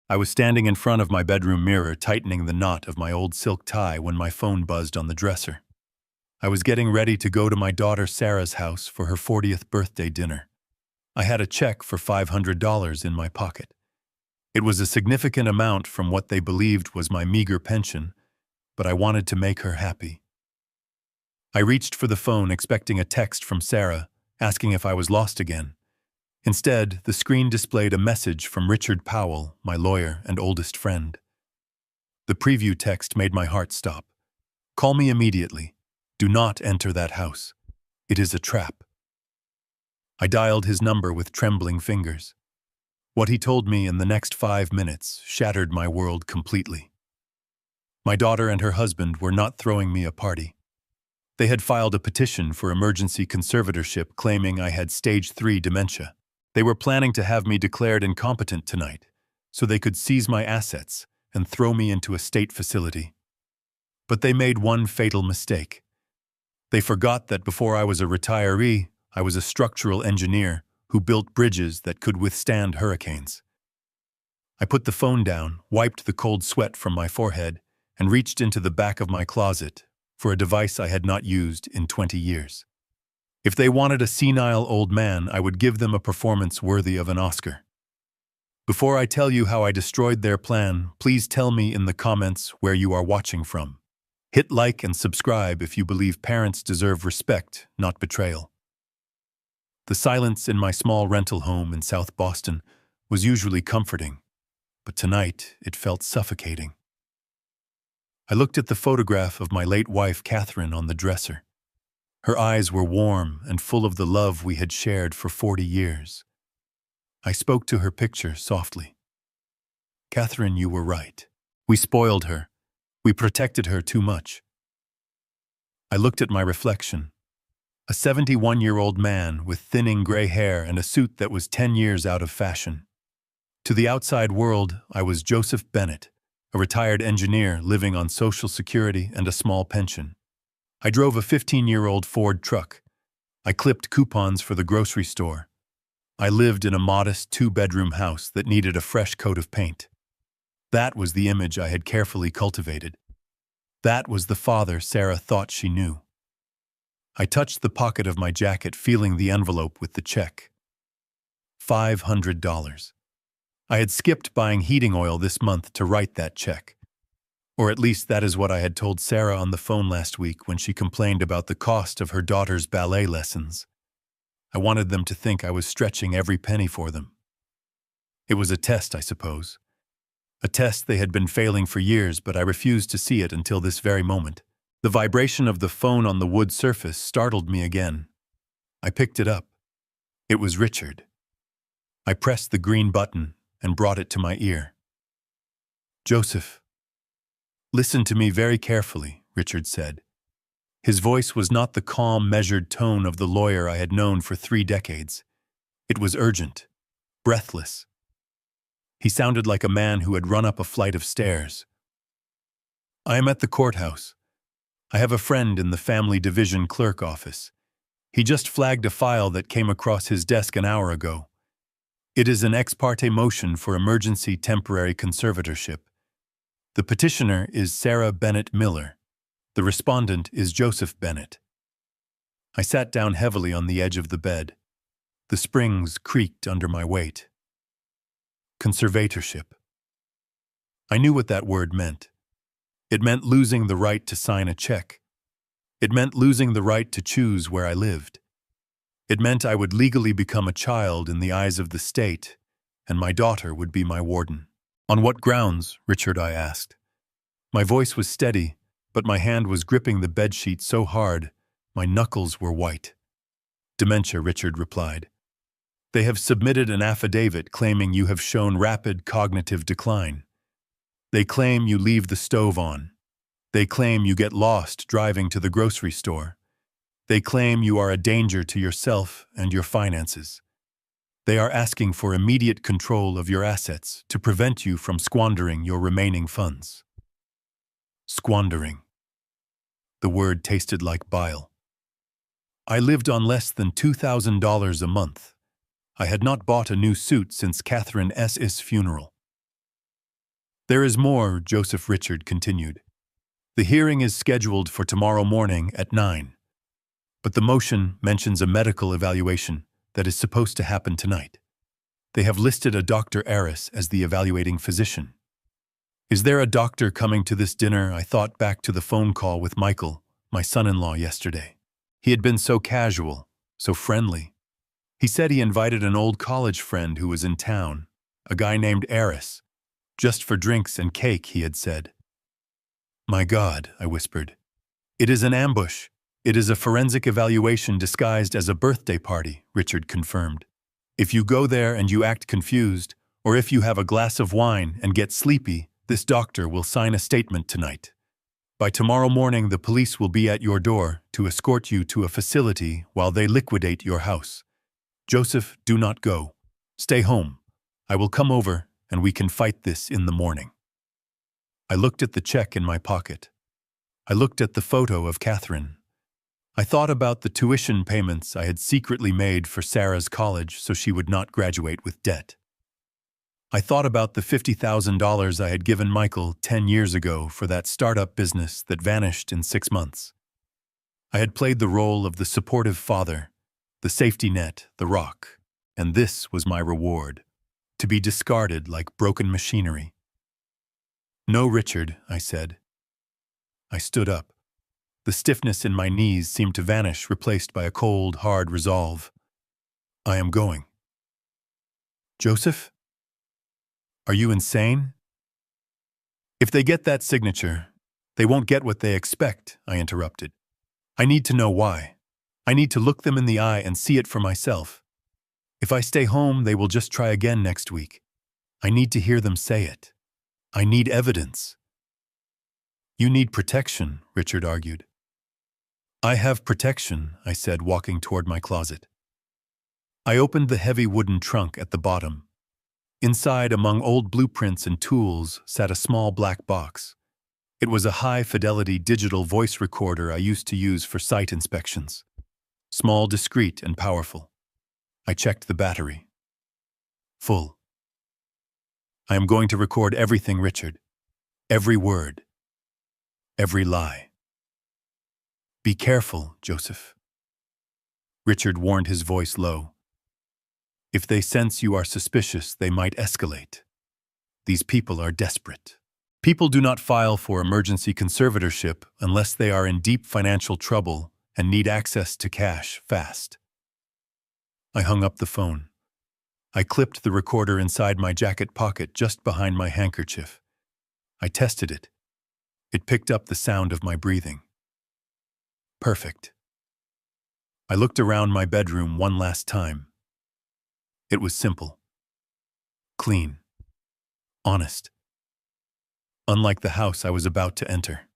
I was standing in front of my bedroom mirror, tightening the knot of my old silk tie when my phone buzzed on the dresser. I was getting ready to go to my daughter Sarah's house for her 40th birthday dinner. I had a check for $500 in my pocket. It was a significant amount from what they believed was my meager pension, but I wanted to make her happy. I reached for the phone expecting a text from Sarah, asking if I was lost again. Instead, the screen displayed a message from Richard Powell, my lawyer and oldest friend. The preview text made my heart stop. "Call me immediately. Do not enter that house. It is a trap." I dialed his number with trembling fingers. What he told me in the next 5 minutes shattered my world completely. My daughter and her husband were not throwing me a party. They had filed a petition for emergency conservatorship claiming I had stage 3 dementia. They were planning to have me declared incompetent tonight, so they could seize my assets and throw me into a state facility. But they made one fatal mistake. They forgot that before I was a retiree, I was a structural engineer who built bridges that could withstand hurricanes. I put the phone down, wiped the cold sweat from my forehead, and reached into the back of my closet for a device I had not used in 20 years. If they wanted a senile old man, I would give them a performance worthy of an Oscar. Before I tell you how I destroyed their plan, please tell me in the comments where you are watching from. Hit like and subscribe if you believe parents deserve respect, not betrayal. The silence in my small rental home in South Boston was usually comforting, but tonight it felt suffocating. I looked at the photograph of my late wife, Catherine, on the dresser. Her eyes were warm and full of the love we had shared for 40 years. I spoke to her picture softly. "Catherine, you were right. We spoiled her. We protected her too much." I looked at my reflection. A 71-year-old man with thinning gray hair and a suit that was 10 years out of fashion. To the outside world, I was Joseph Bennett, a retired engineer living on Social Security and a small pension. I drove a 15-year-old Ford truck. I clipped coupons for the grocery store. I lived in a modest 2-bedroom house that needed a fresh coat of paint. That was the image I had carefully cultivated. That was the father Sarah thought she knew. I touched the pocket of my jacket, feeling the envelope with the check. $500. I had skipped buying heating oil this month to write that check. Or at least that is what I had told Sarah on the phone last week when she complained about the cost of her daughter's ballet lessons. I wanted them to think I was stretching every penny for them. It was a test, I suppose. A test they had been failing for years, but I refused to see it until this very moment. The vibration of the phone on the wood surface startled me again. I picked it up. It was Richard. I pressed the green button and brought it to my ear. "Joseph, listen to me very carefully," Richard said. His voice was not the calm, measured tone of the lawyer I had known for 3 decades. It was urgent, breathless. He sounded like a man who had run up a flight of stairs. "I am at the courthouse. I have a friend in the family division clerk office. He just flagged a file that came across his desk an hour ago. It is an ex parte motion for emergency temporary conservatorship. The petitioner is Sarah Bennett Miller. The respondent is Joseph Bennett." I sat down heavily on the edge of the bed. The springs creaked under my weight. Conservatorship. I knew what that word meant. It meant losing the right to sign a check. It meant losing the right to choose where I lived. It meant I would legally become a child in the eyes of the state, and my daughter would be my warden. "On what grounds?" Richard, I asked. My voice was steady, but my hand was gripping the bedsheet so hard, my knuckles were white. "Dementia," Richard replied. "They have submitted an affidavit claiming you have shown rapid cognitive decline. They claim you leave the stove on. They claim you get lost driving to the grocery store. They claim you are a danger to yourself and your finances. They are asking for immediate control of your assets to prevent you from squandering your remaining funds." Squandering. The word tasted like bile. I lived on less than $2,000 a month. I had not bought a new suit since Catherine S.'s funeral. There is more, Joseph Richard continued. The hearing is scheduled for tomorrow morning at 9. But the motion mentions a medical evaluation that is supposed to happen tonight. They have listed a Dr. Aris as the evaluating physician. Is there a doctor coming to this dinner? I thought back to the phone call with Michael, my son-in-law, yesterday. He had been so casual, so friendly. He said he invited an old college friend who was in town, a guy named Aris, just for drinks and cake, he had said. My God, I whispered. It is an ambush. It is a forensic evaluation disguised as a birthday party, Richard confirmed. If you go there and you act confused, or if you have a glass of wine and get sleepy, this doctor will sign a statement tonight. By tomorrow morning, the police will be at your door to escort you to a facility while they liquidate your house. Joseph, do not go. Stay home. I will come over and we can fight this in the morning. I looked at the check in my pocket. I looked at the photo of Catherine. I thought about the tuition payments I had secretly made for Sarah's college so she would not graduate with debt. I thought about the $50,000 I had given Michael 10 years ago for that startup business that vanished in 6 months. I had played the role of the supportive father, the safety net, the rock, and this was my reward, to be discarded like broken machinery. No, Richard, I said. I stood up. The stiffness in my knees seemed to vanish, replaced by a cold, hard resolve. I am going. Joseph? Are you insane? If they get that signature, they won't get what they expect, I interrupted. I need to know why. I need to look them in the eye and see it for myself. If I stay home, they will just try again next week. I need to hear them say it. I need evidence. You need protection, Richard argued. I have protection, I said, walking toward my closet. I opened the heavy wooden trunk at the bottom. Inside, among old blueprints and tools, sat a small black box. It was a high-fidelity digital voice recorder I used to use for site inspections. Small, discreet, and powerful. I checked the battery. Full. I am going to record everything, Richard. Every word. Every lie. Be careful, Joseph. Richard warned, his voice low. If they sense you are suspicious, they might escalate. These people are desperate. People do not file for emergency conservatorship unless they are in deep financial trouble and need access to cash fast. I hung up the phone. I clipped the recorder inside my jacket pocket just behind my handkerchief. I tested it. It picked up the sound of my breathing. Perfect. I looked around my bedroom one last time. It was simple. Clean. Honest. Unlike the house I was about to enter.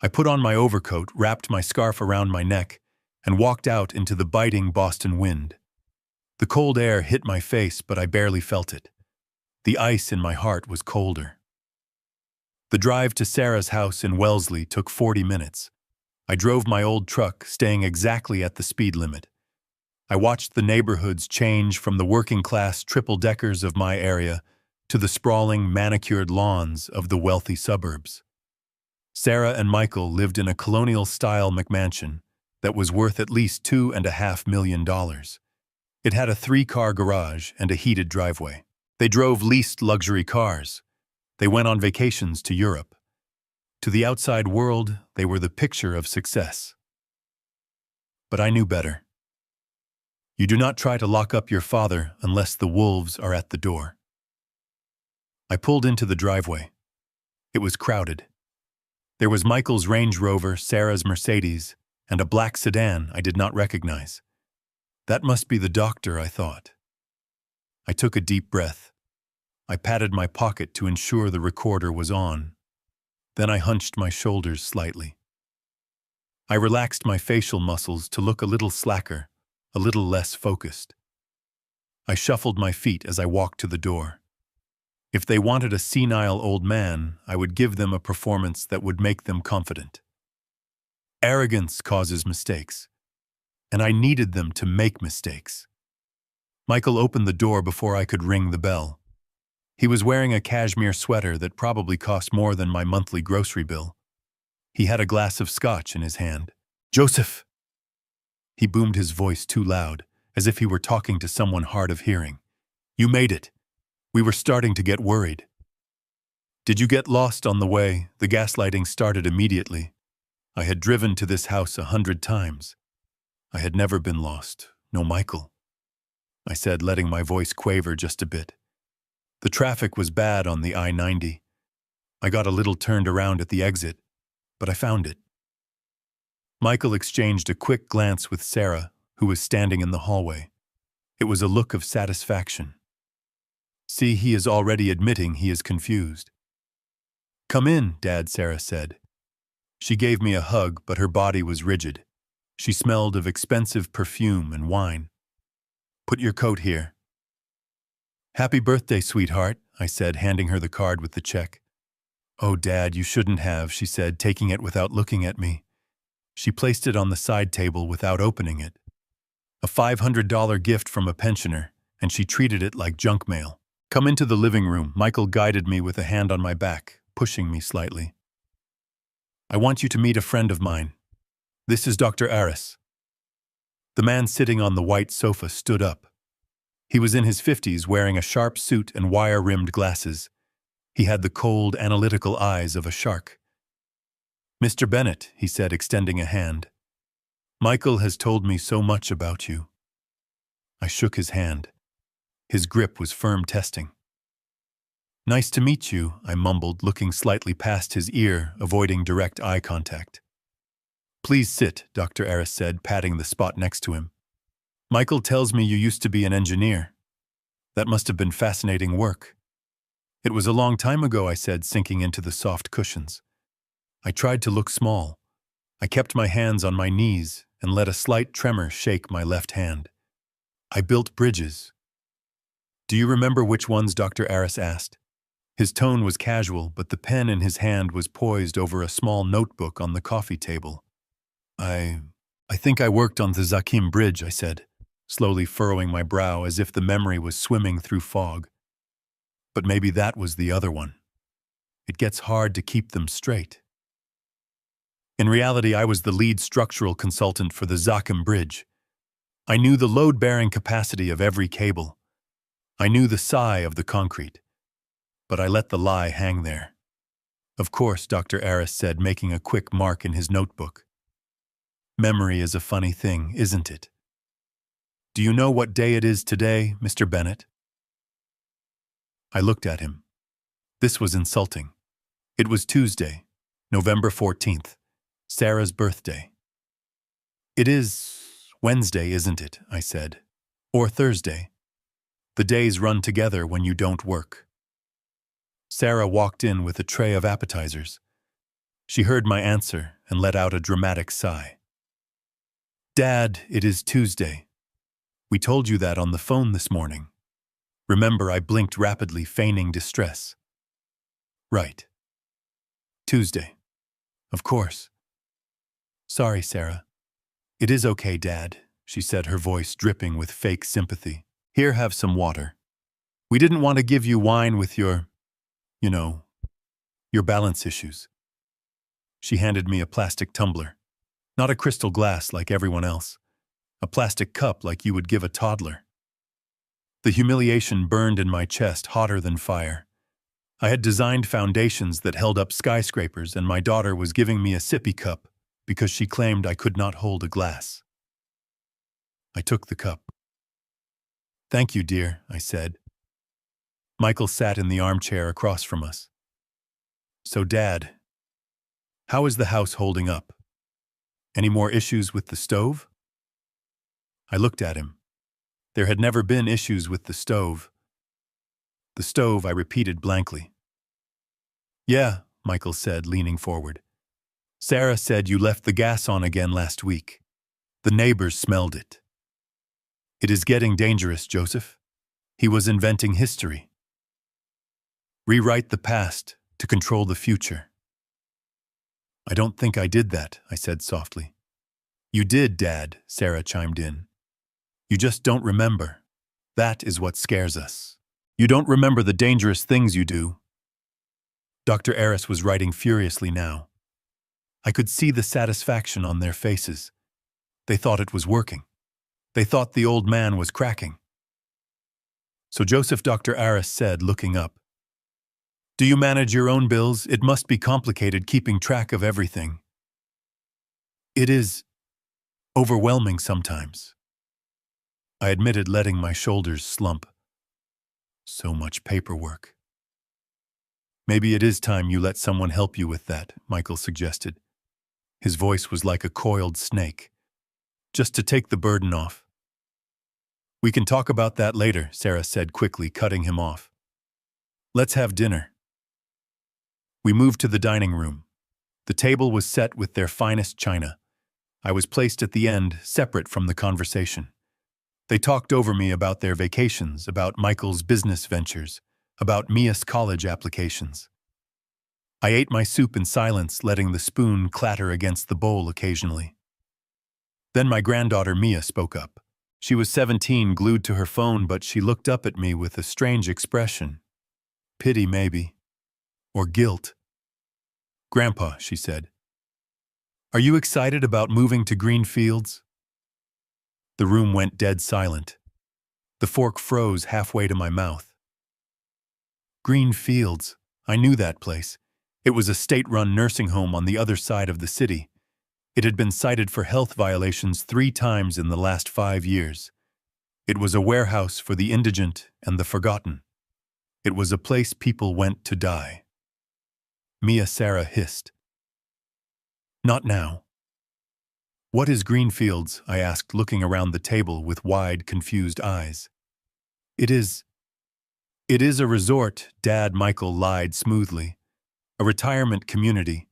I put on my overcoat, wrapped my scarf around my neck, and walked out into the biting Boston wind. The cold air hit my face, but I barely felt it. The ice in my heart was colder. The drive to Sarah's house in Wellesley took 40 minutes. I drove my old truck, staying exactly at the speed limit. I watched the neighborhoods change from the working-class triple-deckers of my area to the sprawling, manicured lawns of the wealthy suburbs. Sarah and Michael lived in a colonial-style McMansion that was worth at least $2.5 million. It had a 3-car garage and a heated driveway. They drove leased luxury cars. They went on vacations to Europe. To the outside world, they were the picture of success. But I knew better. You do not try to lock up your father unless the wolves are at the door. I pulled into the driveway. It was crowded. There was Michael's Range Rover, Sarah's Mercedes, and a black sedan I did not recognize. That must be the doctor, I thought. I took a deep breath. I patted my pocket to ensure the recorder was on. Then I hunched my shoulders slightly. I relaxed my facial muscles to look a little slacker, a little less focused. I shuffled my feet as I walked to the door. If they wanted a senile old man, I would give them a performance that would make them confident. Arrogance causes mistakes, and I needed them to make mistakes. Michael opened the door before I could ring the bell. He was wearing a cashmere sweater that probably cost more than my monthly grocery bill. He had a glass of scotch in his hand. "Joseph!" He boomed his voice too loud, as if he were talking to someone hard of hearing. "You made it. We were starting to get worried." "Did you get lost on the way?" The gaslighting started immediately. I had driven to this house 100 times. I had never been lost. No, Michael, I said, letting my voice quaver just a bit. The traffic was bad on the I-90. I got a little turned around at the exit, but I found it. Michael exchanged a quick glance with Sarah, who was standing in the hallway. It was a look of satisfaction. See, he is already admitting he is confused. "Come in, Dad," Sarah said. She gave me a hug, but her body was rigid. She smelled of expensive perfume and wine. "Put your coat here." "Happy birthday, sweetheart," I said, handing her the card with the check. "Oh, Dad, you shouldn't have," she said, taking it without looking at me. She placed it on the side table without opening it. A $500 gift from a pensioner, and she treated it like junk mail. "Come into the living room." Michael guided me with a hand on my back, pushing me slightly. "I want you to meet a friend of mine. This is Dr. Aris." The man sitting on the white sofa stood up. He was in his 50s, wearing a sharp suit and wire-rimmed glasses. He had the cold, analytical eyes of a shark. "Mr. Bennett," he said, extending a hand. "Michael has told me so much about you." I shook his hand. His grip was firm testing. "Nice to meet you," I mumbled, looking slightly past his ear, avoiding direct eye contact. "Please sit," Dr. Aris said, patting the spot next to him. "Michael tells me you used to be an engineer. That must have been fascinating work." "It was a long time ago," I said, sinking into the soft cushions. I tried to look small. I kept my hands on my knees and let a slight tremor shake my left hand. "I built bridges." "Do you remember which ones?" Dr. Aris asked. His tone was casual, but the pen in his hand was poised over a small notebook on the coffee table. I think I worked on the Zakim Bridge," I said, slowly furrowing my brow as if the memory was swimming through fog. "But maybe that was the other one. It gets hard to keep them straight." In reality, I was the lead structural consultant for the Zakim Bridge. I knew the load-bearing capacity of every cable. I knew the sigh of the concrete. But I let the lie hang there. "Of course," Dr. Aris said, making a quick mark in his notebook. "Memory is a funny thing, isn't it? Do you know what day it is today, Mr. Bennett?" I looked at him. This was insulting. It was Tuesday, November 14th, Sarah's birthday. "It is Wednesday, isn't it?" I said. "Or Thursday. The days run together when you don't work." Sarah walked in with a tray of appetizers. She heard my answer and let out a dramatic sigh. "Dad, it is Tuesday. We told you that on the phone this morning." Remember, I blinked rapidly, feigning distress. "Right. Tuesday. Of course. Sorry, Sarah." "It is okay, Dad," she said, her voice dripping with fake sympathy. "Here, have some water. We didn't want to give you wine with your balance issues." She handed me a plastic tumbler. Not a crystal glass like everyone else. A plastic cup like you would give a toddler. The humiliation burned in my chest hotter than fire. I had designed foundations that held up skyscrapers, and my daughter was giving me a sippy cup because she claimed I could not hold a glass. I took the cup. "Thank you, dear," I said. Michael sat in the armchair across from us. "So, Dad, how is the house holding up? Any more issues with the stove?" I looked at him. There had never been issues with the stove. "The stove," I repeated blankly. "Yeah," Michael said, leaning forward. "Sarah said you left the gas on again last week. The neighbors smelled it." "It is getting dangerous, Joseph." He was inventing history. "Rewrite the past to control the future." "I don't think I did that," I said softly. "You did, Dad," Sarah chimed in. "You just don't remember. That is what scares us." You don't remember the dangerous things you do. Dr. Eris was writing furiously now. I could see the satisfaction on their faces. They thought it was working. They thought the old man was cracking. So Joseph, Dr. Aris said, looking up. Do you manage your own bills? It must be complicated keeping track of everything. It is overwhelming sometimes. I admitted, letting my shoulders slump. So much paperwork. Maybe it is time you let someone help you with that, Michael suggested. His voice was like a coiled snake. Just to take the burden off. We can talk about that later, Sarah said quickly, cutting him off. Let's have dinner. We moved to the dining room. The table was set with their finest china. I was placed at the end, separate from the conversation. They talked over me about their vacations, about Michael's business ventures, about Mia's college applications. I ate my soup in silence, letting the spoon clatter against the bowl occasionally. Then my granddaughter Mia spoke up. She was 17, glued to her phone, but she looked up at me with a strange expression. Pity, maybe. Or guilt. Grandpa, she said. Are you excited about moving to green fields? The room went dead silent. The fork froze halfway to my mouth. Green Fields. I knew that place. It was a state-run nursing home on the other side of the city. It had been cited for health violations 3 times in the last 5 years. It was a warehouse for the indigent and the forgotten. It was a place people went to die. Mia Sarah hissed. Not now. What is Greenfields? I asked, looking around the table with wide, confused eyes. It is a resort, Dad, Michael lied smoothly. A retirement community.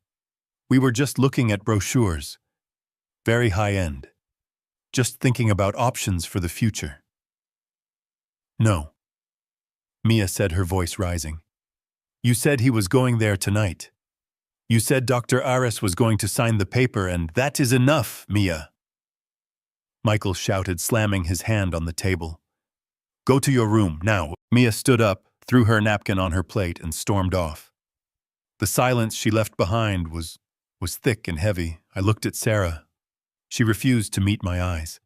We were just looking at brochures. Very high-end. Just thinking about options for the future. No. Mia said, her voice rising. You said he was going there tonight. You said Dr. Aris was going to sign the paper, and that is enough, Mia. Michael shouted, slamming his hand on the table. Go to your room, now. Mia stood up, threw her napkin on her plate, and stormed off. The silence she left behind was thick and heavy. I looked at Sarah. She refused to meet my eyes.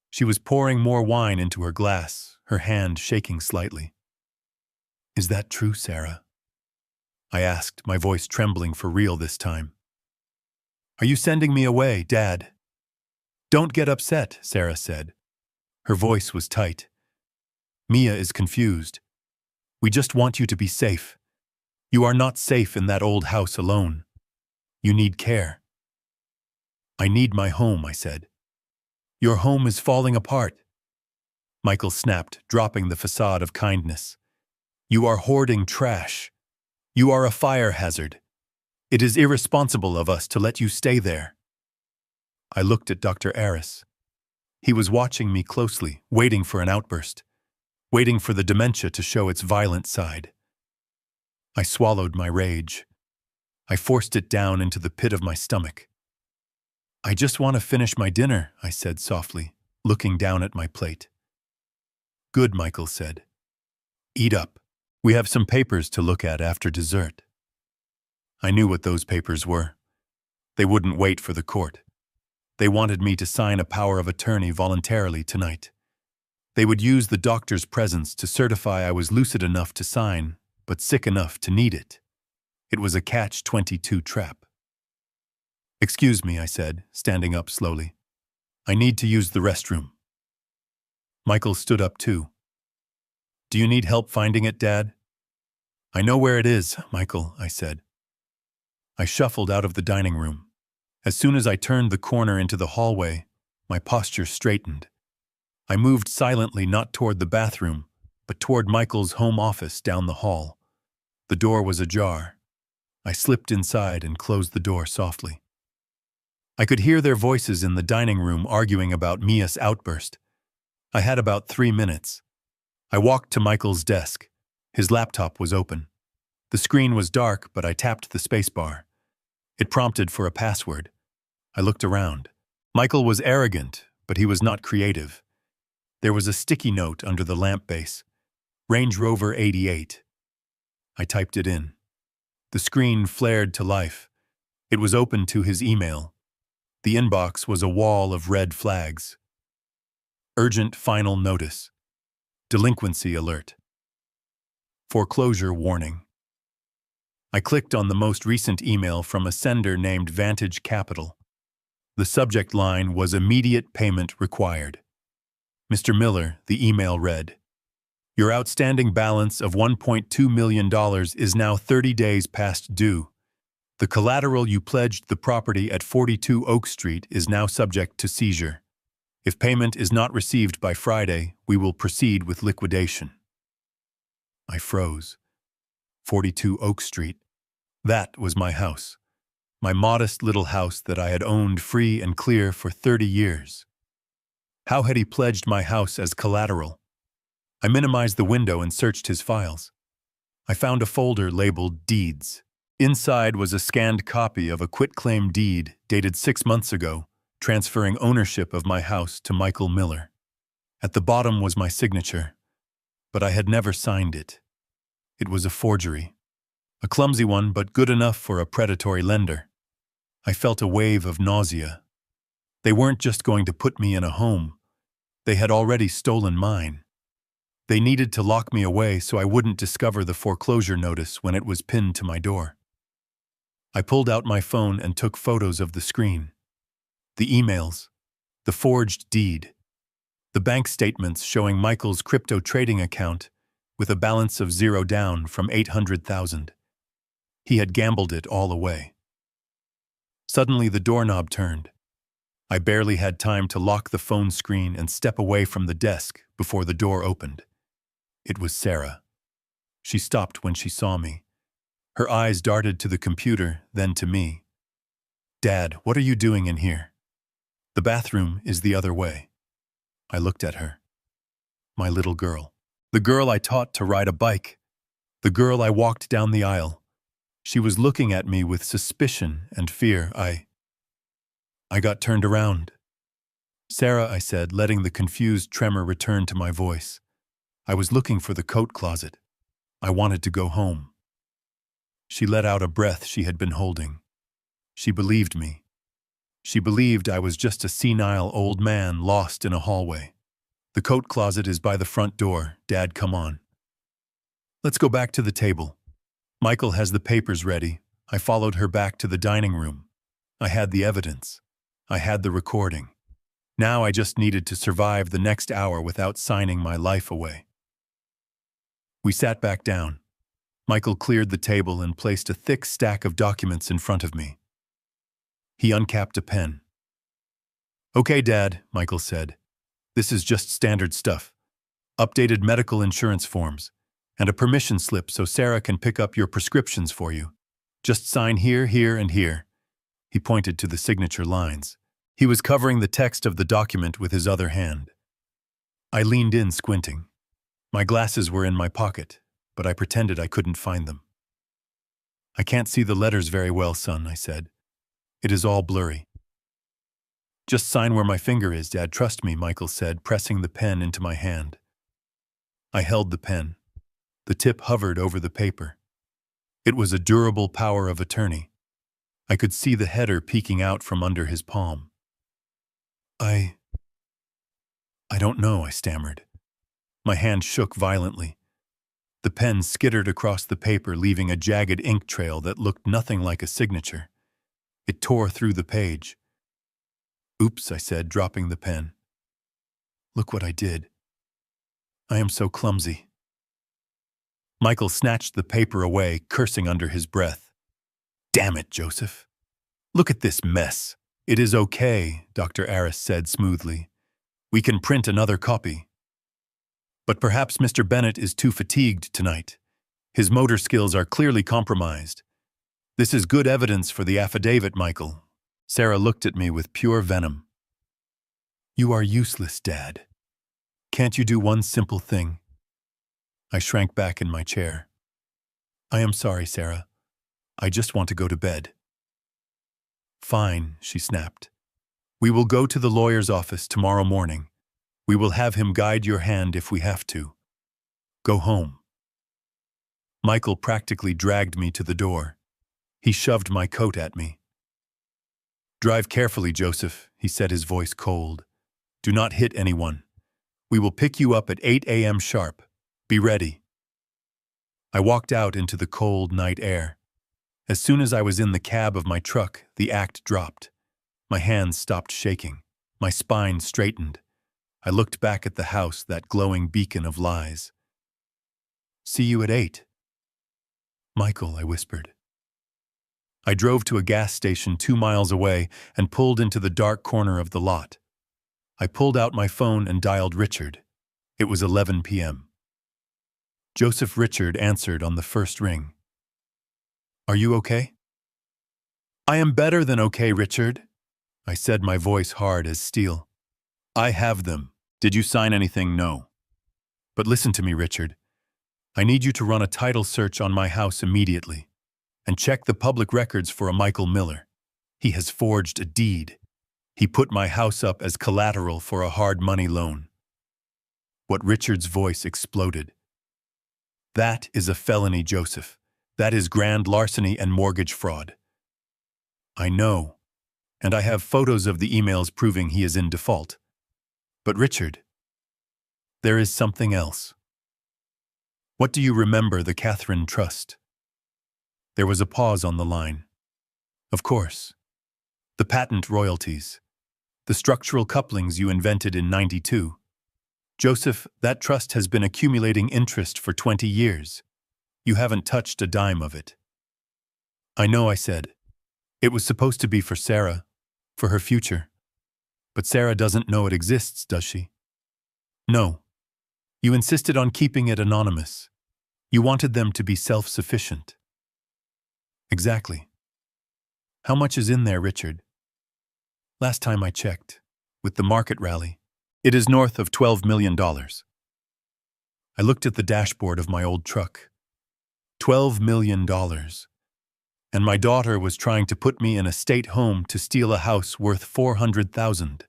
She was pouring more wine into her glass, her hand shaking slightly. Is that true, Sarah? I asked, my voice trembling for real this time. Are you sending me away, Dad? Don't get upset, Sarah said. Her voice was tight. Mia is confused. We just want you to be safe. You are not safe in that old house alone. You need care. I need my home, I said. Your home is falling apart. Michael snapped, dropping the facade of kindness. You are hoarding trash. You are a fire hazard. It is irresponsible of us to let you stay there. I looked at Dr. Aris. He was watching me closely, waiting for an outburst, waiting for the dementia to show its violent side. I swallowed my rage. I forced it down into the pit of my stomach. I just want to finish my dinner, I said softly, looking down at my plate. Good, Michael said. Eat up. We have some papers to look at after dessert. I knew what those papers were. They wouldn't wait for the court. They wanted me to sign a power of attorney voluntarily tonight. They would use the doctor's presence to certify I was lucid enough to sign, but sick enough to need it. It was a catch-22 trap. Excuse me, I said, standing up slowly. I need to use the restroom. Michael stood up too. Do you need help finding it, Dad? I know where it is, Michael, I said. I shuffled out of the dining room. As soon as I turned the corner into the hallway, my posture straightened. I moved silently, not toward the bathroom, but toward Michael's home office down the hall. The door was ajar. I slipped inside and closed the door softly. I could hear their voices in the dining room arguing about Mia's outburst. I had about 3 minutes. I walked to Michael's desk. His laptop was open. The screen was dark, but I tapped the spacebar. It prompted for a password. I looked around. Michael was arrogant, but he was not creative. There was a sticky note under the lamp base. Range Rover 88. I typed it in. The screen flared to life. It was open to his email. The inbox was a wall of red flags. Urgent final notice. Delinquency alert. Foreclosure warning. I clicked on the most recent email from a sender named Vantage Capital. The subject line was immediate payment required. Mr. Miller, the email read, "Your outstanding balance of $1.2 million is now 30 days past due. The collateral you pledged the property at 42 Oak Street is now subject to seizure. If payment is not received by Friday, we will proceed with liquidation." I froze. 42 Oak Street. That was my house. My modest little house that I had owned free and clear for 30 years. How had he pledged my house as collateral? I minimized the window and searched his files. I found a folder labeled Deeds. Inside was a scanned copy of a quitclaim deed dated 6 months ago, transferring ownership of my house to Michael Miller. At the bottom was my signature, but I had never signed it. It was a forgery. A clumsy one, but good enough for a predatory lender. I felt a wave of nausea. They weren't just going to put me in a home. They had already stolen mine. They needed to lock me away so I wouldn't discover the foreclosure notice when it was pinned to my door. I pulled out my phone and took photos of the screen. The emails, the forged deed, the bank statements showing Michael's crypto trading account with a balance of $0 down from $800,000. He had gambled it all away. Suddenly the doorknob turned. I barely had time to lock the phone screen and step away from the desk before the door opened. It was Sarah. She stopped when she saw me. Her eyes darted to the computer, then to me. "Dad, what are you doing in here?" "The bathroom is the other way." I looked at her. My little girl. The girl I taught to ride a bike. The girl I walked down the aisle. She was looking at me with suspicion and fear. I got turned around. "Sarah," I said, letting the confused tremor return to my voice. "I was looking for the coat closet. I wanted to go home." She let out a breath she had been holding. She believed me. She believed I was just a senile old man lost in a hallway. "The coat closet is by the front door. Dad, come on. Let's go back to the table. Michael has the papers ready." I followed her back to the dining room. I had the evidence. I had the recording. Now I just needed to survive the next hour without signing my life away. We sat back down. Michael cleared the table and placed a thick stack of documents in front of me. He uncapped a pen. "Okay, Dad," Michael said. "This is just standard stuff. Updated medical insurance forms, and a permission slip so Sarah can pick up your prescriptions for you. Just sign here, here, and here." He pointed to the signature lines. He was covering the text of the document with his other hand. I leaned in, squinting. My glasses were in my pocket, but I pretended I couldn't find them. "I can't see the letters very well, son," I said. "It is all blurry." "Just sign where my finger is, Dad. Trust me," Michael said, pressing the pen into my hand. I held the pen. The tip hovered over the paper. It was a durable power of attorney. I could see the header peeking out from under his palm. I don't know," I stammered. My hand shook violently. The pen skittered across the paper, leaving a jagged ink trail that looked nothing like a signature. It tore through the page. "Oops," I said, dropping the pen. "Look what I did. I am so clumsy." Michael snatched the paper away, cursing under his breath. "Damn it, Joseph. Look at this mess." "It is okay," Dr. Aris said smoothly. "We can print another copy. But perhaps Mr. Bennett is too fatigued tonight. His motor skills are clearly compromised. This is good evidence for the affidavit, Michael." Sarah looked at me with pure venom. "You are useless, Dad. Can't you do one simple thing?" I shrank back in my chair. "I am sorry, Sarah. I just want to go to bed." "Fine," she snapped. "We will go to the lawyer's office tomorrow morning. We will have him guide your hand if we have to. Go home. Michael practically dragged me to the door. He shoved my coat at me. Drive carefully, Joseph, he said, his voice cold. Do not hit anyone. We will pick you up at 8 a.m. sharp. Be ready. I walked out into the cold night air. As soon as I was in the cab of my truck, the act dropped. My hands stopped shaking. My spine straightened. I looked back at the house, that glowing beacon of lies. See you at 8. Michael, I whispered. I drove to a gas station 2 miles away and pulled into the dark corner of the lot. I pulled out my phone and dialed Richard. It was 11 p.m. Joseph Richard answered on the first ring. Are you okay? I am better than okay, Richard, I said, my voice hard as steel. I have them. Did you sign anything? No. But listen to me, Richard. I need you to run a title search on my house immediately and check the public records for a Michael Miller. He has forged a deed. He put my house up as collateral for a hard money loan. What Richard's voice exploded. That is a felony, Joseph. That is grand larceny and mortgage fraud. I know, and I have photos of the emails proving he is in default. But Richard, there is something else. What do you remember the Catherine Trust? There was a pause on the line. Of course. The patent royalties. The structural couplings you invented in '92. Joseph, that trust has been accumulating interest for 20 years. You haven't touched a dime of it. I know, I said. It was supposed to be for Sarah, for her future. But Sarah doesn't know it exists, does she? No. You insisted on keeping it anonymous. You wanted them to be self-sufficient. Exactly. How much is in there, Richard? Last time I checked, with the market rally, it is north of $12 million. I looked at the dashboard of my old truck. $12 million. And my daughter was trying to put me in a state home to steal a house worth $400,000.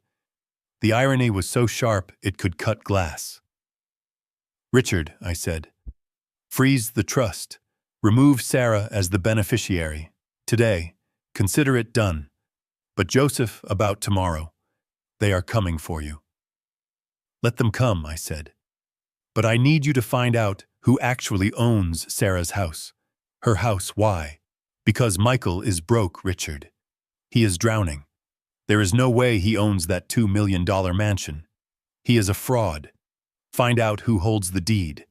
The irony was so sharp it could cut glass. Richard, I said, freeze the trust. Remove Sarah as the beneficiary. Today, consider it done. But Joseph, about tomorrow. They are coming for you. Let them come, I said. But I need you to find out who actually owns Sarah's house. Her house, why? Because Michael is broke, Richard. He is drowning. There is no way he owns that $2 million mansion. He is a fraud. Find out who holds the deed.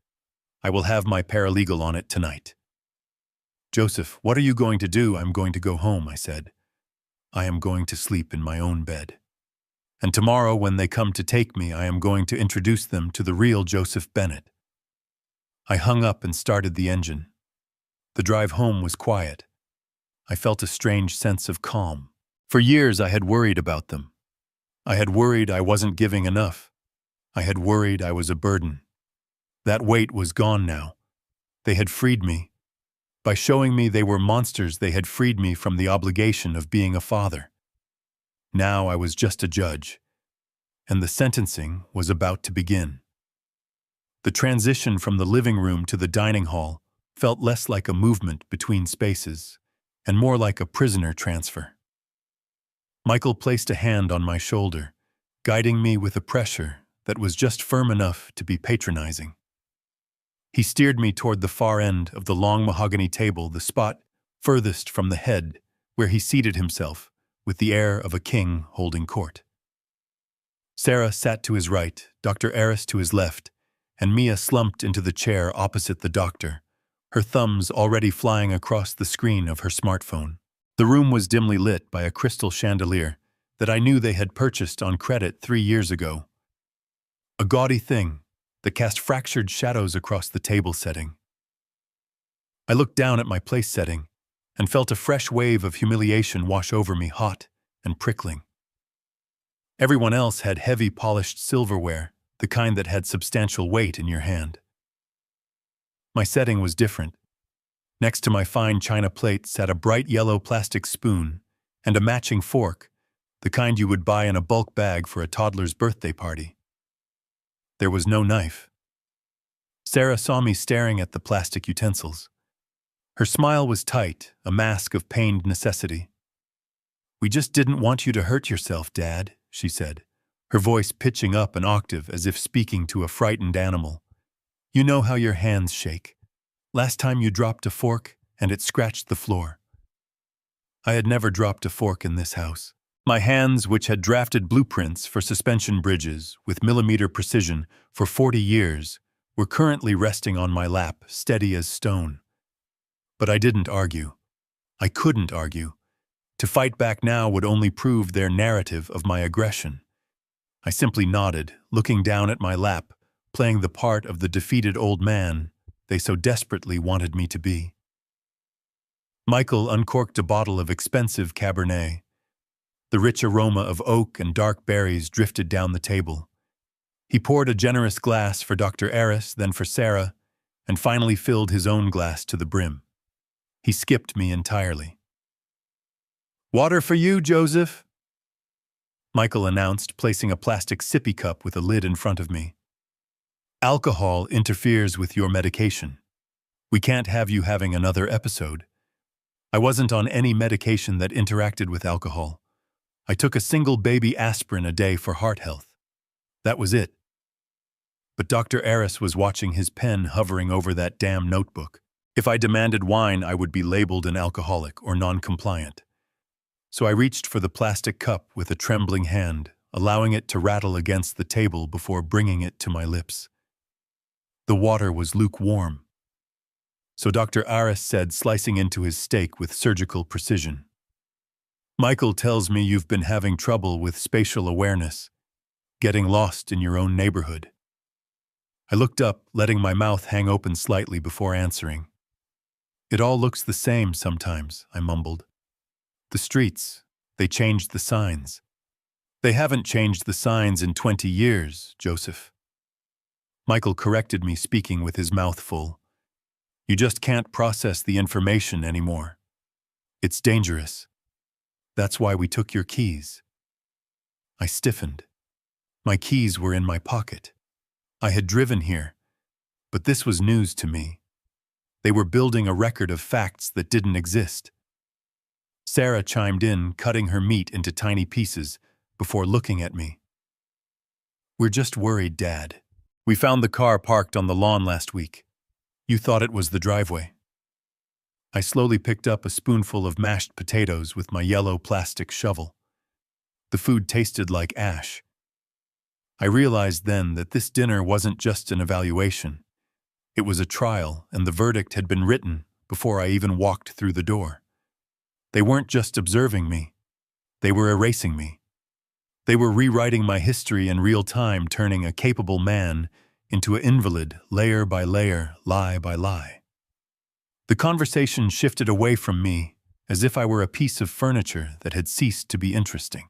I will have my paralegal on it tonight. Joseph, what are you going to do? I'm going to go home, I said. I am going to sleep in my own bed. And tomorrow, when they come to take me, I am going to introduce them to the real Joseph Bennett. I hung up and started the engine. The drive home was quiet. I felt a strange sense of calm. For years, I had worried about them. I had worried I wasn't giving enough. I had worried I was a burden. That weight was gone now. They had freed me. By showing me they were monsters, they had freed me from the obligation of being a father. Now I was just a judge, and the sentencing was about to begin. The transition from the living room to the dining hall felt less like a movement between spaces and more like a prisoner transfer. Michael placed a hand on my shoulder, guiding me with a pressure that was just firm enough to be patronizing. He steered me toward the far end of the long mahogany table, the spot furthest from the head, where he seated himself with the air of a king holding court. Sarah sat to his right, Dr. Eris to his left, and Mia slumped into the chair opposite the doctor, her thumbs already flying across the screen of her smartphone. The room was dimly lit by a crystal chandelier that I knew they had purchased on credit 3 years ago. A gaudy thing that cast fractured shadows across the table setting. I looked down at my place setting and felt a fresh wave of humiliation wash over me, hot and prickling. Everyone else had heavy polished silverware, the kind that had substantial weight in your hand. My setting was different. Next to my fine china plate sat a bright yellow plastic spoon and a matching fork, the kind you would buy in a bulk bag for a toddler's birthday party. There was no knife. Sarah saw me staring at the plastic utensils. Her smile was tight, a mask of pained necessity. "We just didn't want you to hurt yourself, Dad," she said, her voice pitching up an octave as if speaking to a frightened animal. "You know how your hands shake. Last time you dropped a fork, and it scratched the floor." I had never dropped a fork in this house. My hands, which had drafted blueprints for suspension bridges with millimeter precision for 40 years, were currently resting on my lap, steady as stone. But I didn't argue. I couldn't argue. To fight back now would only prove their narrative of my aggression. I simply nodded, looking down at my lap, playing the part of the defeated old man they so desperately wanted me to be. Michael uncorked a bottle of expensive Cabernet. The rich aroma of oak and dark berries drifted down the table. He poured a generous glass for Dr. Aris, then for Sarah, and finally filled his own glass to the brim. He skipped me entirely. "Water for you, Joseph," Michael announced, placing a plastic sippy cup with a lid in front of me. "Alcohol interferes with your medication. We can't have you having another episode." I wasn't on any medication that interacted with alcohol. I took a single baby aspirin a day for heart health. That was it. But Dr. Aris was watching his pen hovering over that damn notebook. If I demanded wine, I would be labeled an alcoholic or non-compliant. So I reached for the plastic cup with a trembling hand, allowing it to rattle against the table before bringing it to my lips. The water was lukewarm. So Dr. Aris said, slicing into his steak with surgical precision, "Michael tells me you've been having trouble with spatial awareness, getting lost in your own neighborhood." I looked up, letting my mouth hang open slightly before answering. "It all looks the same sometimes," I mumbled. "The streets, they changed the signs." "They haven't changed the signs in 20 years, Joseph." Michael corrected me, speaking with his mouth full. "You just can't process the information anymore. It's dangerous. That's why we took your keys." I stiffened. My keys were in my pocket. I had driven here, but this was news to me. They were building a record of facts that didn't exist. Sarah chimed in, cutting her meat into tiny pieces before looking at me. "We're just worried, Dad. We found the car parked on the lawn last week. You thought it was the driveway." I slowly picked up a spoonful of mashed potatoes with my yellow plastic shovel. The food tasted like ash. I realized then that this dinner wasn't just an evaluation. It was a trial, and the verdict had been written before I even walked through the door. They weren't just observing me. They were erasing me. They were rewriting my history in real time, turning a capable man into an invalid, layer by layer, lie by lie. The conversation shifted away from me, as if I were a piece of furniture that had ceased to be interesting.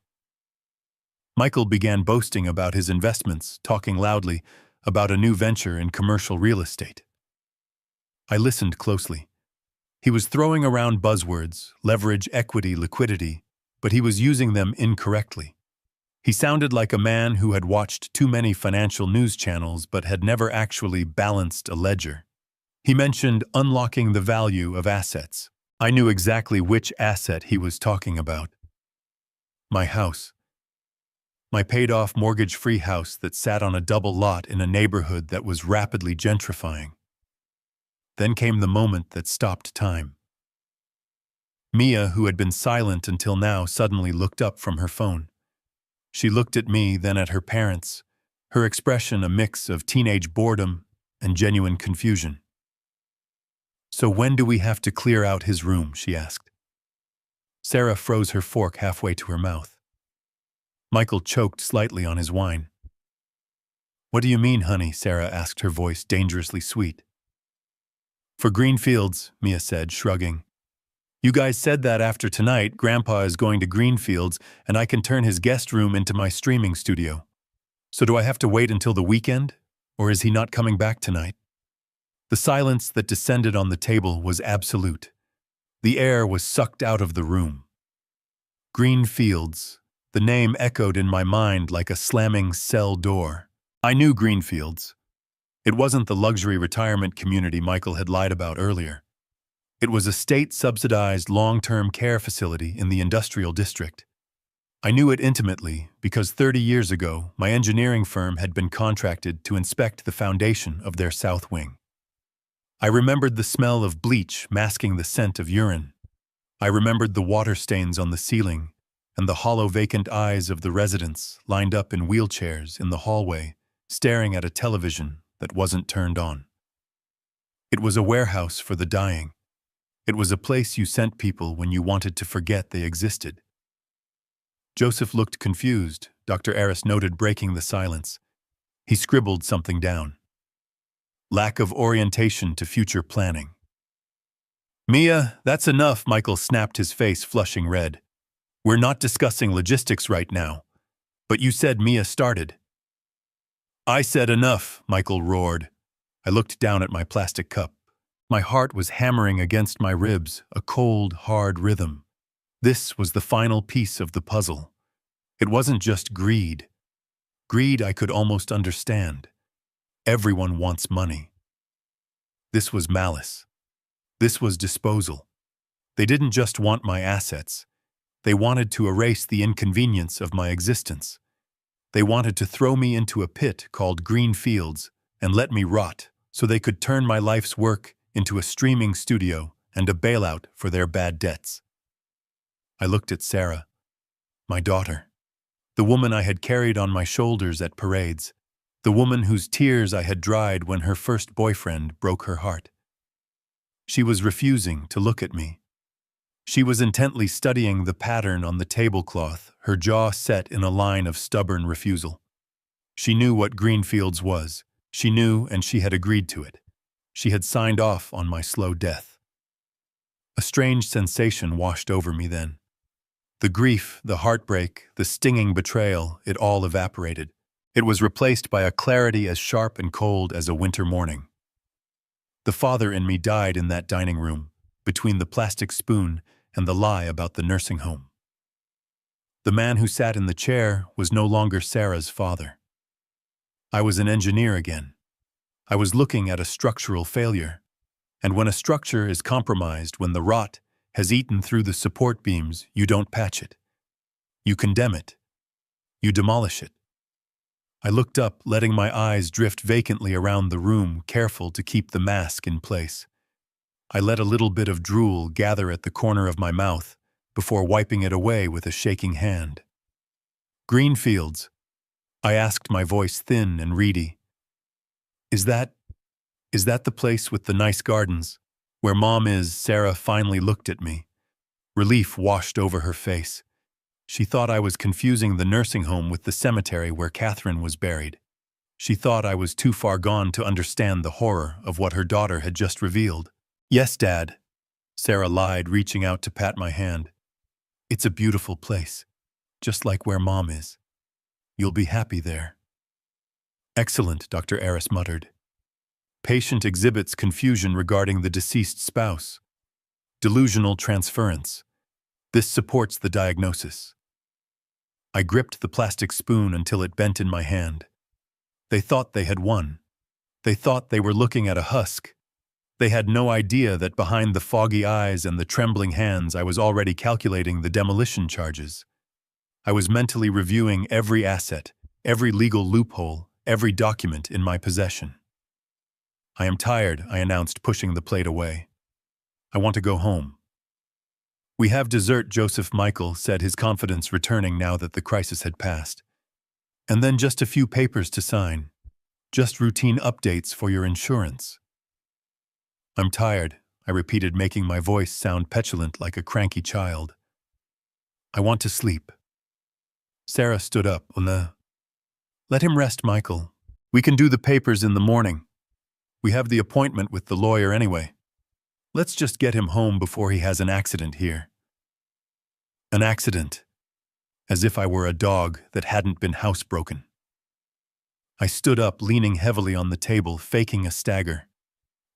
Michael began boasting about his investments, talking loudly about a new venture in commercial real estate. I listened closely. He was throwing around buzzwords, leverage, equity, liquidity, but he was using them incorrectly. He sounded like a man who had watched too many financial news channels but had never actually balanced a ledger. He mentioned unlocking the value of assets. I knew exactly which asset he was talking about. My house. My paid-off mortgage-free house that sat on a double lot in a neighborhood that was rapidly gentrifying. Then came the moment that stopped time. Mia, who had been silent until now, suddenly looked up from her phone. She looked at me, then at her parents, her expression a mix of teenage boredom and genuine confusion. "So when do we have to clear out his room?" she asked. Sarah froze her fork halfway to her mouth. Michael choked slightly on his wine. "What do you mean, honey?" Sarah asked, her voice dangerously sweet. "For Greenfields," Mia said, shrugging. "You guys said that after tonight, Grandpa is going to Greenfields and I can turn his guest room into my streaming studio. So do I have to wait until the weekend? Or is he not coming back tonight?" The silence that descended on the table was absolute. The air was sucked out of the room. Greenfields. The name echoed in my mind like a slamming cell door. I knew Greenfields. It wasn't the luxury retirement community Michael had lied about earlier. It was a state-subsidized long-term care facility in the industrial district. I knew it intimately because 30 years ago, my engineering firm had been contracted to inspect the foundation of their south wing. I remembered the smell of bleach masking the scent of urine. I remembered the water stains on the ceiling and the hollow vacant eyes of the residents lined up in wheelchairs in the hallway, staring at a television that wasn't turned on. It was a warehouse for the dying. It was a place you sent people when you wanted to forget they existed. Joseph looked confused, Dr. Aris noted, breaking the silence. He scribbled something down. Lack of orientation to future planning. Mia, that's enough, Michael snapped, his face flushing red. We're not discussing logistics right now. But you said Mia started. I said enough, Michael roared. I looked down at my plastic cup. My heart was hammering against my ribs, a cold, hard rhythm. This was the final piece of the puzzle. It wasn't just greed. Greed I could almost understand. Everyone wants money. This was malice. This was disposal. They didn't just want my assets. They wanted to erase the inconvenience of my existence. They wanted to throw me into a pit called Green Fields and let me rot so they could turn my life's work into a streaming studio and a bailout for their bad debts. I looked at Sarah, my daughter, the woman I had carried on my shoulders at parades, the woman whose tears I had dried when her first boyfriend broke her heart. She was refusing to look at me. She was intently studying the pattern on the tablecloth, her jaw set in a line of stubborn refusal. She knew what Greenfields was. She knew, and she had agreed to it. She had signed off on my slow death. A strange sensation washed over me then. The grief, the heartbreak, the stinging betrayal, it all evaporated. It was replaced by a clarity as sharp and cold as a winter morning. The father in me died in that dining room, between the plastic spoon and the lie about the nursing home. The man who sat in the chair was no longer Sarah's father. I was an engineer again. I was looking at a structural failure. And when a structure is compromised, when the rot has eaten through the support beams, you don't patch it. You condemn it. You demolish it. I looked up, letting my eyes drift vacantly around the room, careful to keep the mask in place. I let a little bit of drool gather at the corner of my mouth before wiping it away with a shaking hand. Greenfields, I asked, my voice thin and reedy. Is that the place with the nice gardens? Where Mom is? Sarah finally looked at me. Relief washed over her face. She thought I was confusing the nursing home with the cemetery where Catherine was buried. She thought I was too far gone to understand the horror of what her daughter had just revealed. Yes, Dad, Sarah lied, reaching out to pat my hand. It's a beautiful place, just like where Mom is. You'll be happy there. Excellent, Dr. Aris muttered. Patient exhibits confusion regarding the deceased spouse. Delusional transference. This supports the diagnosis. I gripped the plastic spoon until it bent in my hand. They thought they had won. They thought they were looking at a husk. They had no idea that behind the foggy eyes and the trembling hands I was already calculating the demolition charges. I was mentally reviewing every asset, every legal loophole, every document in my possession. I am tired, I announced, pushing the plate away. I want to go home. We have dessert, Joseph, Michael said, his confidence returning now that the crisis had passed. And then just a few papers to sign. Just routine updates for your insurance. I'm tired, I repeated, making my voice sound petulant like a cranky child. I want to sleep. Sarah stood up. Let him rest, Michael. We can do the papers in the morning. We have the appointment with the lawyer anyway. Let's just get him home before he has an accident here. An accident. As if I were a dog that hadn't been housebroken. I stood up, leaning heavily on the table, faking a stagger.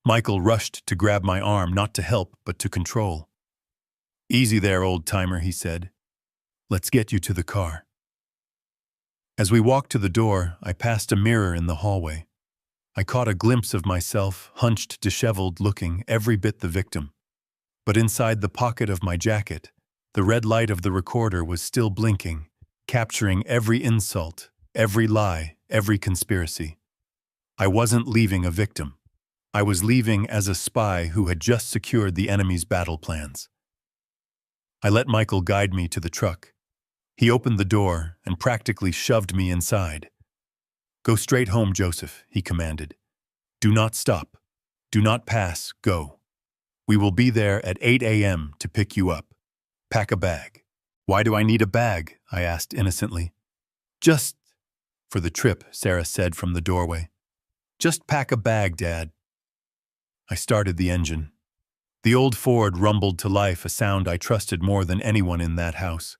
Michael rushed to grab my arm, not to help, but to control. Easy there, old-timer, he said. Let's get you to the car. As we walked to the door, I passed a mirror in the hallway. I caught a glimpse of myself, hunched, disheveled, looking every bit the victim. But inside the pocket of my jacket, the red light of the recorder was still blinking, capturing every insult, every lie, every conspiracy. I wasn't leaving a victim. I was leaving as a spy who had just secured the enemy's battle plans. I let Michael guide me to the truck. He opened the door and practically shoved me inside. "Go straight home, Joseph," he commanded. "Do not stop. Do not pass. Go. We will be there at 8 a.m. to pick you up. Pack a bag." "Why do I need a bag?" I asked innocently. "Just for the trip," Sarah said from the doorway. "Just pack a bag, Dad." I started the engine. The old Ford rumbled to life, a sound I trusted more than anyone in that house.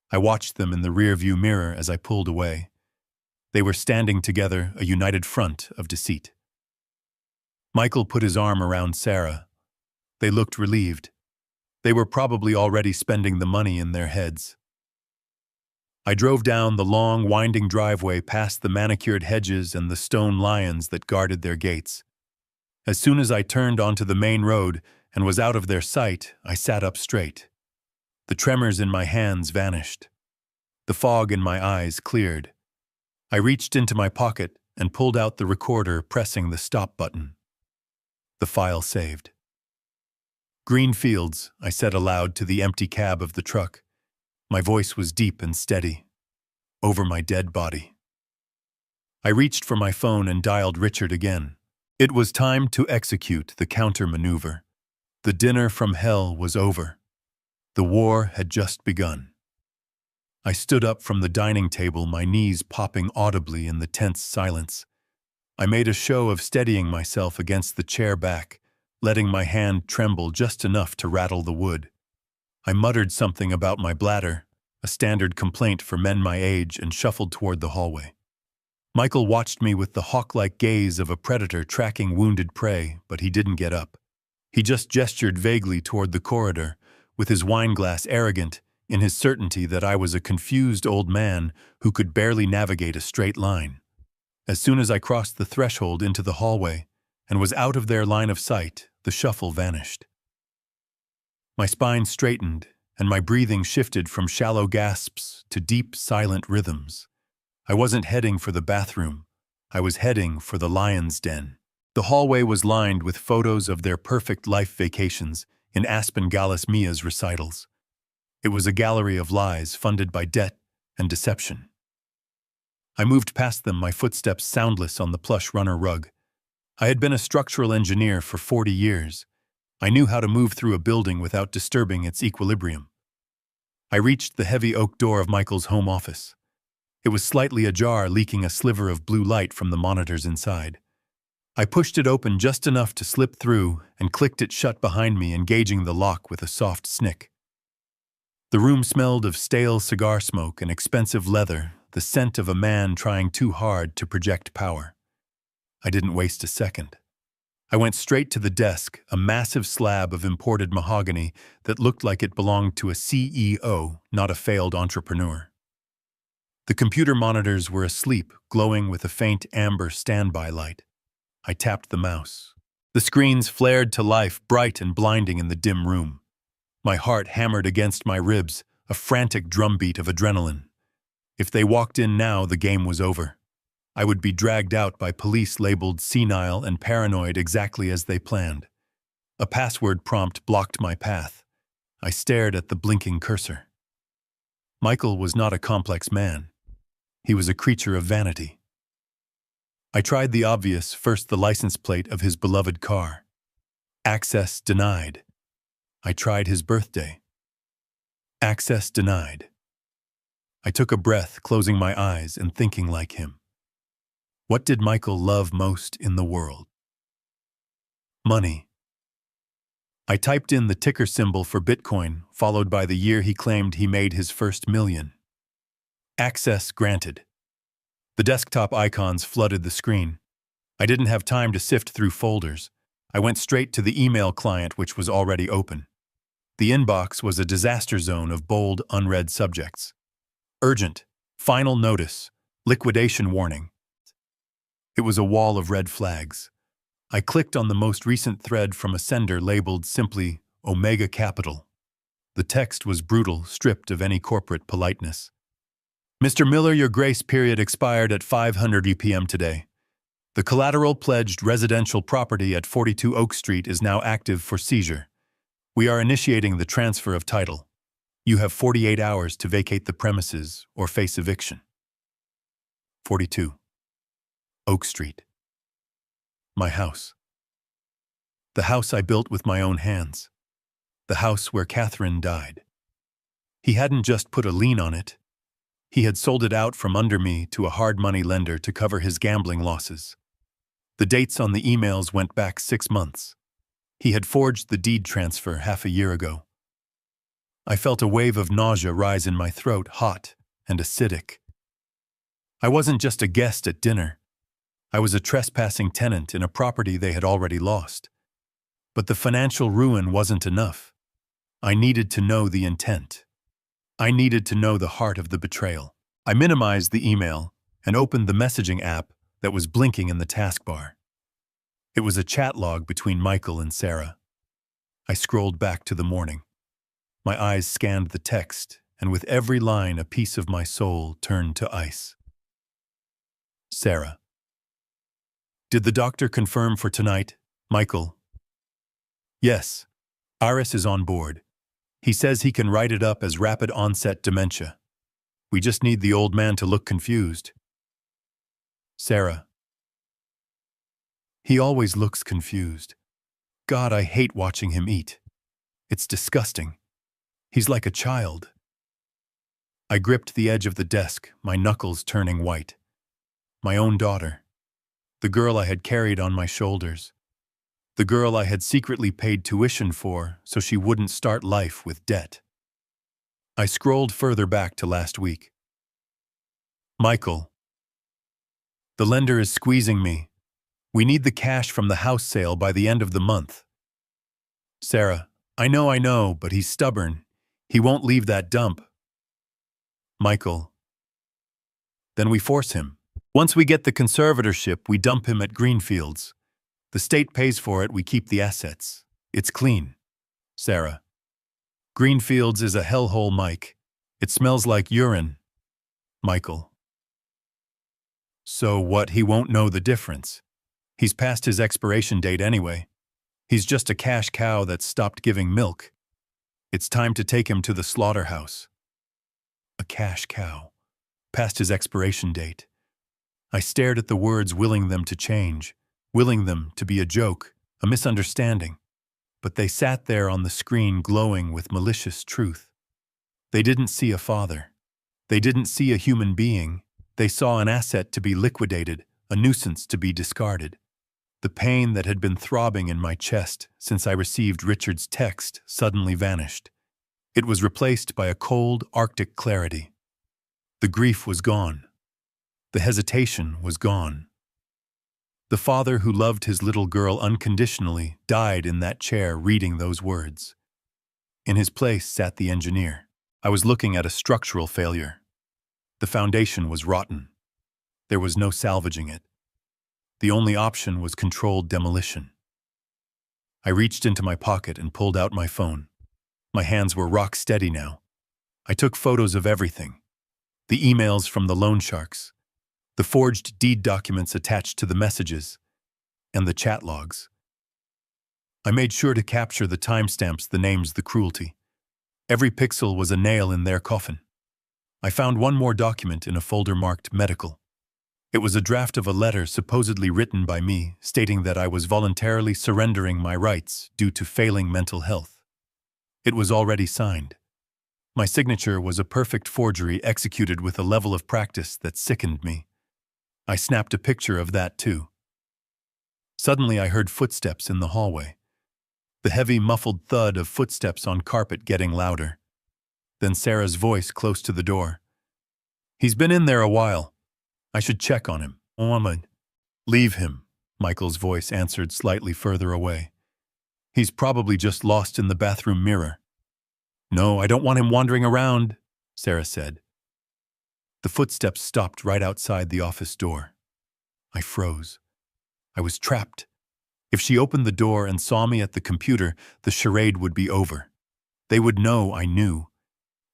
I watched them in the rearview mirror as I pulled away. They were standing together, a united front of deceit. Michael put his arm around Sarah. They looked relieved. They were probably already spending the money in their heads. I drove down the long, winding driveway past the manicured hedges and the stone lions that guarded their gates. As soon as I turned onto the main road and was out of their sight, I sat up straight. The tremors in my hands vanished. The fog in my eyes cleared. I reached into my pocket and pulled out the recorder, pressing the stop button. The file saved. "Green fields," I said aloud to the empty cab of the truck. My voice was deep and steady. "Over my dead body." I reached for my phone and dialed Richard again. It was time to execute the counter-maneuver. The dinner from hell was over. The war had just begun. I stood up from the dining table, my knees popping audibly in the tense silence. I made a show of steadying myself against the chair back, letting my hand tremble just enough to rattle the wood. I muttered something about my bladder, a standard complaint for men my age, and shuffled toward the hallway. Michael watched me with the hawk-like gaze of a predator tracking wounded prey, but he didn't get up. He just gestured vaguely toward the corridor, with his wineglass arrogant, in his certainty that I was a confused old man who could barely navigate a straight line. As soon as I crossed the threshold into the hallway and was out of their line of sight, the shuffle vanished. My spine straightened, and my breathing shifted from shallow gasps to deep, silent rhythms. I wasn't heading for the bathroom. I was heading for the lion's den. The hallway was lined with photos of their perfect life vacations in Aspen Gallis Mia's recitals. It was a gallery of lies funded by debt and deception. I moved past them, my footsteps soundless on the plush runner rug. I had been a structural engineer for 40 years. I knew how to move through a building without disturbing its equilibrium. I reached the heavy oak door of Michael's home office. It was slightly ajar, leaking a sliver of blue light from the monitors inside. I pushed it open just enough to slip through and clicked it shut behind me, engaging the lock with a soft snick. The room smelled of stale cigar smoke and expensive leather, the scent of a man trying too hard to project power. I didn't waste a second. I went straight to the desk, a massive slab of imported mahogany that looked like it belonged to a CEO, not a failed entrepreneur. The computer monitors were asleep, glowing with a faint amber standby light. I tapped the mouse. The screens flared to life, bright and blinding in the dim room. My heart hammered against my ribs, a frantic drumbeat of adrenaline. If they walked in now, the game was over. I would be dragged out by police labeled senile and paranoid, exactly as they planned. A password prompt blocked my path. I stared at the blinking cursor. Michael was not a complex man. He was a creature of vanity. I tried the obvious, first the license plate of his beloved car. Access denied. I tried his birthday. Access denied. I took a breath, closing my eyes and thinking like him. What did Michael love most in the world? Money. I typed in the ticker symbol for Bitcoin, followed by the year he claimed he made his first million. Access granted. The desktop icons flooded the screen. I didn't have time to sift through folders. I went straight to the email client, which was already open. The inbox was a disaster zone of bold, unread subjects. Urgent. Final notice. Liquidation warning. It was a wall of red flags. I clicked on the most recent thread from a sender labeled simply Omega Capital. The text was brutal, stripped of any corporate politeness. Mr. Miller, your grace period expired at 5:00 p.m. today. The collateral pledged residential property at 42 Oak Street is now active for seizure. We are initiating the transfer of title. You have 48 hours to vacate the premises or face eviction. 42 Oak Street. My house. The house I built with my own hands. The house where Catherine died. He hadn't just put a lien on it. He had sold it out from under me to a hard money lender to cover his gambling losses. The dates on the emails went back 6 months. He had forged the deed transfer half a year ago. I felt a wave of nausea rise in my throat, hot and acidic. I wasn't just a guest at dinner. I was a trespassing tenant in a property they had already lost. But the financial ruin wasn't enough. I needed to know the intent. I needed to know the heart of the betrayal. I minimized the email and opened the messaging app that was blinking in the taskbar. It was a chat log between Michael and Sarah. I scrolled back to the morning. My eyes scanned the text, and with every line a piece of my soul turned to ice. Sarah. Did the doctor confirm for tonight, Michael? Yes. Iris is on board. He says he can write it up as rapid onset dementia. We just need the old man to look confused. Sarah. He always looks confused. God, I hate watching him eat. It's disgusting. He's like a child. I gripped the edge of the desk, my knuckles turning white. My own daughter. The girl I had carried on my shoulders. The girl I had secretly paid tuition for so she wouldn't start life with debt. I scrolled further back to last week. Michael. The lender is squeezing me. We need the cash from the house sale by the end of the month. Sarah. I know, but he's stubborn. He won't leave that dump. Michael. Then we force him. Once we get the conservatorship, we dump him at Greenfields. The state pays for it, we keep the assets. It's clean. Sarah. Greenfields is a hellhole, Mike. It smells like urine. Michael. So what, he won't know the difference? He's past his expiration date anyway. He's just a cash cow that's stopped giving milk. It's time to take him to the slaughterhouse. A cash cow. Past his expiration date. I stared at the words, willing them to change, willing them to be a joke, a misunderstanding. But they sat there on the screen glowing with malicious truth. They didn't see a father. They didn't see a human being. They saw an asset to be liquidated, a nuisance to be discarded. The pain that had been throbbing in my chest since I received Richard's text suddenly vanished. It was replaced by a cold, Arctic clarity. The grief was gone. The hesitation was gone. The father who loved his little girl unconditionally died in that chair reading those words. In his place sat the engineer. I was looking at a structural failure. The foundation was rotten. There was no salvaging it. The only option was controlled demolition. I reached into my pocket and pulled out my phone. My hands were rock steady now. I took photos of everything. The emails from the loan sharks, the forged deed documents attached to the messages, and the chat logs. I made sure to capture the timestamps, the names, the cruelty. Every pixel was a nail in their coffin. I found one more document in a folder marked medical. It was a draft of a letter supposedly written by me, stating that I was voluntarily surrendering my rights due to failing mental health. It was already signed. My signature was a perfect forgery executed with a level of practice that sickened me. I snapped a picture of that too. Suddenly I heard footsteps in the hallway. The heavy, muffled thud of footsteps on carpet getting louder. Then Sarah's voice close to the door. He's been in there a while. I should check on him. Woman. Leave him, Michael's voice answered slightly further away. He's probably just lost in the bathroom mirror. No, I don't want him wandering around, Sarah said. The footsteps stopped right outside the office door. I froze. I was trapped. If she opened the door and saw me at the computer, the charade would be over. They would know I knew.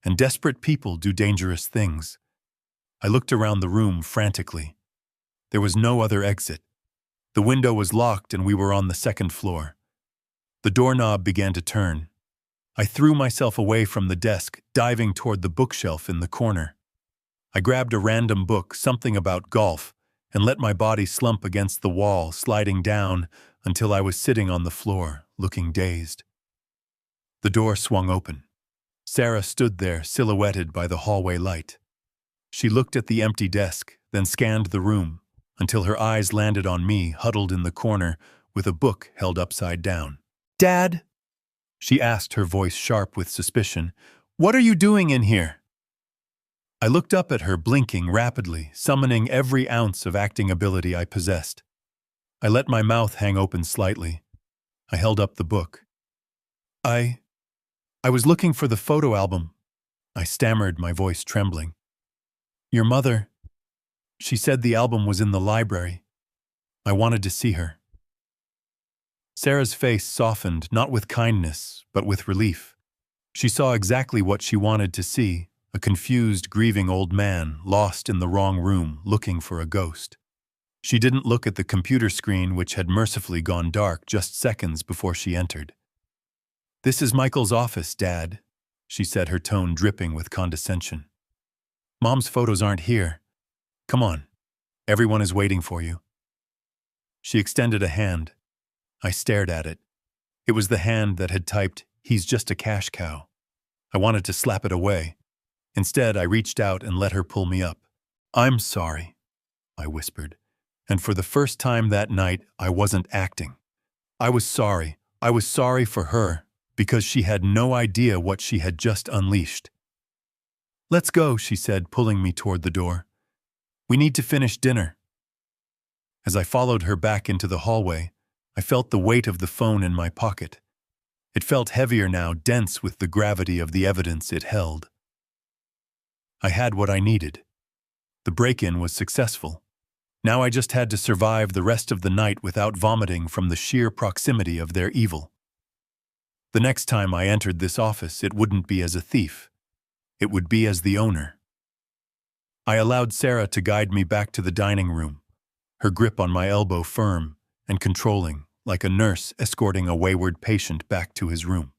And desperate people do dangerous things. I looked around the room frantically. There was no other exit. The window was locked and we were on the second floor. The doorknob began to turn. I threw myself away from the desk, diving toward the bookshelf in the corner. I grabbed a random book, something about golf, and let my body slump against the wall, sliding down until I was sitting on the floor, looking dazed. The door swung open. Sarah stood there, silhouetted by the hallway light. She looked at the empty desk, then scanned the room, until her eyes landed on me, huddled in the corner, with a book held upside down. "Dad?" she asked, her voice sharp with suspicion. "What are you doing in here?" I looked up at her, blinking rapidly, summoning every ounce of acting ability I possessed. I let my mouth hang open slightly. I held up the book. I was looking for the photo album," I stammered, my voice trembling. "Your mother, she said the album was in the library. I wanted to see her." Sarah's face softened, not with kindness, but with relief. She saw exactly what she wanted to see, a confused, grieving old man, lost in the wrong room, looking for a ghost. She didn't look at the computer screen, which had mercifully gone dark just seconds before she entered. "This is Michael's office, Dad," she said, her tone dripping with condescension. "Mom's photos aren't here. Come on. Everyone is waiting for you." She extended a hand. I stared at it. It was the hand that had typed, "He's just a cash cow." I wanted to slap it away. Instead, I reached out and let her pull me up. "I'm sorry," I whispered. And for the first time that night, I wasn't acting. I was sorry. I was sorry for her, because she had no idea what she had just unleashed. "Let's go," she said, pulling me toward the door. "We need to finish dinner." As I followed her back into the hallway, I felt the weight of the phone in my pocket. It felt heavier now, dense with the gravity of the evidence it held. I had what I needed. The break-in was successful. Now I just had to survive the rest of the night without vomiting from the sheer proximity of their evil. The next time I entered this office, it wouldn't be as a thief. It would be as the owner. I allowed Sarah to guide me back to the dining room, her grip on my elbow firm and controlling, like a nurse escorting a wayward patient back to his room.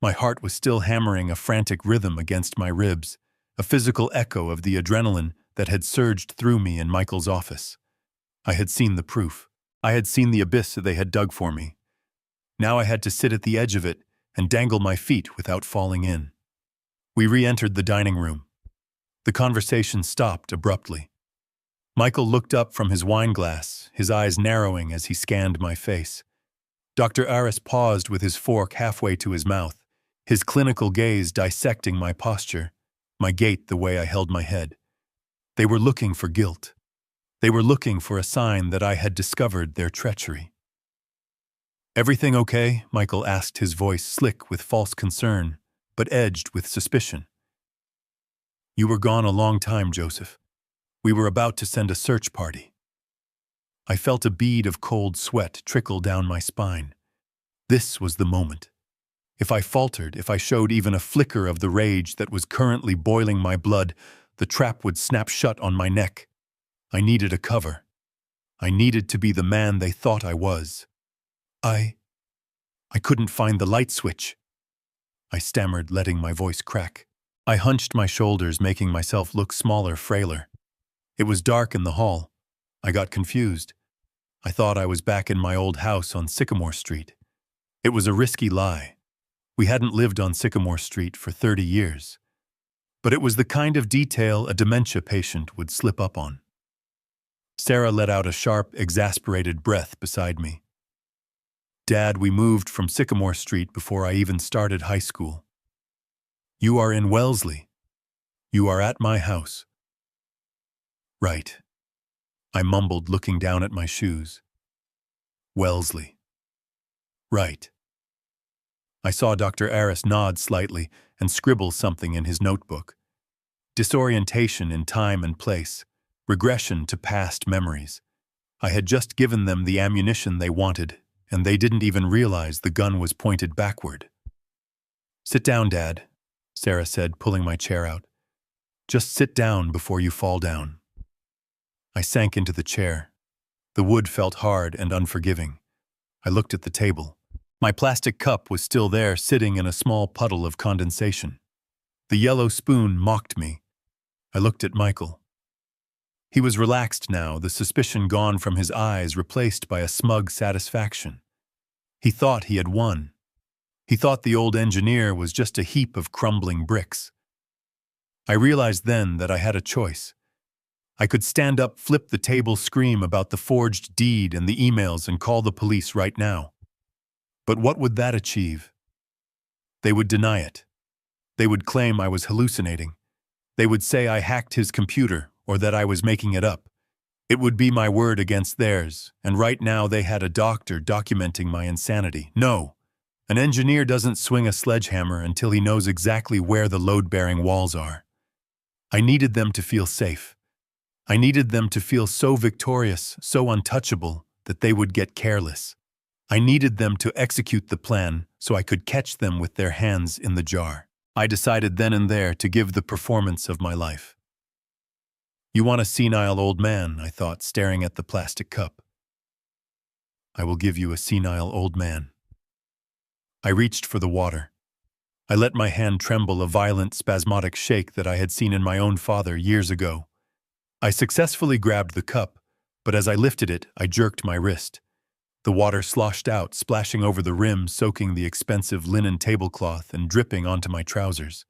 My heart was still hammering a frantic rhythm against my ribs, a physical echo of the adrenaline that had surged through me in Michael's office. I had seen the proof. I had seen the abyss they had dug for me. Now I had to sit at the edge of it and dangle my feet without falling in. We re-entered the dining room. The conversation stopped abruptly. Michael looked up from his wine glass, his eyes narrowing as he scanned my face. Dr. Aris paused with his fork halfway to his mouth, his clinical gaze dissecting my posture, my gait, the way I held my head. They were looking for guilt. They were looking for a sign that I had discovered their treachery. "Everything okay?" Michael asked, his voice slick with false concern, but edged with suspicion. "You were gone a long time, Joseph. We were about to send a search party." I felt a bead of cold sweat trickle down my spine. This was the moment. If I faltered, if I showed even a flicker of the rage that was currently boiling my blood, the trap would snap shut on my neck. I needed a cover. I needed to be the man they thought I was. I couldn't find the light switch. I stammered, letting my voice crack. I hunched my shoulders, making myself look smaller, frailer. It was dark in the hall. I got confused. I thought I was back in my old house on Sycamore Street. It was a risky lie. We hadn't lived on Sycamore Street for 30 years. But it was the kind of detail a dementia patient would slip up on. Sarah let out a sharp, exasperated breath beside me. "Dad, we moved from Sycamore Street before I even started high school. You are in Wellesley. You are at my house." "Right," I mumbled, looking down at my shoes. "Wellesley. Right." I saw Dr. Aris nod slightly and scribble something in his notebook. Disorientation in time and place. regression to past memories. I had just given them the ammunition they wanted, and they didn't even realize the gun was pointed backward. "Sit down, Dad," Sarah said, pulling my chair out. "Just sit down before you fall down." I sank into the chair. The wood felt hard and unforgiving. I looked at the table. My plastic cup was still there, sitting in a small puddle of condensation. The yellow spoon mocked me. I looked at Michael. He was relaxed now, the suspicion gone from his eyes, replaced by a smug satisfaction. He thought he had won. He thought the old engineer was just a heap of crumbling bricks. I realized then that I had a choice. I could stand up, flip the table, scream about the forged deed and the emails, and call the police right now. But what would that achieve? They would deny it. They would claim I was hallucinating. They would say I hacked his computer or that I was making it up. It would be my word against theirs, and right now they had a doctor documenting my insanity. No, an engineer doesn't swing a sledgehammer until he knows exactly where the load-bearing walls are. I needed them to feel safe. I needed them to feel so victorious, so untouchable, that they would get careless. I needed them to execute the plan so I could catch them with their hands in the jar. I decided then and there to give the performance of my life. "You want a senile old man," I thought, staring at the plastic cup. "I will give you a senile old man." I reached for the water. I let my hand tremble, a violent, spasmodic shake that I had seen in my own father years ago. I successfully grabbed the cup, but as I lifted it, I jerked my wrist. The water sloshed out, splashing over the rim, soaking the expensive linen tablecloth and dripping onto my trousers.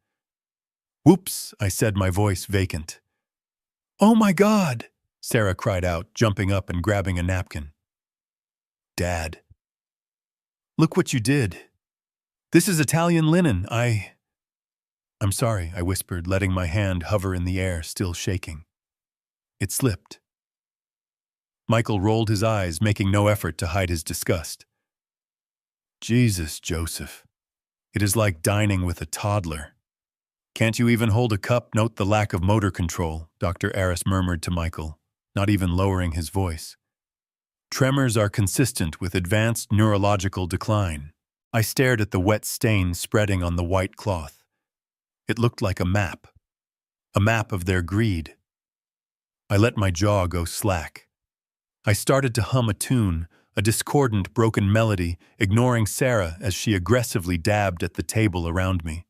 "Whoops," I said, my voice vacant. "Oh my God!" Sarah cried out, jumping up and grabbing a napkin. "Dad, look what you did. This is Italian linen. I'm sorry," I whispered, letting my hand hover in the air, still shaking. It slipped. Michael rolled his eyes, making no effort to hide his disgust. "Jesus, Joseph. It is like dining with a toddler. Can't you even hold a cup? Note the lack of motor control," Dr. Aris murmured to Michael, not even lowering his voice. "Tremors are consistent with advanced neurological decline." I stared at the wet stain spreading on the white cloth. It looked like a map of their greed. I let my jaw go slack. I started to hum a tune, a discordant, broken melody, ignoring Sarah as she aggressively dabbed at the table around me.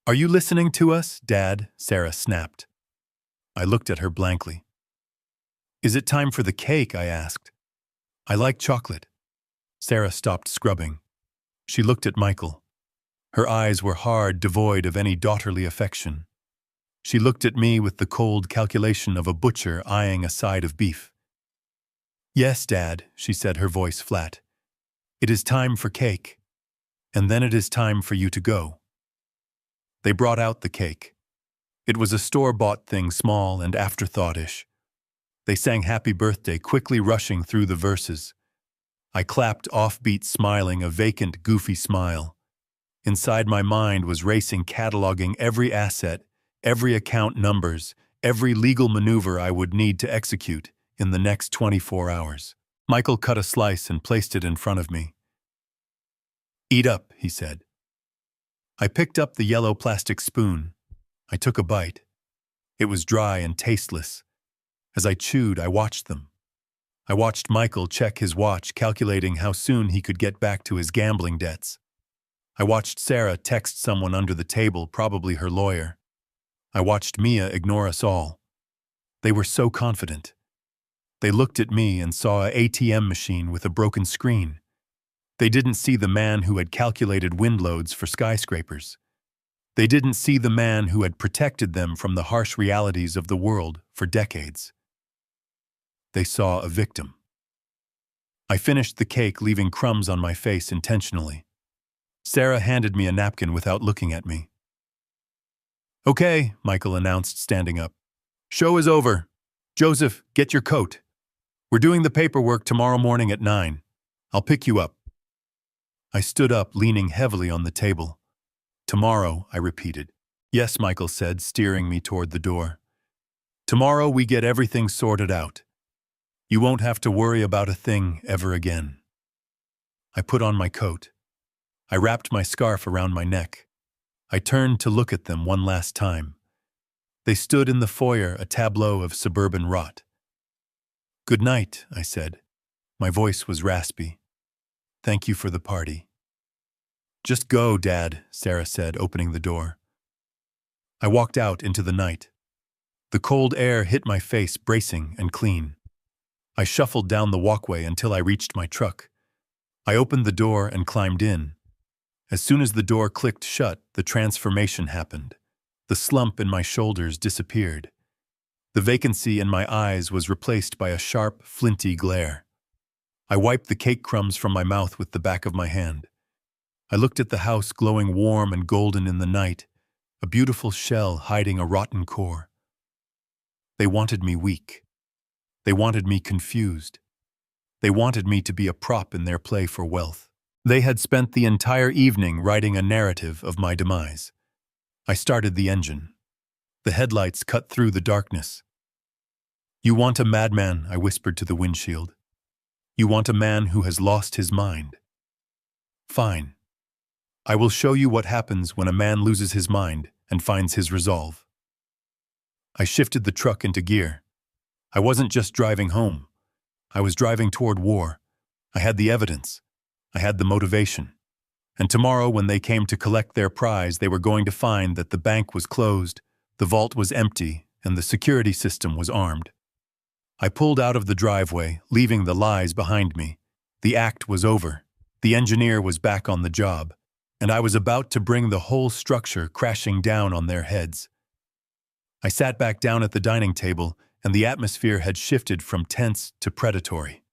"Are you listening to us, Dad?" Sarah snapped. I looked at her blankly. "Is it time for the cake?" I asked. "I like chocolate." Sarah stopped scrubbing. She looked at Michael. Her eyes were hard, devoid of any daughterly affection. She looked at me with the cold calculation of a butcher eyeing a side of beef. "Yes, Dad," she said, her voice flat. "It is time for cake. And then it is time for you to go." They brought out the cake. It was a store-bought thing, small and afterthought-ish. They sang Happy Birthday, quickly rushing through the verses. I clapped offbeat, smiling, a vacant, goofy smile. Inside my mind was racing, cataloging every asset, every account numbers, every legal maneuver I would need to execute in the next 24 hours. Michael cut a slice and placed it in front of me. "Eat up," he said. I picked up the yellow plastic spoon. I took a bite. It was dry and tasteless. As I chewed, I watched them. I watched Michael check his watch, calculating how soon he could get back to his gambling debts. I watched Sarah text someone under the table, probably her lawyer. I watched Mia ignore us all. They were so confident. They looked at me and saw an ATM machine with a broken screen. They didn't see the man who had calculated wind loads for skyscrapers. They didn't see the man who had protected them from the harsh realities of the world for decades. They saw a victim. I finished the cake, leaving crumbs on my face intentionally. Sarah handed me a napkin without looking at me. "Okay," Michael announced, standing up. "Show is over. Joseph, get your coat. We're doing the paperwork tomorrow morning at 9. I'll pick you up." I stood up, leaning heavily on the table. "Tomorrow," I repeated. "Yes," Michael said, steering me toward the door. Tomorrow we get everything sorted out. You won't have to worry about a thing ever again. I put on my coat. I wrapped my scarf around my neck. I turned to look at them one last time. They stood in the foyer, a tableau of suburban rot. "Good night," I said. My voice was raspy. "Thank you for the party." "Just go, Dad," Sarah said, opening the door. I walked out into the night. The cold air hit my face, bracing and clean. I shuffled down the walkway until I reached my truck. I opened the door and climbed in. As soon as the door clicked shut, the transformation happened. The slump in my shoulders disappeared. The vacancy in my eyes was replaced by a sharp, flinty glare. I wiped the cake crumbs from my mouth with the back of my hand. I looked at the house glowing warm and golden in the night, a beautiful shell hiding a rotten core. They wanted me weak. They wanted me confused. They wanted me to be a prop in their play for wealth. They had spent the entire evening writing a narrative of my demise. I started the engine. The headlights cut through the darkness. "You want a madman," I whispered to the windshield. "You want a man who has lost his mind. Fine. I will show you what happens when a man loses his mind and finds his resolve." I shifted the truck into gear. I wasn't just driving home. I was driving toward war. I had the evidence. I had the motivation. And tomorrow, when they came to collect their prize, they were going to find that the bank was closed, the vault was empty, and the security system was armed. I pulled out of the driveway, leaving the lies behind me. The act was over. The engineer was back on the job, and I was about to bring the whole structure crashing down on their heads. I sat back down at the dining table, and the atmosphere had shifted from tense to predatory.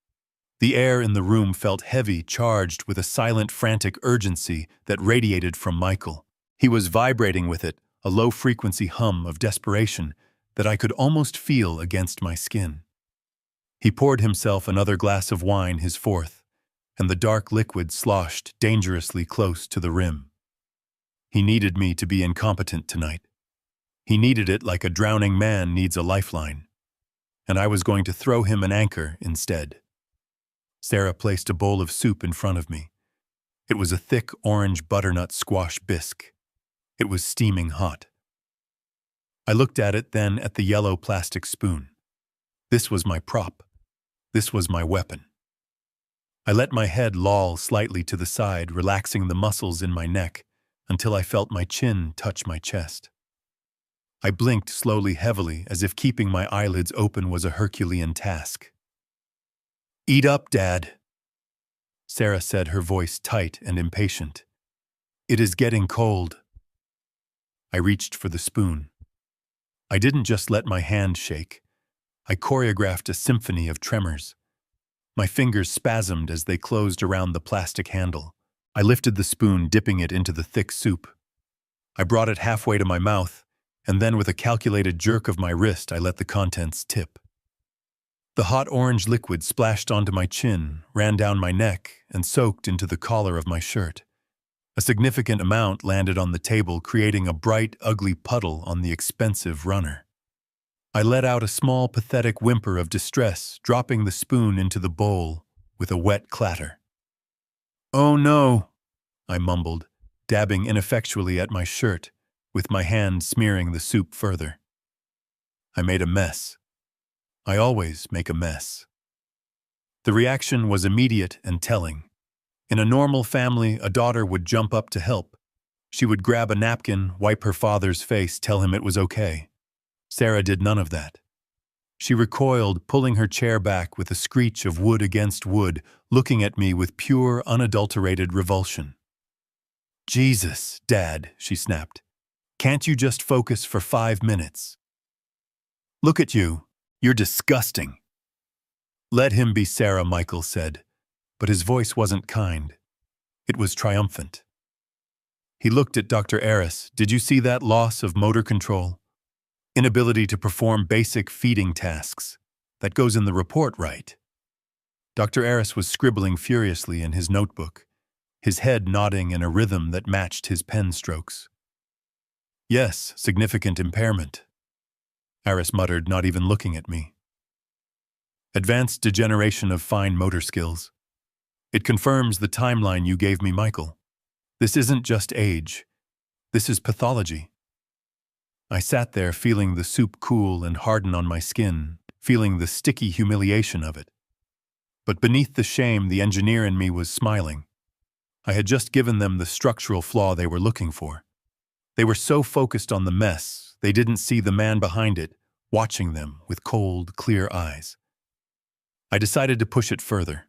The air in the room felt heavy, charged with a silent, frantic urgency that radiated from Michael. He was vibrating with it, a low-frequency hum of desperation that I could almost feel against my skin. He poured himself another glass of wine, his fourth, and the dark liquid sloshed dangerously close to the rim. He needed me to be incompetent tonight. He needed it like a drowning man needs a lifeline. And I was going to throw him an anchor instead. Sarah placed a bowl of soup in front of me. It was a thick orange butternut squash bisque. It was steaming hot. I looked at it, then at the yellow plastic spoon. This was my prop. This was my weapon. I let my head loll slightly to the side, relaxing the muscles in my neck until I felt my chin touch my chest. I blinked slowly, heavily, as if keeping my eyelids open was a Herculean task. "Eat up, Dad," Sarah said, her voice tight and impatient. "It is getting cold." I reached for the spoon. I didn't just let my hand shake. I choreographed a symphony of tremors. My fingers spasmed as they closed around the plastic handle. I lifted the spoon, dipping it into the thick soup. I brought it halfway to my mouth, and then with a calculated jerk of my wrist, I let the contents tip. The hot orange liquid splashed onto my chin, ran down my neck, and soaked into the collar of my shirt. A significant amount landed on the table, creating a bright, ugly puddle on the expensive runner. I let out a small, pathetic whimper of distress, dropping the spoon into the bowl with a wet clatter. "Oh no," I mumbled, dabbing ineffectually at my shirt, with my hand smearing the soup further. I made a mess. I always make a mess. The reaction was immediate and telling. In a normal family, a daughter would jump up to help. She would grab a napkin, wipe her father's face, tell him it was okay. Sarah did none of that. She recoiled, pulling her chair back with a screech of wood against wood, looking at me with pure, unadulterated revulsion. "Jesus, Dad," she snapped. "Can't you just focus for 5 minutes? Look at you. You're disgusting." "Let him be, Sarah," Michael said, but his voice wasn't kind. It was triumphant. He looked at Dr. Aris. "Did you see that loss of motor control? Inability to perform basic feeding tasks. That goes in the report, right?" Dr. Aris was scribbling furiously in his notebook, his head nodding in a rhythm that matched his pen strokes. "Yes, significant impairment." Aris muttered, not even looking at me. Advanced degeneration of fine motor skills. It confirms the timeline you gave me, Michael. This isn't just age. This is pathology. I sat there feeling the soup cool and harden on my skin, feeling the sticky humiliation of it. But beneath the shame, the engineer in me was smiling. I had just given them the structural flaw they were looking for. They were so focused on the mess, they didn't see the man behind it, watching them with cold, clear eyes. I decided to push it further.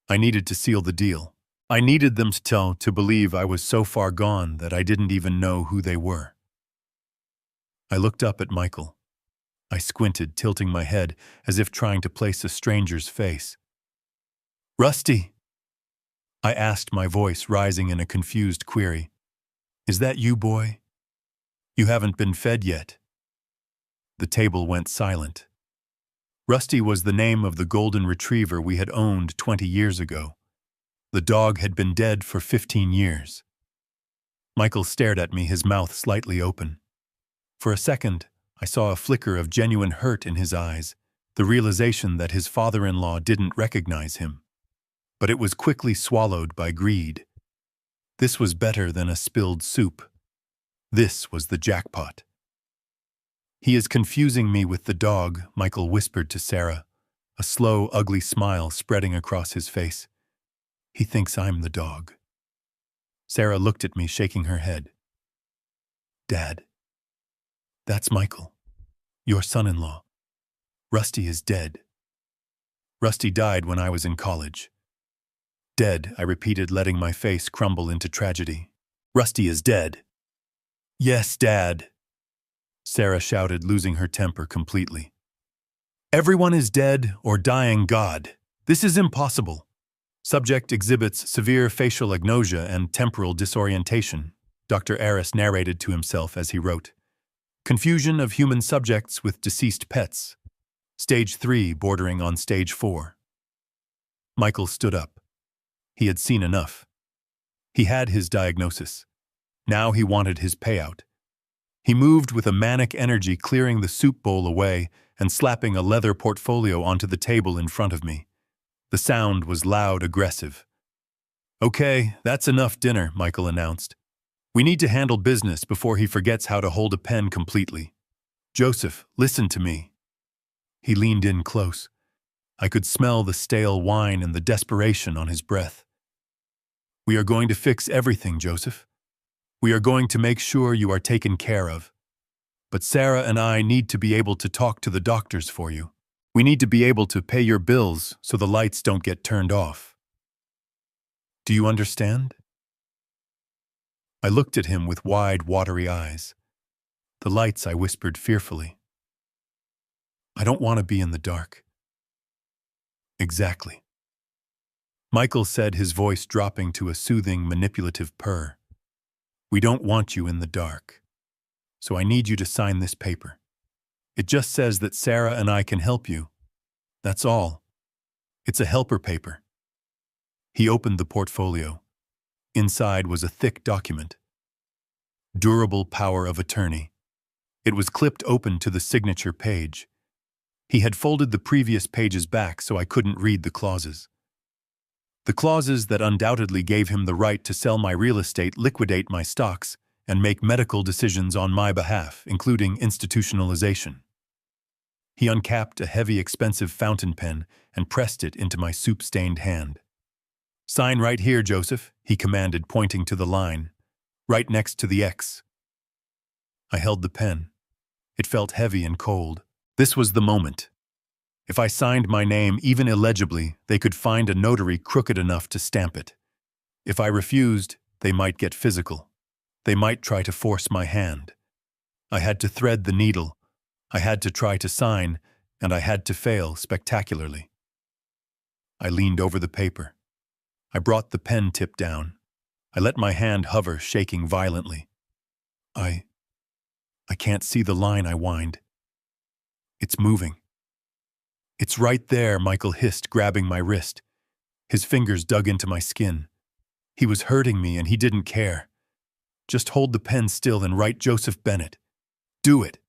I needed to seal the deal. I needed them to believe I was so far gone that I didn't even know who they were. I looked up at Michael. I squinted, tilting my head as if trying to place a stranger's face. "Rusty," I asked, my voice rising in a confused query. "Is that you, boy? You haven't been fed yet." The table went silent. Rusty was the name of the golden retriever we had owned 20 years ago. The dog had been dead for 15 years. Michael stared at me, his mouth slightly open. For a second, I saw a flicker of genuine hurt in his eyes, the realization that his father-in-law didn't recognize him. But it was quickly swallowed by greed. This was better than a spilled soup. This was the jackpot. "He is confusing me with the dog," Michael whispered to Sarah, a slow, ugly smile spreading across his face. "He thinks I'm the dog." Sarah looked at me, shaking her head. "Dad, that's Michael, your son-in-law. Rusty is dead. Rusty died when I was in college." "Dead," I repeated, letting my face crumble into tragedy. "Rusty is dead." "Yes, Dad," Sarah shouted, losing her temper completely. "Everyone is dead or dying, God. This is impossible." Subject exhibits severe facial agnosia and temporal disorientation, Dr. Aris narrated to himself as he wrote. Confusion of human subjects with deceased pets. Stage 3 bordering on stage 4. Michael stood up. He had seen enough. He had his diagnosis. Now he wanted his payout. He moved with a manic energy, clearing the soup bowl away and slapping a leather portfolio onto the table in front of me. The sound was loud, aggressive. "Okay, that's enough dinner," Michael announced. "We need to handle business before he forgets how to hold a pen completely. Joseph, listen to me." He leaned in close. I could smell the stale wine and the desperation on his breath. "We are going to fix everything, Joseph. We are going to make sure you are taken care of. But Sarah and I need to be able to talk to the doctors for you. We need to be able to pay your bills so the lights don't get turned off. Do you understand?" I looked at him with wide, watery eyes. "The lights," I whispered fearfully. "I don't want to be in the dark." "Exactly." Michael said, his voice dropping to a soothing, manipulative purr. "We don't want you in the dark. So I need you to sign this paper. It just says that Sarah and I can help you. That's all. It's a helper paper." He opened the portfolio. Inside was a thick document. Durable power of attorney. It was clipped open to the signature page. He had folded the previous pages back so I couldn't read the clauses. The clauses that undoubtedly gave him the right to sell my real estate, liquidate my stocks, and make medical decisions on my behalf, including institutionalization. He uncapped a heavy, expensive fountain pen and pressed it into my soup-stained hand. "Sign right here, Joseph," he commanded, pointing to the line, right next to the X. I held the pen. It felt heavy and cold. This was the moment. If I signed my name even illegibly, they could find a notary crooked enough to stamp it. If I refused, they might get physical. They might try to force my hand. I had to thread the needle. I had to try to sign, and I had to fail spectacularly. I leaned over the paper. I brought the pen tip down. I let my hand hover, shaking violently. I can't see the line," I whined. "It's moving." "It's right there," Michael hissed, grabbing my wrist. His fingers dug into my skin. He was hurting me and he didn't care. "Just hold the pen still and write Joseph Bennett. Do it."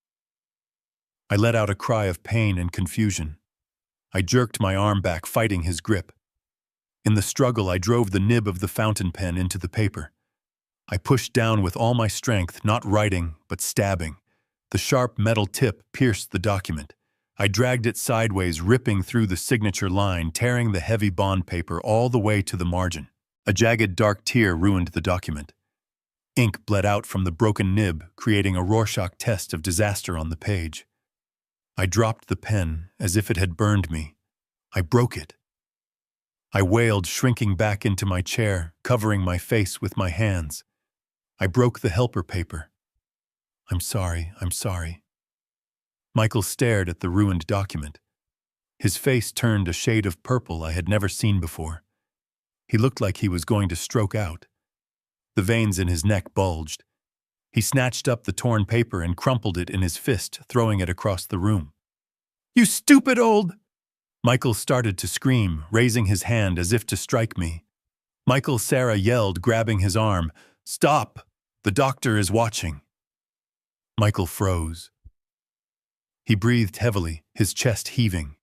I let out a cry of pain and confusion. I jerked my arm back, fighting his grip. In the struggle, I drove the nib of the fountain pen into the paper. I pushed down with all my strength, not writing, but stabbing. The sharp metal tip pierced the document. I dragged it sideways, ripping through the signature line, tearing the heavy bond paper all the way to the margin. A jagged, dark tear ruined the document. Ink bled out from the broken nib, creating a Rorschach test of disaster on the page. I dropped the pen as if it had burned me. I broke it. I wailed, shrinking back into my chair, covering my face with my hands. I broke the helper paper. I'm sorry. Michael stared at the ruined document. His face turned a shade of purple I had never seen before. He looked like he was going to stroke out. The veins in his neck bulged. He snatched up the torn paper and crumpled it in his fist, throwing it across the room. "You stupid old—" Michael started to scream, raising his hand as if to strike me. "Michael," Sarah yelled, grabbing his arm. "Stop! The doctor is watching." Michael froze. He breathed heavily, his chest heaving.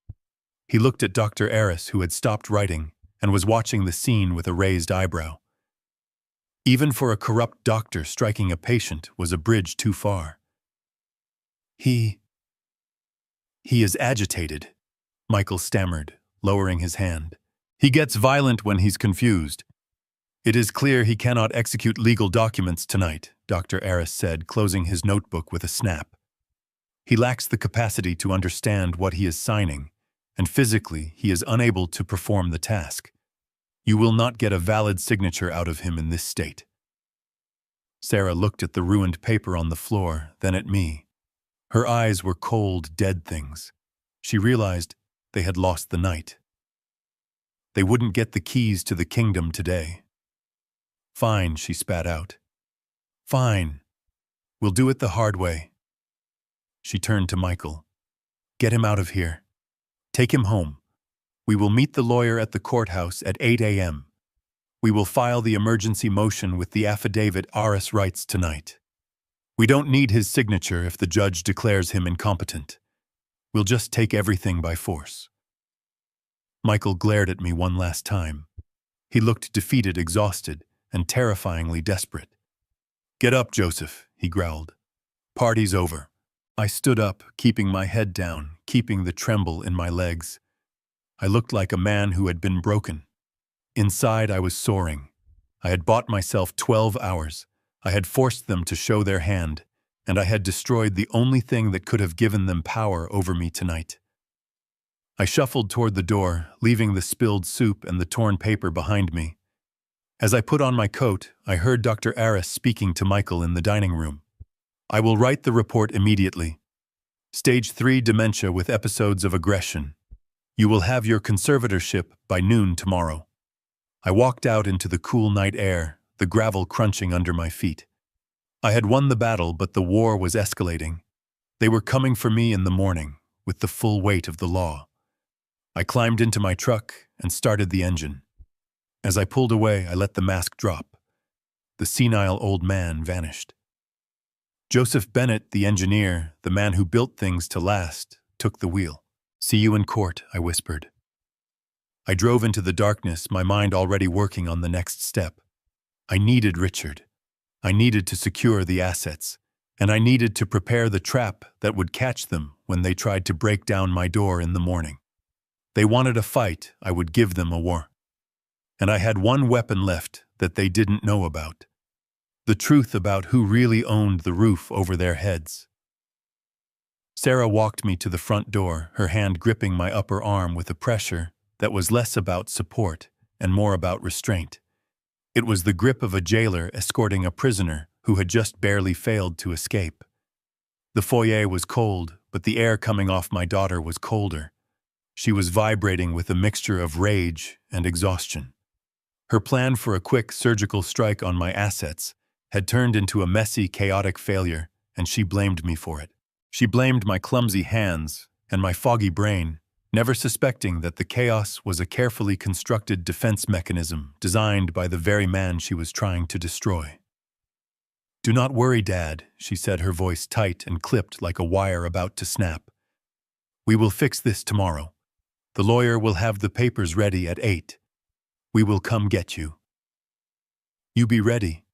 He looked at Dr. Eris, who had stopped writing and was watching the scene with a raised eyebrow. Even for a corrupt doctor, striking a patient was a bridge too far. He is agitated," Michael stammered, lowering his hand. "He gets violent when he's confused. It is clear he cannot execute legal documents tonight," Dr. Eris said, closing his notebook with a snap. "He lacks the capacity to understand what he is signing, and physically he is unable to perform the task. You will not get a valid signature out of him in this state." Sarah looked at the ruined paper on the floor, then at me. Her eyes were cold, dead things. She realized they had lost the night. They wouldn't get the keys to the kingdom today. "Fine," she spat out. "Fine. We'll do it the hard way." She turned to Michael. "Get him out of here. Take him home. We will meet the lawyer at the courthouse at 8 a.m. We will file the emergency motion with the affidavit Aris writes tonight. We don't need his signature if the judge declares him incompetent. We'll just take everything by force." Michael glared at me one last time. He looked defeated, exhausted, and terrifyingly desperate. "Get up, Joseph," he growled. "Party's over." I stood up, keeping my head down, keeping the tremble in my legs. I looked like a man who had been broken. Inside, I was soaring. I had bought myself 12 hours. I had forced them to show their hand, and I had destroyed the only thing that could have given them power over me tonight. I shuffled toward the door, leaving the spilled soup and the torn paper behind me. As I put on my coat, I heard Dr. Aris speaking to Michael in the dining room. "I will write the report immediately. Stage 3 dementia with episodes of aggression. You will have your conservatorship by noon tomorrow." I walked out into the cool night air, the gravel crunching under my feet. I had won the battle, but the war was escalating. They were coming for me in the morning, with the full weight of the law. I climbed into my truck and started the engine. As I pulled away, I let the mask drop. The senile old man vanished. Joseph Bennett, the engineer, the man who built things to last, took the wheel. "See you in court," I whispered. I drove into the darkness, my mind already working on the next step. I needed Richard. I needed to secure the assets, and I needed to prepare the trap that would catch them when they tried to break down my door in the morning. They wanted a fight, I would give them a war. And I had one weapon left that they didn't know about. The truth about who really owned the roof over their heads. Sarah walked me to the front door, her hand gripping my upper arm with a pressure that was less about support and more about restraint. It was the grip of a jailer escorting a prisoner who had just barely failed to escape. The foyer was cold, but the air coming off my daughter was colder. She was vibrating with a mixture of rage and exhaustion. Her plan for a quick surgical strike on my assets had turned into a messy, chaotic failure, and she blamed me for it. She blamed my clumsy hands and my foggy brain, never suspecting that the chaos was a carefully constructed defense mechanism designed by the very man she was trying to destroy. "Do not worry, Dad," she said, her voice tight and clipped like a wire about to snap. We will fix this tomorrow. The lawyer will have the papers ready at 8. We will come get you. You be ready.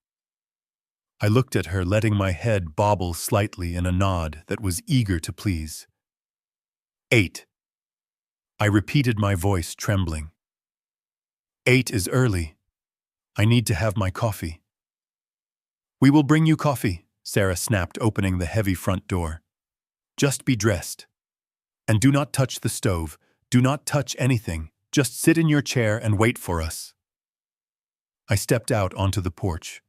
I looked at her, letting my head bobble slightly in a nod that was eager to please. 8. I repeated, my voice trembling. 8 is early. I need to have my coffee. We will bring you coffee, Sarah snapped, opening the heavy front door. Just be dressed. And do not touch the stove. Do not touch anything. Just sit in your chair and wait for us. I stepped out onto the porch.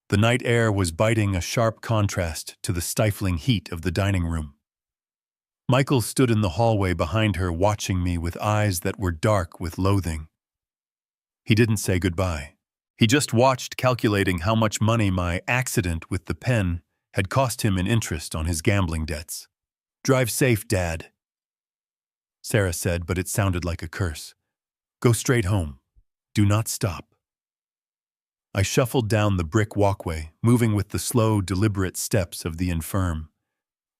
The night air was biting, a sharp contrast to the stifling heat of the dining room. Michael stood in the hallway behind her, watching me with eyes that were dark with loathing. He didn't say goodbye. He just watched, calculating how much money my accident with the pen had cost him in interest on his gambling debts. Drive safe, Dad, Sarah said, but it sounded like a curse. Go straight home. Do not stop. I shuffled down the brick walkway, moving with the slow, deliberate steps of the infirm.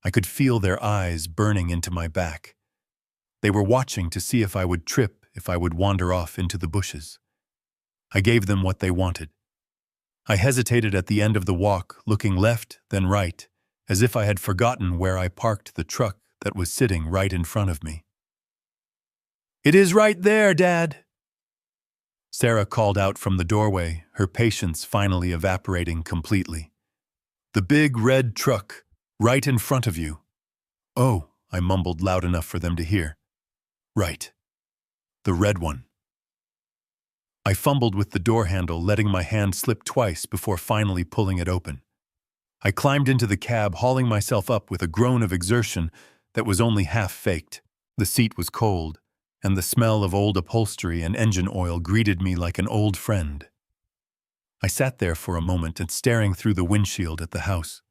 I could feel their eyes burning into my back. They were watching to see if I would trip, if I would wander off into the bushes. I gave them what they wanted. I hesitated at the end of the walk, looking left, then right, as if I had forgotten where I parked the truck that was sitting right in front of me. It is right there, Dad, Sarah called out from the doorway, her patience finally evaporating completely. The big red truck, right in front of you. Oh, I mumbled loud enough for them to hear. Right. The red one. I fumbled with the door handle, letting my hand slip twice before finally pulling it open. I climbed into the cab, hauling myself up with a groan of exertion that was only half faked. The seat was cold, and the smell of old upholstery and engine oil greeted me like an old friend. I sat there for a moment and staring through the windshield at the house.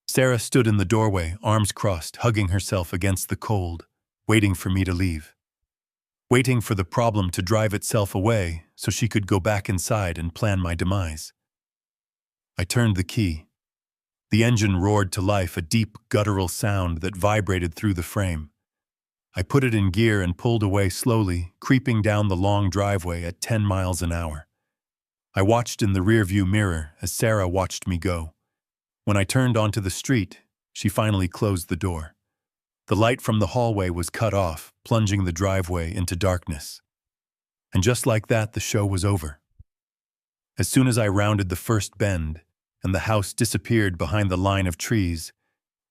Sarah stood in the doorway, arms crossed, hugging herself against the cold, waiting for me to leave. Waiting for the problem to drive itself away so she could go back inside and plan my demise. I turned the key. The engine roared to life, a deep, guttural sound that vibrated through the frame. I put it in gear and pulled away slowly, creeping down the long driveway at 10 miles an hour. I watched in the rearview mirror as Sarah watched me go. When I turned onto the street, she finally closed the door. The light from the hallway was cut off, plunging the driveway into darkness. And just like that, the show was over. As soon as I rounded the first bend and the house disappeared behind the line of trees,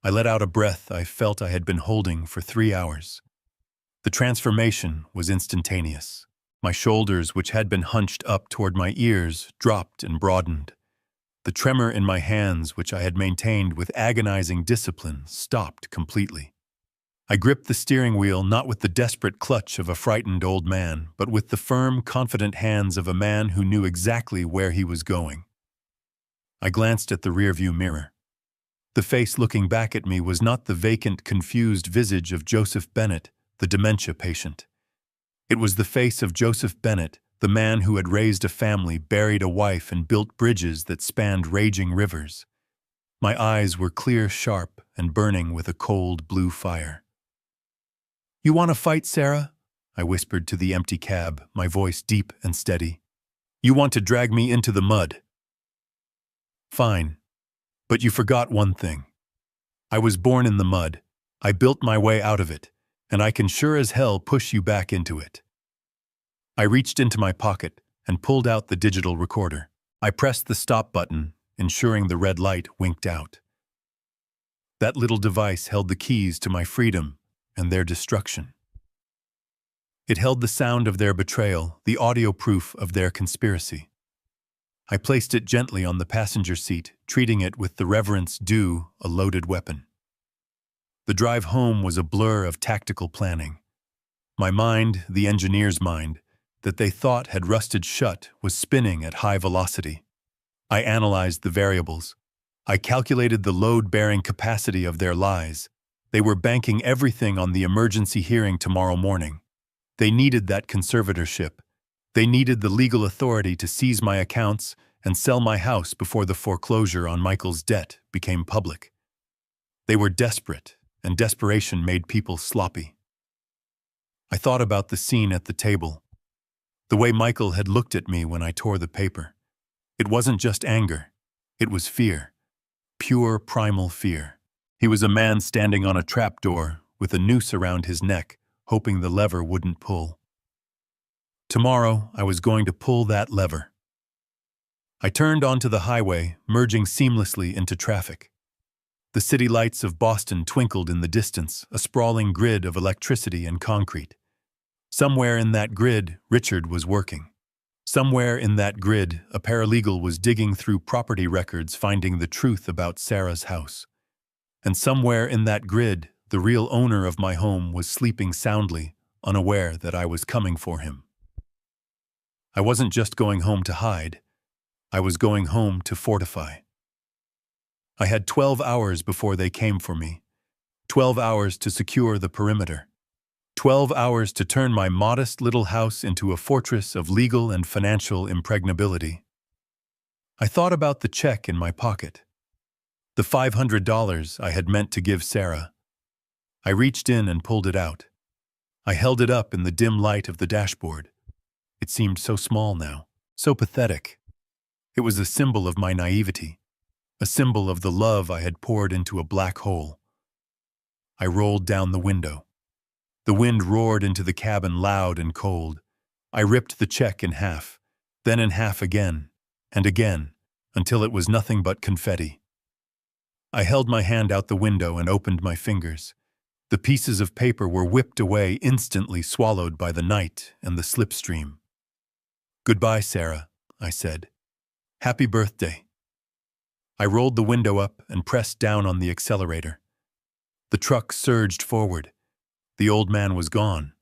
I let out a breath I felt I had been holding for 3 hours. The transformation was instantaneous. My shoulders, which had been hunched up toward my ears, dropped and broadened. The tremor in my hands, which I had maintained with agonizing discipline, stopped completely. I gripped the steering wheel not with the desperate clutch of a frightened old man, but with the firm, confident hands of a man who knew exactly where he was going. I glanced at the rearview mirror. The face looking back at me was not the vacant, confused visage of Joseph Bennett, the dementia patient. It was the face of Joseph Bennett, the man who had raised a family, buried a wife, and built bridges that spanned raging rivers. My eyes were clear, sharp, and burning with a cold blue fire. You want to fight, Sarah? I whispered to the empty cab, my voice deep and steady. You want to drag me into the mud? Fine. But you forgot one thing. I was born in the mud. I built my way out of it. And I can sure as hell push you back into it. I reached into my pocket and pulled out the digital recorder. I pressed the stop button, ensuring the red light winked out. That little device held the keys to my freedom and their destruction. It held the sound of their betrayal, the audio proof of their conspiracy. I placed it gently on the passenger seat, treating it with the reverence due a loaded weapon. The drive home was a blur of tactical planning. My mind, the engineer's mind, that they thought had rusted shut, was spinning at high velocity. I analyzed the variables. I calculated the load-bearing capacity of their lies. They were banking everything on the emergency hearing tomorrow morning. They needed that conservatorship. They needed the legal authority to seize my accounts and sell my house before the foreclosure on Michael's debt became public. They were desperate, and desperation made people sloppy. I thought about the scene at the table, the way Michael had looked at me when I tore the paper. It wasn't just anger, it was fear, pure primal fear. He was a man standing on a trapdoor with a noose around his neck, hoping the lever wouldn't pull. Tomorrow, I was going to pull that lever. I turned onto the highway, merging seamlessly into traffic. The city lights of Boston twinkled in the distance, a sprawling grid of electricity and concrete. Somewhere in that grid, Richard was working. Somewhere in that grid, a paralegal was digging through property records finding the truth about Sarah's house. And somewhere in that grid, the real owner of my home was sleeping soundly, unaware that I was coming for him. I wasn't just going home to hide. I was going home to fortify. I had 12 hours before they came for me. 12 hours to secure the perimeter. 12 hours to turn my modest little house into a fortress of legal and financial impregnability. I thought about the check in my pocket. The $500 I had meant to give Sarah. I reached in and pulled it out. I held it up in the dim light of the dashboard. It seemed so small now, so pathetic. It was a symbol of my naivety, a symbol of the love I had poured into a black hole. I rolled down the window. The wind roared into the cabin loud and cold. I ripped the check in half, then in half again, and again, until it was nothing but confetti. I held my hand out the window and opened my fingers. The pieces of paper were whipped away, instantly swallowed by the night and the slipstream. "Goodbye, Sarah," I said. "Happy birthday." I rolled the window up and pressed down on the accelerator. The truck surged forward. The old man was gone.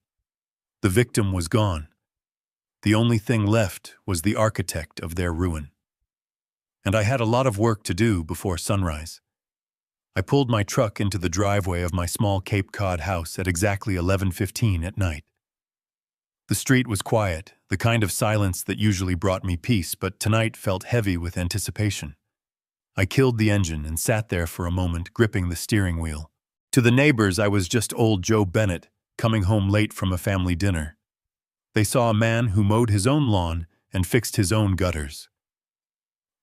The victim was gone. The only thing left was the architect of their ruin. And I had a lot of work to do before sunrise. I pulled my truck into the driveway of my small Cape Cod house at exactly 11:15 at night. The street was quiet, the kind of silence that usually brought me peace, but tonight felt heavy with anticipation. I killed the engine and sat there for a moment, gripping the steering wheel. To the neighbors, I was just old Joe Bennett, coming home late from a family dinner. They saw a man who mowed his own lawn and fixed his own gutters.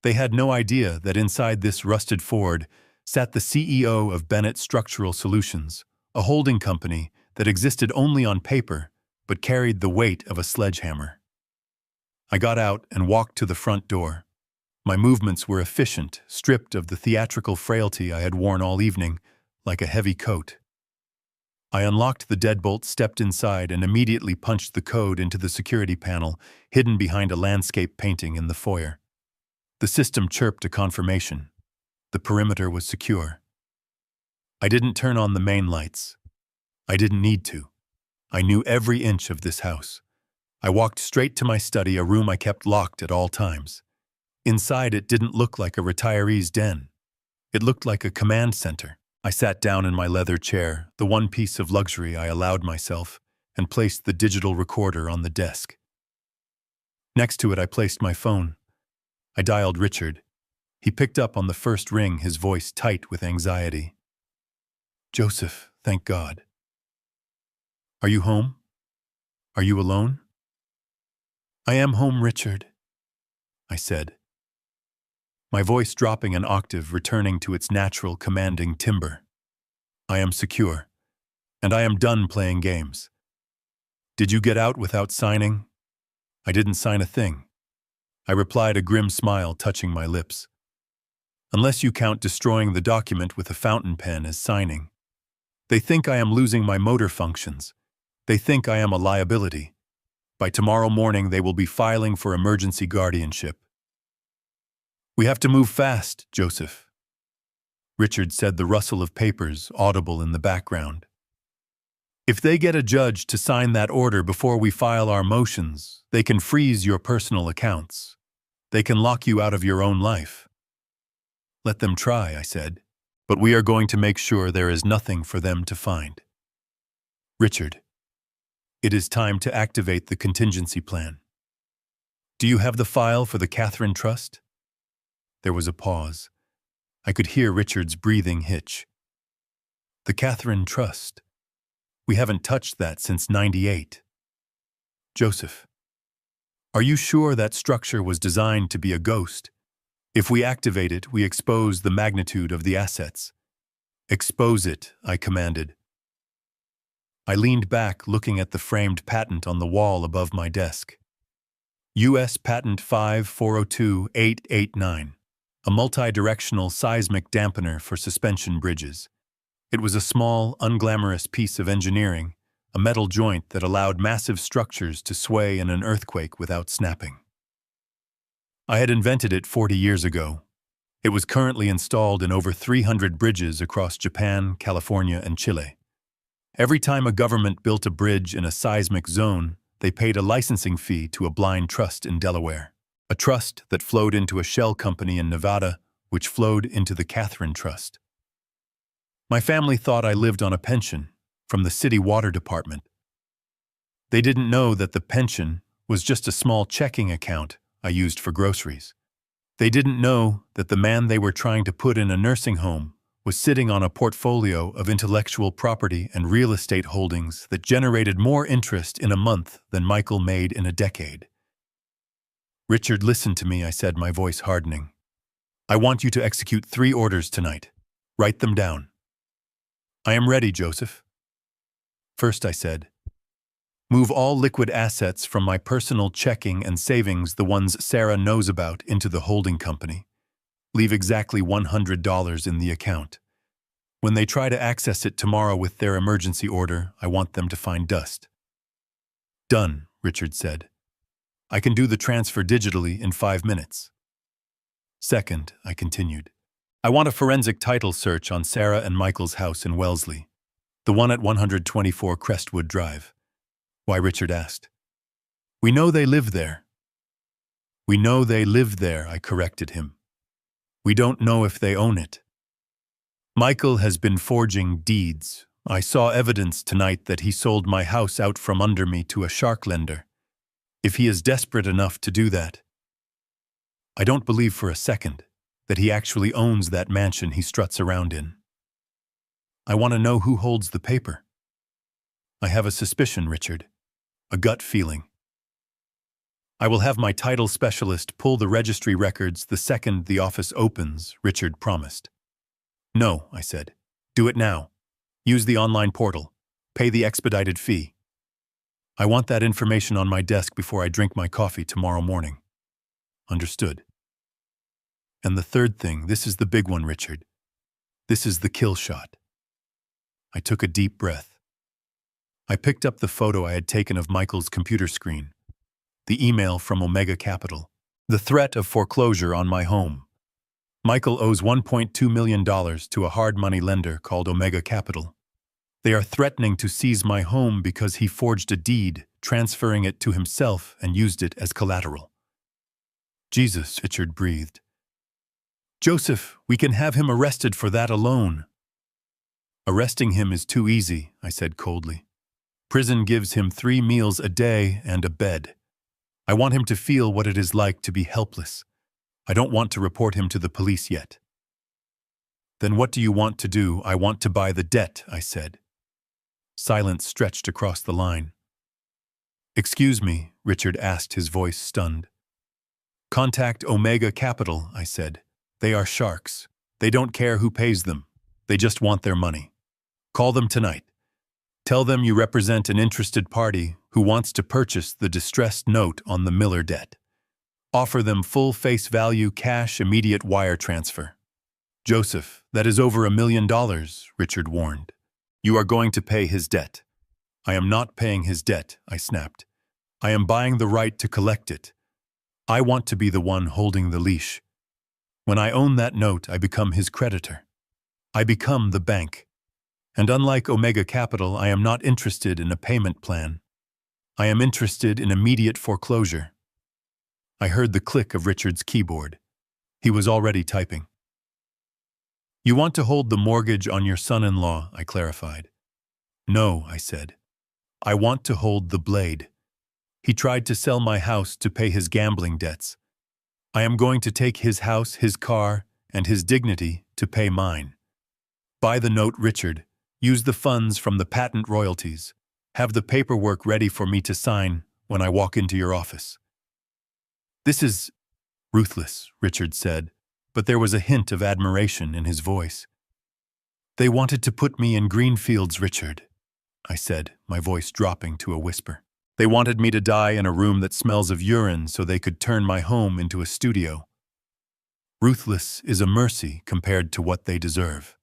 They had no idea that inside this rusted Ford sat the CEO of Bennett Structural Solutions, a holding company that existed only on paper but carried the weight of a sledgehammer. I got out and walked to the front door. My movements were efficient, stripped of the theatrical frailty I had worn all evening, like a heavy coat. I unlocked the deadbolt, stepped inside, and immediately punched the code into the security panel, hidden behind a landscape painting in the foyer. The system chirped a confirmation. The perimeter was secure. I didn't turn on the main lights. I didn't need to. I knew every inch of this house. I walked straight to my study, a room I kept locked at all times. Inside, it didn't look like a retiree's den. It looked like a command center. I sat down in my leather chair, the one piece of luxury I allowed myself, and placed the digital recorder on the desk. Next to it, I placed my phone. I dialed Richard. He picked up on the first ring, his voice tight with anxiety. "Joseph, thank God. Are you home? Are you alone?" "I am home, Richard," I said. My voice dropping an octave, returning to its natural commanding timbre. "I am secure, and I am done playing games. Did you get out without signing?" "I didn't sign a thing," I replied, a grim smile touching my lips. "Unless you count destroying the document with a fountain pen as signing. They think I am losing my motor functions. They think I am a liability. By tomorrow morning, they will be filing for emergency guardianship." "We have to move fast, Joseph," Richard said, the rustle of papers audible in the background. "If they get a judge to sign that order before we file our motions, they can freeze your personal accounts. They can lock you out of your own life." "Let them try," I said, "but we are going to make sure there is nothing for them to find." "Richard, it is time to activate the contingency plan. Do you have the file for the Catherine Trust?" There was a pause. I could hear Richard's breathing hitch. The Catherine Trust. We haven't touched that since '98. Joseph. Are you sure that structure was designed to be a ghost? If we activate it, we expose the magnitude of the assets. Expose it, I commanded. I leaned back, looking at the framed patent on the wall above my desk. U.S. Patent 5402889, a multi-directional seismic dampener for suspension bridges. It was a small, unglamorous piece of engineering, a metal joint that allowed massive structures to sway in an earthquake without snapping. I had invented it 40 years ago. It was currently installed in over 300 bridges across Japan, California, and Chile. Every time a government built a bridge in a seismic zone, they paid a licensing fee to a blind trust in Delaware, a trust that flowed into a shell company in Nevada, which flowed into the Catherine Trust. My family thought I lived on a pension from the city water department. They didn't know that the pension was just a small checking account I used for groceries. They didn't know that the man they were trying to put in a nursing home was sitting on a portfolio of intellectual property and real estate holdings that generated more interest in a month than Michael made in a decade. Richard, listen to me, I said, my voice hardening. I want you to execute 3 orders tonight. Write them down. I am ready, Joseph. First, I said, move all liquid assets from my personal checking and savings, the ones Sarah knows about, into the holding company. Leave exactly $100 in the account. When they try to access it tomorrow with their emergency order, I want them to find dust. Done, Richard said. I can do the transfer digitally in 5 minutes. Second, I continued, I want a forensic title search on Sarah and Michael's house in Wellesley, the one at 124 Crestwood Drive. Why, Richard asked. We know they live there. We know they live there, I corrected him. We don't know if they own it. Michael has been forging deeds. I saw evidence tonight that he sold my house out from under me to a shark lender. If he is desperate enough to do that, I don't believe for a second that he actually owns that mansion he struts around in. I want to know who holds the paper. I have a suspicion, Richard. A gut feeling. I will have my title specialist pull the registry records the second the office opens, Richard promised. No, I said. Do it now. Use the online portal. Pay the expedited fee. I want that information on my desk before I drink my coffee tomorrow morning. Understood. And the third thing, this is the big one, Richard. This is the kill shot. I took a deep breath. I picked up the photo I had taken of Michael's computer screen. The email from Omega Capital. The threat of foreclosure on my home. Michael owes $1.2 million to a hard money lender called Omega Capital. They are threatening to seize my home because he forged a deed, transferring it to himself and used it as collateral. Jesus, Richard breathed. Joseph, we can have him arrested for that alone. Arresting him is too easy, I said coldly. Prison gives him 3 meals a day and a bed. I want him to feel what it is like to be helpless. I don't want to report him to the police yet. Then what do you want to do? I want to buy the debt, I said. Silence stretched across the line. Excuse me, Richard asked, his voice stunned. Contact Omega Capital, I said. They are sharks. They don't care who pays them. They just want their money. Call them tonight. Tell them you represent an interested party who wants to purchase the distressed note on the Miller debt. Offer them full face value cash immediate wire transfer. Joseph, that is over $1 million, Richard warned. You are going to pay his debt. I am not paying his debt, I snapped. I am buying the right to collect it. I want to be the one holding the leash. When I own that note, I become his creditor. I become the bank. And unlike Omega Capital, I am not interested in a payment plan. I am interested in immediate foreclosure. I heard the click of Richard's keyboard. He was already typing. You want to hold the mortgage on your son-in-law, I clarified. No, I said. I want to hold the blade. He tried to sell my house to pay his gambling debts. I am going to take his house, his car, and his dignity to pay mine. Buy the note, Richard. Use the funds from the patent royalties. Have the paperwork ready for me to sign when I walk into your office." "This is ruthless," Richard said, but there was a hint of admiration in his voice. "They wanted to put me in green fields, Richard," I said, my voice dropping to a whisper. "They wanted me to die in a room that smells of urine so they could turn my home into a studio. Ruthless is a mercy compared to what they deserve."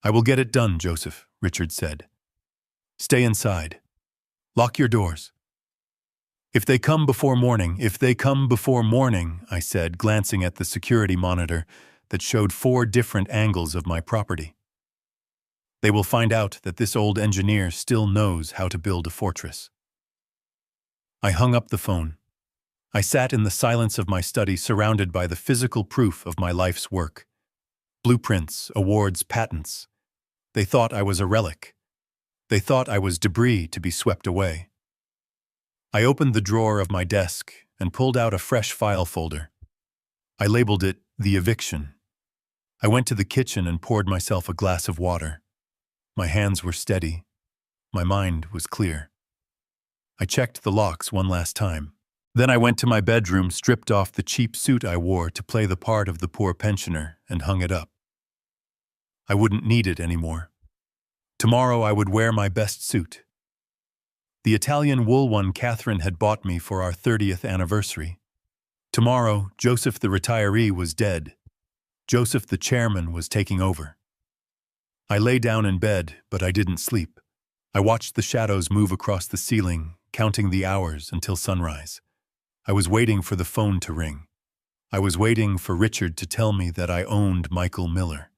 "I will get it done, Joseph," Richard said. "Stay inside. Lock your doors." If they come before morning, I said, glancing at the security monitor that showed 4 different angles of my property. "They will find out that this old engineer still knows how to build a fortress." I hung up the phone. I sat in the silence of my study, surrounded by the physical proof of my life's work. Blueprints, awards, patents. They thought I was a relic. They thought I was debris to be swept away. I opened the drawer of my desk and pulled out a fresh file folder. I labeled it "The Eviction." I went to the kitchen and poured myself a glass of water. My hands were steady. My mind was clear. I checked the locks one last time. Then I went to my bedroom, stripped off the cheap suit I wore to play the part of the poor pensioner, and hung it up. I wouldn't need it anymore. Tomorrow I would wear my best suit. The Italian wool one Catherine had bought me for our 30th anniversary. Tomorrow, Joseph the retiree was dead. Joseph the chairman was taking over. I lay down in bed, but I didn't sleep. I watched the shadows move across the ceiling, counting the hours until sunrise. I was waiting for the phone to ring. I was waiting for Richard to tell me that I owned Michael Miller.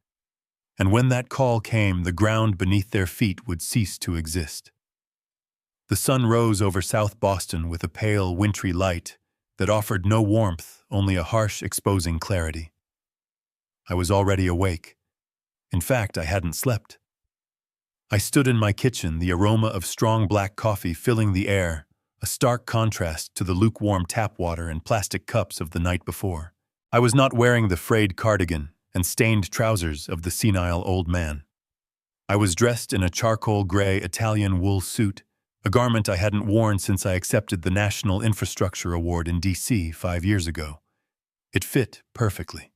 And when that call came, the ground beneath their feet would cease to exist. The sun rose over South Boston with a pale, wintry light that offered no warmth, only a harsh, exposing clarity. I was already awake. In fact, I hadn't slept. I stood in my kitchen, the aroma of strong black coffee filling the air, a stark contrast to the lukewarm tap water and plastic cups of the night before. I was not wearing the frayed cardigan and stained trousers of the senile old man. I was dressed in a charcoal gray Italian wool suit, a garment I hadn't worn since I accepted the National Infrastructure Award in D.C. 5 years ago. It fit perfectly.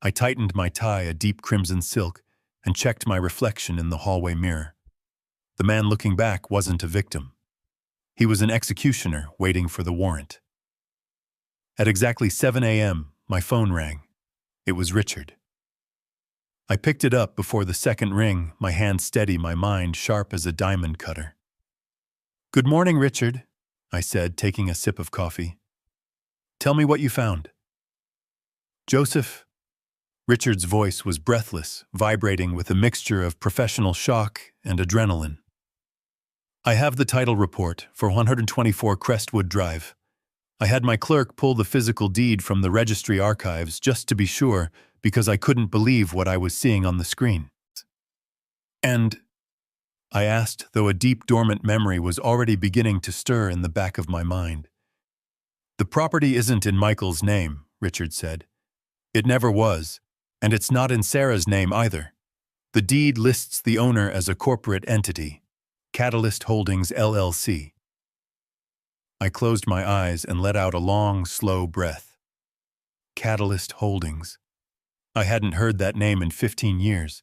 I tightened my tie, a deep crimson silk, and checked my reflection in the hallway mirror. The man looking back wasn't a victim. He was an executioner waiting for the warrant. At exactly 7 a.m., my phone rang. It was Richard. I picked it up before the second ring, my hand steady, my mind sharp as a diamond cutter. "Good morning, Richard," I said, taking a sip of coffee. "Tell me what you found." "Joseph." Richard's voice was breathless, vibrating with a mixture of professional shock and adrenaline. "I have the title report for 124 Crestwood Drive. I had my clerk pull the physical deed from the registry archives just to be sure, because I couldn't believe what I was seeing on the screen." "And?" I asked, though a deep dormant memory was already beginning to stir in the back of my mind. "The property isn't in Michael's name," Richard said. "It never was, and it's not in Sarah's name either. The deed lists the owner as a corporate entity, Catalyst Holdings, LLC. I closed my eyes and let out a long, slow breath. Catalyst Holdings. I hadn't heard that name in 15 years.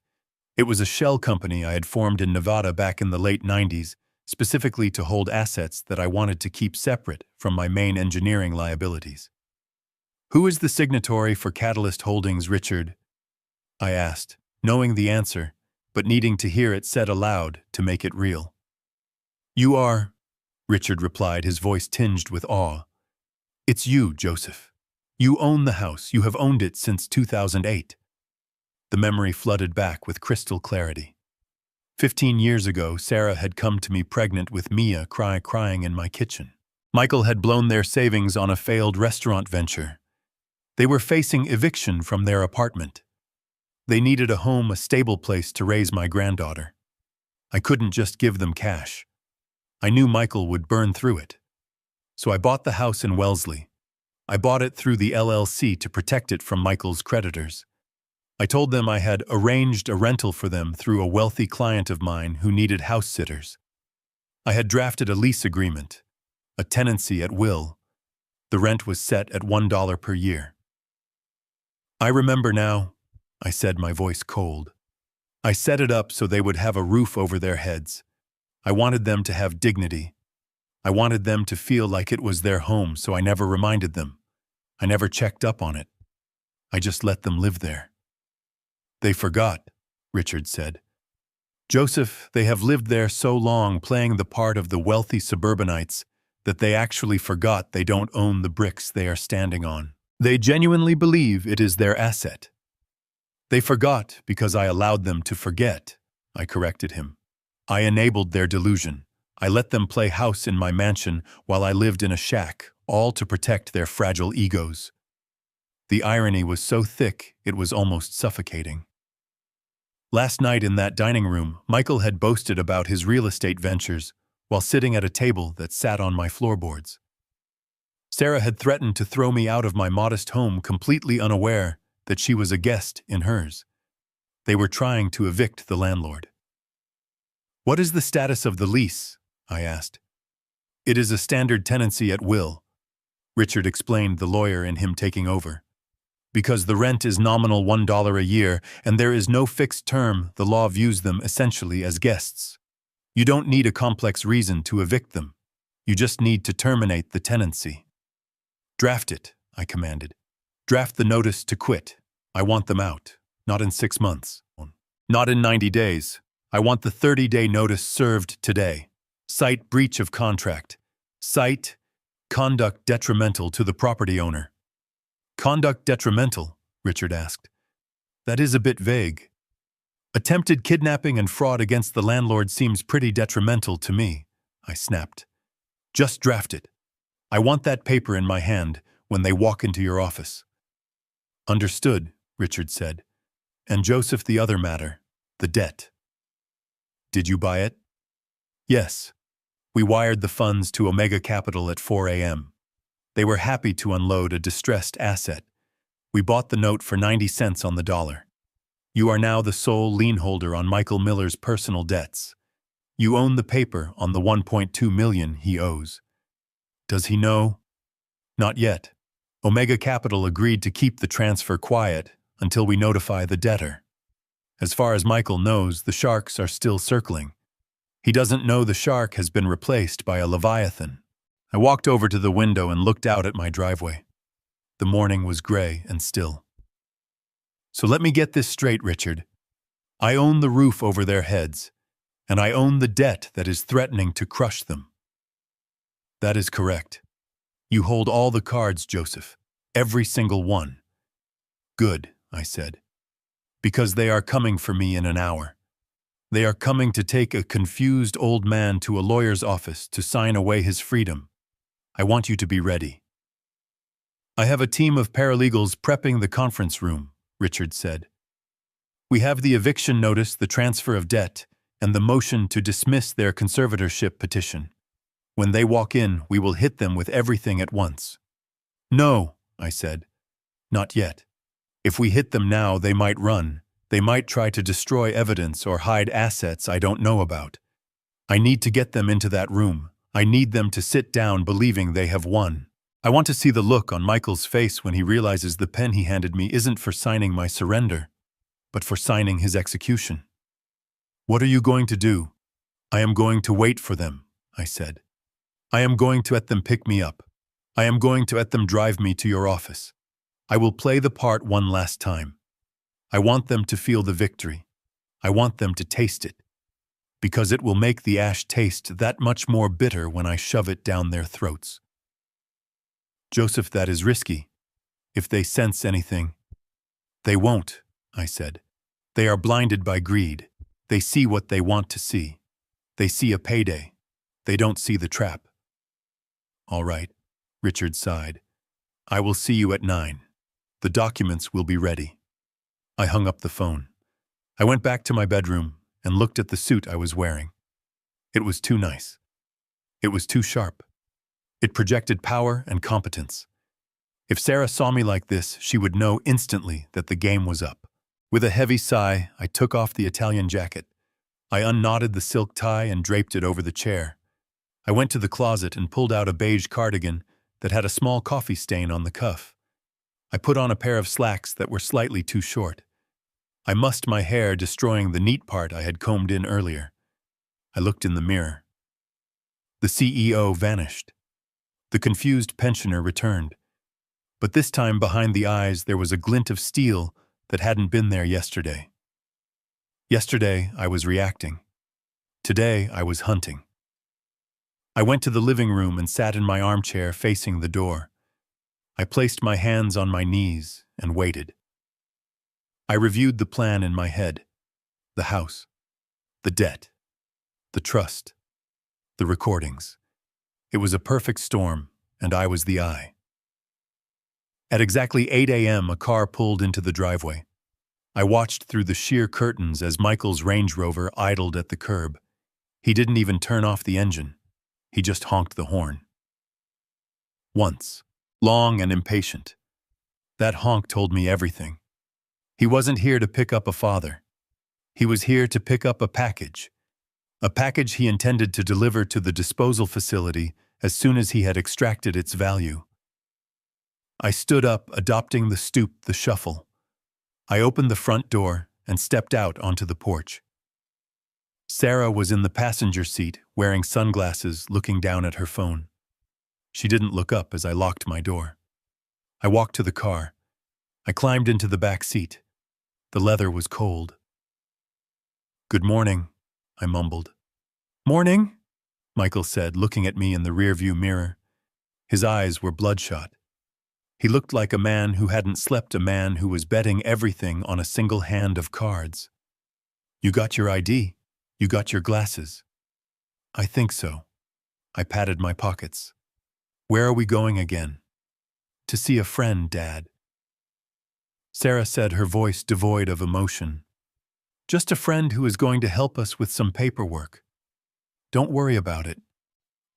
It was a shell company I had formed in Nevada back in the late 90s, specifically to hold assets that I wanted to keep separate from my main engineering liabilities. "Who is the signatory for Catalyst Holdings, Richard?" I asked, knowing the answer, but needing to hear it said aloud to make it real. "You are," Richard replied, his voice tinged with awe. "It's you, Joseph. You own the house. You have owned it since 2008. The memory flooded back with crystal clarity. 15 years ago, Sarah had come to me pregnant with Mia crying in my kitchen. Michael had blown their savings on a failed restaurant venture. They were facing eviction from their apartment. They needed a home, a stable place to raise my granddaughter. I couldn't just give them cash. I knew Michael would burn through it. So I bought the house in Wellesley. I bought it through the LLC to protect it from Michael's creditors. I told them I had arranged a rental for them through a wealthy client of mine who needed house sitters. I had drafted a lease agreement, a tenancy at will. The rent was set at $1 per year. I remember now, I said, my voice cold. I set it up so they would have a roof over their heads. I wanted them to have dignity. I wanted them to feel like it was their home, so I never reminded them. I never checked up on it. I just let them live there. They forgot, Richard said. Joseph, they have lived there so long playing the part of the wealthy suburbanites that they actually forgot they don't own the bricks they are standing on. They genuinely believe it is their asset. They forgot because I allowed them to forget, I corrected him. I enabled their delusion. I let them play house in my mansion while I lived in a shack, all to protect their fragile egos. The irony was so thick it was almost suffocating. Last night in that dining room, Michael had boasted about his real estate ventures while sitting at a table that sat on my floorboards. Sarah had threatened to throw me out of my modest home completely unaware that she was a guest in hers. They were trying to evict the landlord. "What is the status of the lease?" I asked. "It is a standard tenancy at will," Richard explained, the lawyer in him taking over. "Because the rent is nominal $1 a year and there is no fixed term, the law views them essentially as guests. You don't need a complex reason to evict them. You just need to terminate the tenancy." "Draft it," I commanded. "Draft the notice to quit. I want them out. Not in 6 months. Not in 90 days. I want the 30-day notice served today. Cite breach of contract. Cite conduct detrimental to the property owner." "Conduct detrimental?" Richard asked. "That is a bit vague. Attempted kidnapping and fraud against the landlord seems pretty detrimental to me," I snapped. "Just draft it. I want that paper in my hand when they walk into your office." "Understood," Richard said. "And Joseph, the other matter, the debt. Did you buy it?" "Yes. We wired the funds to Omega Capital at 4 a.m. They were happy to unload a distressed asset. We bought the note for 90 cents on the dollar. You are now the sole lien holder on Michael Miller's personal debts. You own the paper on the $1.2 million he owes. Does he know?" "Not yet. Omega Capital agreed to keep the transfer quiet until we notify the debtor. As far as Michael knows, the sharks are still circling. He doesn't know the shark has been replaced by a leviathan." I walked over to the window and looked out at my driveway. The morning was gray and still. "So let me get this straight, Richard. I own the roof over their heads, and I own the debt that is threatening to crush them." "That is correct. You hold all the cards, Joseph. Every single one." "Good," I said. "Because they are coming for me in an hour. They are coming to take a confused old man to a lawyer's office to sign away his freedom. I want you to be ready." "I have a team of paralegals prepping the conference room," Richard said. "We have the eviction notice, the transfer of debt, and the motion to dismiss their conservatorship petition. When they walk in, we will hit them with everything at once." "No," I said. "Not yet. If we hit them now, they might run. They might try to destroy evidence or hide assets I don't know about. I need to get them into that room. I need them to sit down believing they have won. I want to see the look on Michael's face when he realizes the pen he handed me isn't for signing my surrender, but for signing his execution." "What are you going to do?" "I am going to wait for them," I said. "I am going to let them pick me up. I am going to let them drive me to your office. I will play the part one last time. I want them to feel the victory. I want them to taste it. Because it will make the ash taste that much more bitter when I shove it down their throats." "Joseph, that is risky. If they sense anything—" "They won't," I said. "They are blinded by greed. They see what they want to see. They see a payday. They don't see the trap." "All right," Richard sighed. "I will see you at 9. The documents will be ready." I hung up the phone. I went back to my bedroom and looked at the suit I was wearing. It was too nice. It was too sharp. It projected power and competence. If Sarah saw me like this, she would know instantly that the game was up. With a heavy sigh, I took off the Italian jacket. I unknotted the silk tie and draped it over the chair. I went to the closet and pulled out a beige cardigan that had a small coffee stain on the cuff. I put on a pair of slacks that were slightly too short. I mussed my hair, destroying the neat part I had combed in earlier. I looked in the mirror. The CEO vanished. The confused pensioner returned. But this time behind the eyes there was a glint of steel that hadn't been there yesterday. Yesterday I was reacting. Today I was hunting. I went to the living room and sat in my armchair facing the door. I placed my hands on my knees and waited. I reviewed the plan in my head. The house, the debt, the trust, the recordings. It was a perfect storm, and I was the eye. At exactly 8 a.m., a car pulled into the driveway. I watched through the sheer curtains as Michael's Range Rover idled at the curb. He didn't even turn off the engine. He just honked the horn. Once, long and impatient. That honk told me everything. He wasn't here to pick up a father. He was here to pick up a package he intended to deliver to the disposal facility as soon as he had extracted its value. I stood up, adopting the stoop, the shuffle. I opened the front door and stepped out onto the porch. Sarah was in the passenger seat, wearing sunglasses, looking down at her phone. She didn't look up as I locked my door. I walked to the car. I climbed into the back seat. The leather was cold. "Good morning," I mumbled. "Morning," Michael said, looking at me in the rearview mirror. His eyes were bloodshot. He looked like a man who hadn't slept, a man who was betting everything on a single hand of cards. "You got your ID? You got your glasses?" "I think so." I patted my pockets. "Where are we going again?" "To see a friend, Dad." Sarah said, her voice devoid of emotion. "Just a friend who is going to help us with some paperwork. Don't worry about it."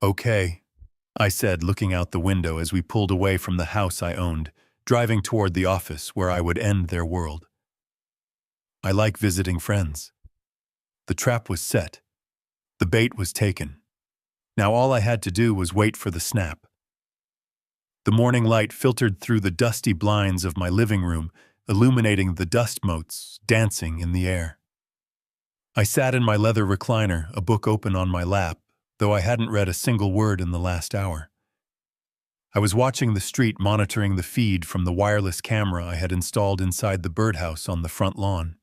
"Okay," I said, looking out the window as we pulled away from the house I owned, driving toward the office where I would end their world. I like visiting friends. The trap was set. The bait was taken. Now all I had to do was wait for the snap. The morning light filtered through the dusty blinds of my living room, illuminating the dust motes dancing in the air. I sat in my leather recliner, a book open on my lap, though I hadn't read a single word in the last hour. I was watching the street, monitoring the feed from the wireless camera I had installed inside the birdhouse on the front lawn.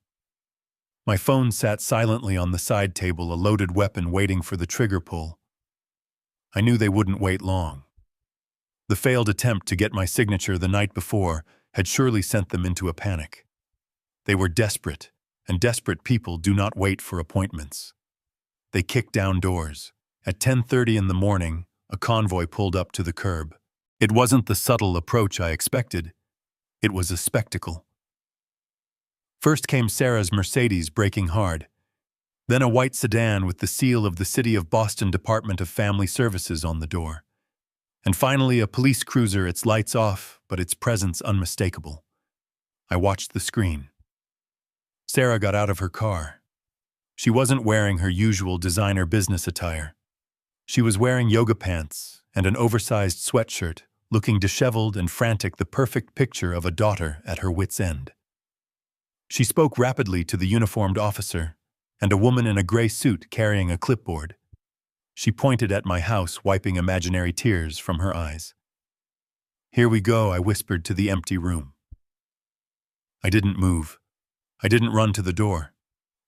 My phone sat silently on the side table, a loaded weapon waiting for the trigger pull. I knew they wouldn't wait long. The failed attempt to get my signature the night before had surely sent them into a panic. They were desperate, and desperate people do not wait for appointments. They kicked down doors. At 10:30 in the morning, a convoy pulled up to the curb. It wasn't the subtle approach I expected. It was a spectacle. First came Sarah's Mercedes, braking hard. Then a white sedan with the seal of the City of Boston Department of Family Services on the door. And finally a police cruiser, its lights off, but its presence unmistakable. I watched the screen. Sarah got out of her car. She wasn't wearing her usual designer business attire. She was wearing yoga pants and an oversized sweatshirt, looking disheveled and frantic, the perfect picture of a daughter at her wit's end. She spoke rapidly to the uniformed officer and a woman in a gray suit carrying a clipboard. She pointed at my house, wiping imaginary tears from her eyes. "Here we go," I whispered to the empty room. I didn't move. I didn't run to the door.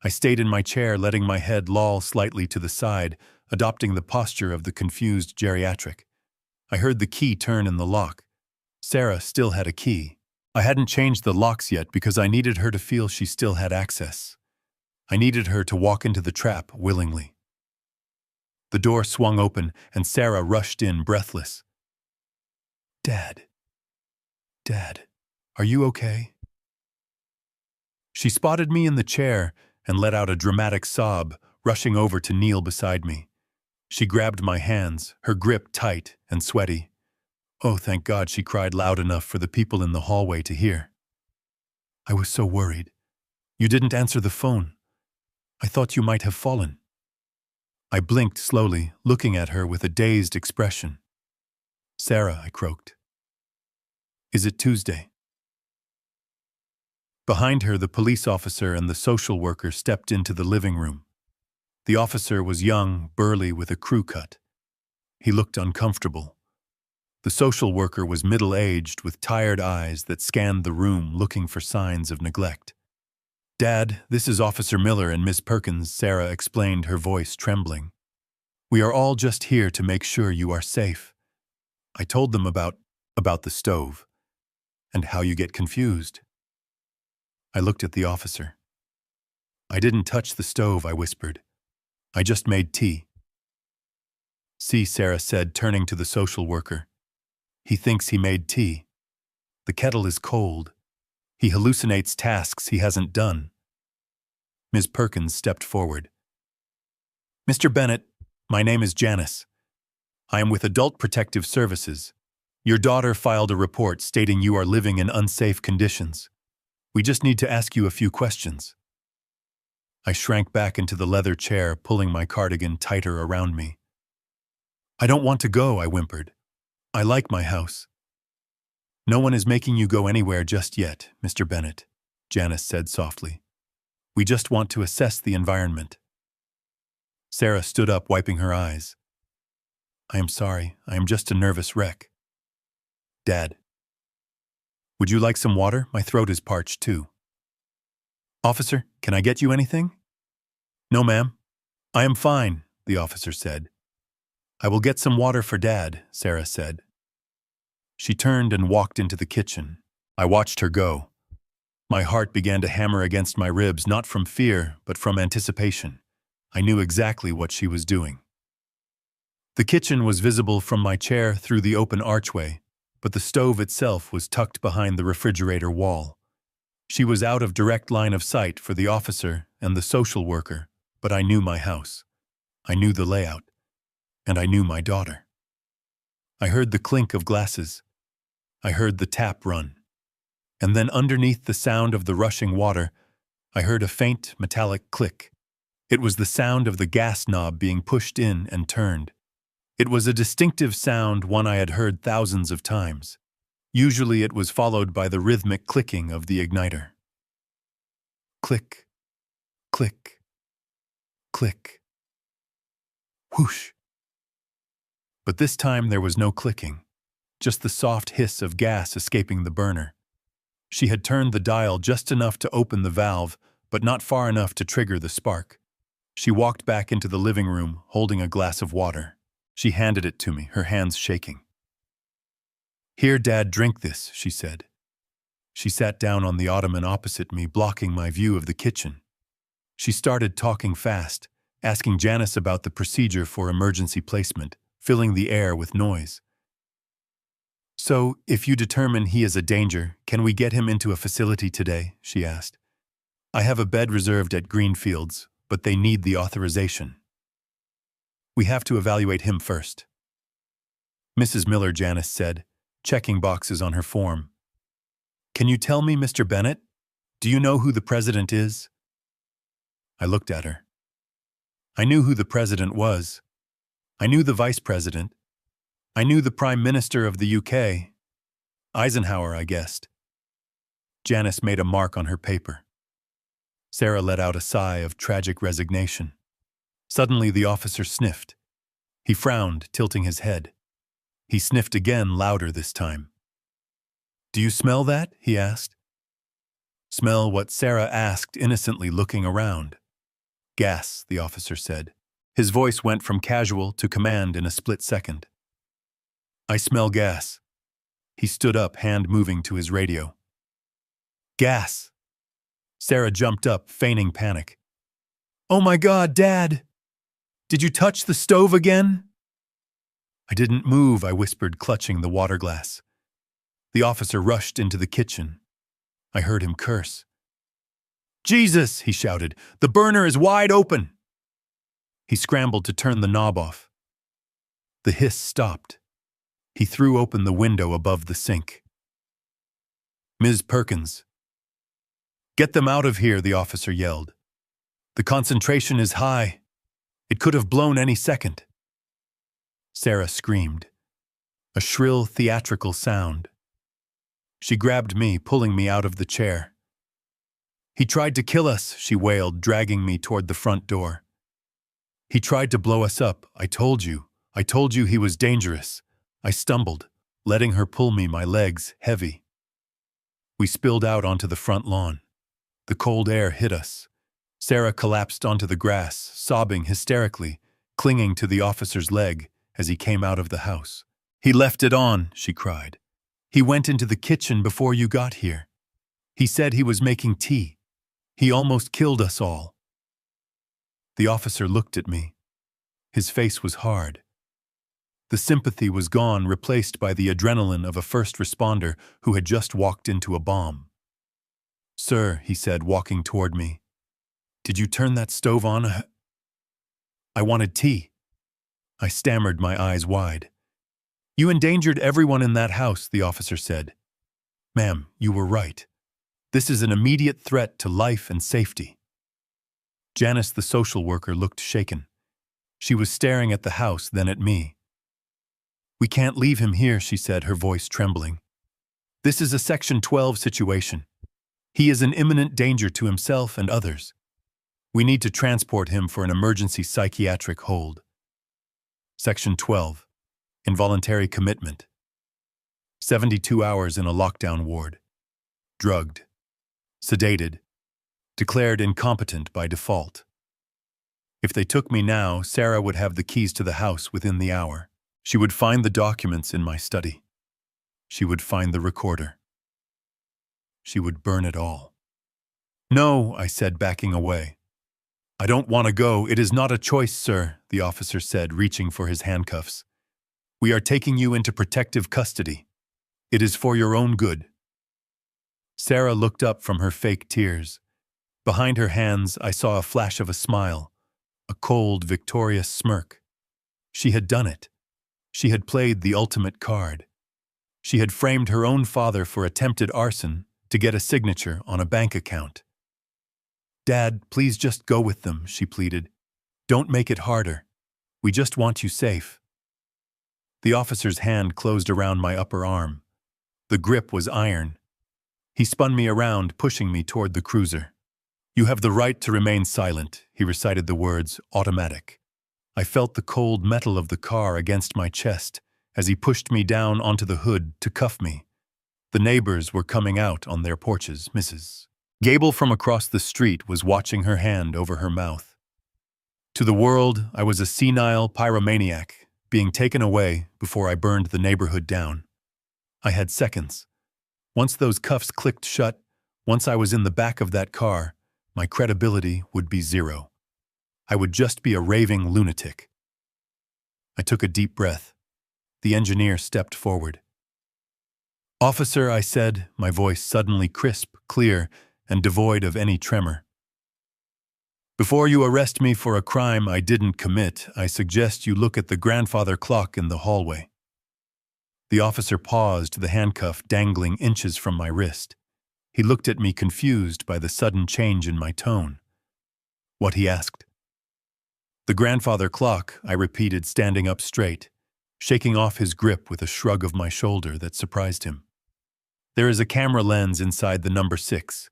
I stayed in my chair, letting my head loll slightly to the side, adopting the posture of the confused geriatric. I heard the key turn in the lock. Sarah still had a key. I hadn't changed the locks yet because I needed her to feel she still had access. I needed her to walk into the trap willingly. The door swung open and Sarah rushed in, breathless. Dad, are you okay?" She spotted me in the chair and let out a dramatic sob, rushing over to kneel beside me. She grabbed my hands, her grip tight and sweaty. "Oh, thank God," she cried loud enough for the people in the hallway to hear. "I was so worried. You didn't answer the phone. I thought you might have fallen. I blinked slowly, looking at her with a dazed expression. Sarah, I croaked. Is it Tuesday? Behind her, the police officer and the social worker stepped into the living room. The officer was young, burly, with a crew cut. He looked uncomfortable. The social worker was middle-aged, with tired eyes that scanned the room looking for signs of neglect. Dad, this is Officer Miller and Miss Perkins, Sarah explained, her voice trembling. We are all just here to make sure you are safe. I told them about the stove and how you get confused. I looked at the officer. I didn't touch the stove, I whispered. I just made tea. See, Sarah said, turning to the social worker. He thinks he made tea. The kettle is cold. He hallucinates tasks he hasn't done. Ms. Perkins stepped forward. Mr. Bennett, my name is Janice. I am with Adult Protective Services. Your daughter filed a report stating you are living in unsafe conditions. We just need to ask you a few questions. I shrank back into the leather chair, pulling my cardigan tighter around me. I don't want to go, I whimpered. I like my house. No one is making you go anywhere just yet, Mr. Bennett, Janice said softly. We just want to assess the environment. Sarah stood up, wiping her eyes. I am sorry, I am just a nervous wreck. Dad. Would you like some water? My throat is parched too. Officer, can I get you anything? No, ma'am. I am fine, the officer said. I will get some water for Dad, Sarah said. She turned and walked into the kitchen. I watched her go. My heart began to hammer against my ribs, not from fear, but from anticipation. I knew exactly what she was doing. The kitchen was visible from my chair through the open archway, but the stove itself was tucked behind the refrigerator wall. She was out of direct line of sight for the officer and the social worker, but I knew my house. I knew the layout, and I knew my daughter. I heard the clink of glasses. I heard the tap run. And then underneath the sound of the rushing water, I heard a faint metallic click. It was the sound of the gas knob being pushed in and turned. It was a distinctive sound, one I had heard thousands of times. Usually it was followed by the rhythmic clicking of the igniter. Click, click, click. Whoosh. But this time there was no clicking, just the soft hiss of gas escaping the burner. She had turned the dial just enough to open the valve, but not far enough to trigger the spark. She walked back into the living room, holding a glass of water. She handed it to me, her hands shaking. Here, Dad, drink this, she said. She sat down on the ottoman opposite me, blocking my view of the kitchen. She started talking fast, asking Janice about the procedure for emergency placement, filling the air with noise. So, if you determine he is a danger, can we get him into a facility today? She asked. I have a bed reserved at Greenfields, but they need the authorization. We have to evaluate him first. Mrs. Miller, Janice said, checking boxes on her form. Can you tell me, Mr. Bennett? Do you know who the president is? I looked at her. I knew who the president was. I knew the vice president. I knew the Prime Minister of the UK. Eisenhower, I guessed. Janice made a mark on her paper. Sarah let out a sigh of tragic resignation. Suddenly the officer sniffed. He frowned, tilting his head. He sniffed again, louder this time. Do you smell that? He asked. Smell what? Sarah asked, innocently looking around. Gas, the officer said. His voice went from casual to command in a split second. I smell gas. He stood up, hand moving to his radio. Gas. Sarah jumped up, feigning panic. Oh my God, Dad! Did you touch the stove again? I didn't move, I whispered, clutching the water glass. The officer rushed into the kitchen. I heard him curse. Jesus, he shouted, the burner is wide open! He scrambled to turn the knob off. The hiss stopped. He threw open the window above the sink. Ms. Perkins. "Get them out of here," the officer yelled. "The concentration is high. It could have blown any second." Sarah screamed, a shrill, theatrical sound. She grabbed me, pulling me out of the chair. "He tried to kill us," she wailed, dragging me toward the front door. "He tried to blow us up. I told you he was dangerous." I stumbled, letting her pull me, my legs heavy. We spilled out onto the front lawn. The cold air hit us. Sarah collapsed onto the grass, sobbing hysterically, clinging to the officer's leg as he came out of the house. "He left it on," she cried. "He went into the kitchen before you got here. He said he was making tea. He almost killed us all." The officer looked at me. His face was hard. The sympathy was gone, replaced by the adrenaline of a first responder who had just walked into a bomb. "Sir," he said, walking toward me, "did you turn that stove on?" "I wanted tea." I stammered, my eyes wide. "You endangered everyone in that house," the officer said. "Ma'am, you were right. This is an immediate threat to life and safety." Janice, the social worker, looked shaken. She was staring at the house, then at me. "We can't leave him here," she said, her voice trembling. "This is a Section 12 situation. He is an imminent danger to himself and others. We need to transport him for an emergency psychiatric hold." Section 12. Involuntary commitment. 72 hours in a lockdown ward. Drugged. Sedated. Declared incompetent by default. If they took me now, Sarah would have the keys to the house within the hour. She would find the documents in my study. She would find the recorder. She would burn it all. "No," I said, backing away. "I don't want to go. It is not a choice, sir," the officer said, reaching for his handcuffs. "We are taking you into protective custody. It is for your own good." Sarah looked up from her fake tears. Behind her hands, I saw a flash of a smile, a cold, victorious smirk. She had done it. She had played the ultimate card. She had framed her own father for attempted arson to get a signature on a bank account. "Dad, please just go with them," she pleaded. "Don't make it harder. We just want you safe." The officer's hand closed around my upper arm. The grip was iron. He spun me around, pushing me toward the cruiser. "You have the right to remain silent," he recited the words, automatic. I felt the cold metal of the car against my chest as he pushed me down onto the hood to cuff me. The neighbors were coming out on their porches. Mrs. Gable from across the street was watching her hand over her mouth. To the world, I was a senile pyromaniac, being taken away before I burned the neighborhood down. I had seconds. Once those cuffs clicked shut, once I was in the back of that car, my credibility would be zero. I would just be a raving lunatic. I took a deep breath. The engineer stepped forward. "Officer," I said, my voice suddenly crisp, clear, and devoid of any tremor. "Before you arrest me for a crime I didn't commit, I suggest you look at the grandfather clock in the hallway." The officer paused, the handcuff dangling inches from my wrist. He looked at me, confused by the sudden change in my tone. "What?" he asked. "The grandfather clock," I repeated, standing up straight, shaking off his grip with a shrug of my shoulder that surprised him. "There is a camera lens inside the number 6.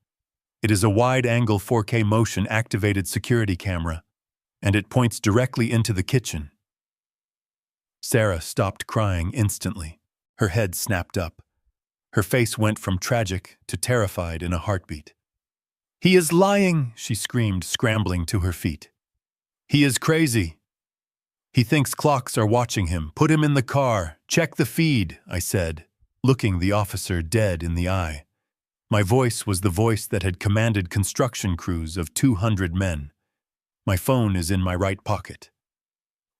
It is a wide-angle 4K motion-activated security camera, and it points directly into the kitchen." Sarah stopped crying instantly. Her head snapped up. Her face went from tragic to terrified in a heartbeat. "He is lying!" she screamed, scrambling to her feet. "He is crazy. He thinks clocks are watching him. Put him in the car. Check the feed," I said, looking the officer dead in the eye. My voice was the voice that had commanded construction crews of 200 men. "My phone is in my right pocket.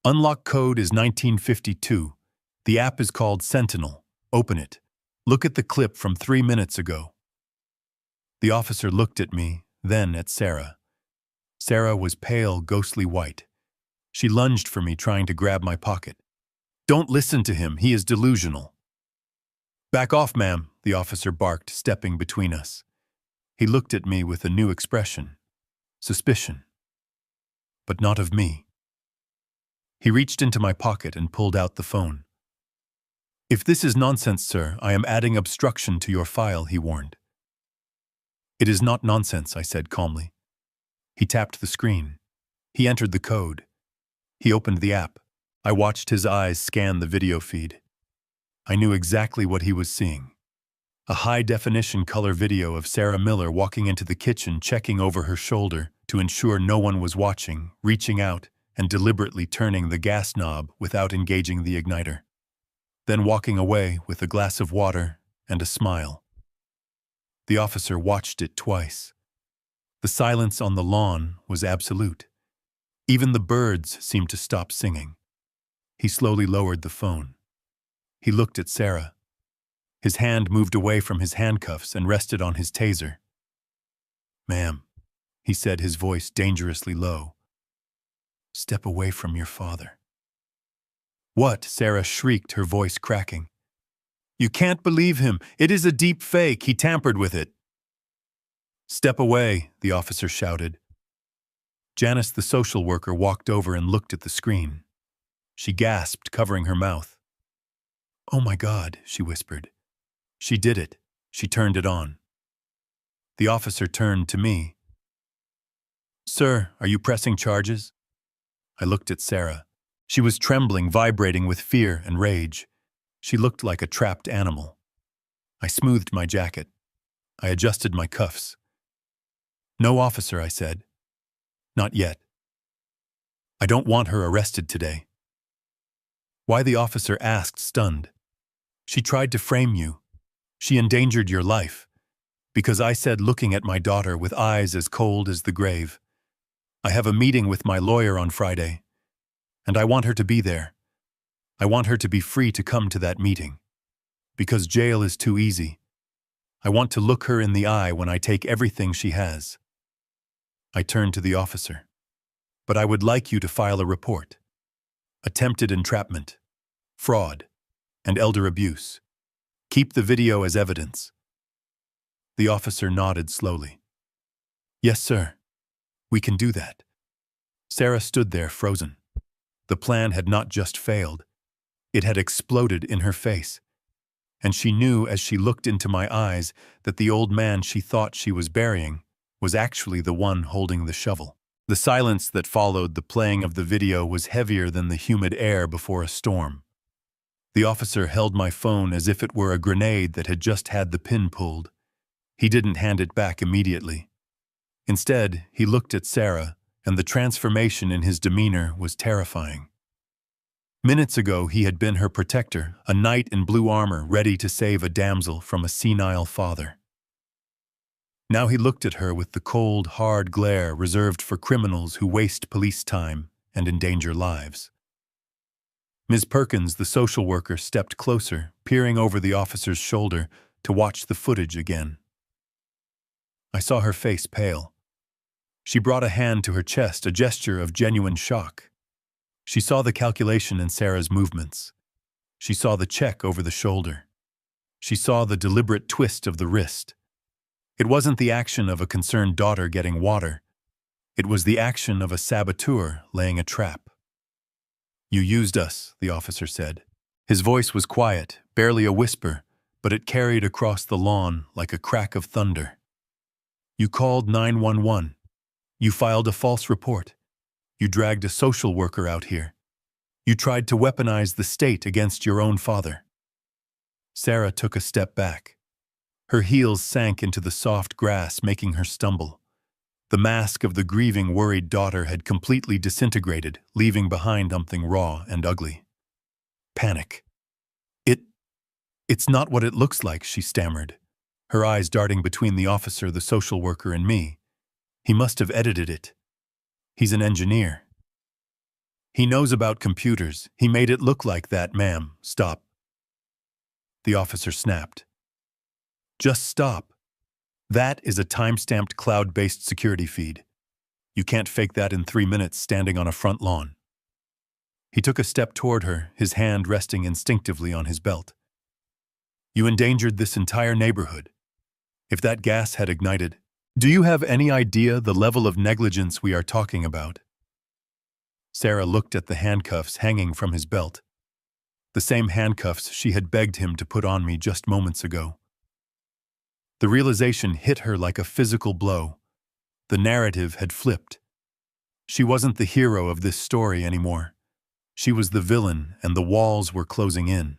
Unlock code is 1952. The app is called Sentinel. Open it. Look at the clip from 3 minutes ago." The officer looked at me, then at Sarah. Sarah was pale, ghostly white. She lunged for me, trying to grab my pocket. "Don't listen to him. He is delusional." "Back off, ma'am," the officer barked, stepping between us. He looked at me with a new expression, suspicion, but not of me. He reached into my pocket and pulled out the phone. "If this is nonsense, sir, I am adding obstruction to your file," he warned. "It is not nonsense," I said calmly. He tapped the screen. He entered the code. He opened the app. I watched his eyes scan the video feed. I knew exactly what he was seeing. A high-definition color video of Sarah Miller walking into the kitchen, checking over her shoulder to ensure no one was watching, reaching out, and deliberately turning the gas knob without engaging the igniter. Then walking away with a glass of water and a smile. The officer watched it twice. The silence on the lawn was absolute. Even the birds seemed to stop singing. He slowly lowered the phone. He looked at Sarah. His hand moved away from his handcuffs and rested on his taser. "Ma'am," he said, his voice dangerously low. "Step away from your father." "What?" Sarah shrieked, her voice cracking. "You can't believe him. It is a deep fake. He tampered with it." "Step away," the officer shouted. Janice, the social worker, walked over and looked at the screen. She gasped, covering her mouth. "Oh my God," she whispered. "She did it. She turned it on." The officer turned to me. "Sir, are you pressing charges?" I looked at Sarah. She was trembling, vibrating with fear and rage. She looked like a trapped animal. I smoothed my jacket. I adjusted my cuffs. "No, officer," I said. "Not yet. I don't want her arrested today." "Why?" the officer asked, stunned. "She tried to frame you. She endangered your life." Because I said, looking at my daughter with eyes as cold as the grave, "I have a meeting with my lawyer on Friday, and I want her to be there. I want her to be free to come to that meeting. Because jail is too easy. I want to look her in the eye when I take everything she has." I turned to the officer. "But I would like you to file a report. Attempted entrapment, fraud, and elder abuse. Keep the video as evidence." The officer nodded slowly. "Yes, sir. We can do that." Sarah stood there, frozen. The plan had not just failed. It had exploded in her face. And she knew as she looked into my eyes that the old man she thought she was burying was actually the one holding the shovel. The silence that followed the playing of the video was heavier than the humid air before a storm. The officer held my phone as if it were a grenade that had just had the pin pulled. He didn't hand it back immediately. Instead, he looked at Sarah, and the transformation in his demeanor was terrifying. Minutes ago, he had been her protector, a knight in blue armor ready to save a damsel from a senile father. Now he looked at her with the cold, hard glare reserved for criminals who waste police time and endanger lives. Ms. Perkins, the social worker, stepped closer, peering over the officer's shoulder to watch the footage again. I saw her face pale. She brought a hand to her chest, a gesture of genuine shock. She saw the calculation in Sarah's movements. She saw the check over the shoulder. She saw the deliberate twist of the wrist. It wasn't the action of a concerned daughter getting water. It was the action of a saboteur laying a trap. "You used us," the officer said. His voice was quiet, barely a whisper, but it carried across the lawn like a crack of thunder. "You called 911. You filed a false report. You dragged a social worker out here. You tried to weaponize the state against your own father." Sarah took a step back. Her heels sank into the soft grass, making her stumble. The mask of the grieving, worried daughter had completely disintegrated, leaving behind something raw and ugly. Panic. It's not what it looks like," she stammered, her eyes darting between the officer, the social worker, and me. "He must have edited it. He's an engineer. He knows about computers. He made it look like that." "Ma'am, stop." The officer snapped. "Just stop. That is a time-stamped cloud-based security feed. You can't fake that in 3 minutes standing on a front lawn." He took a step toward her, his hand resting instinctively on his belt. "You endangered this entire neighborhood. If that gas had ignited, Do you have any idea the level of negligence we are talking about? Sarah looked at the handcuffs hanging from his belt, the same handcuffs she had begged him to put on me just moments ago. The realization hit her like a physical blow. The narrative had flipped. She wasn't the hero of this story anymore. She was the villain, and the walls were closing in.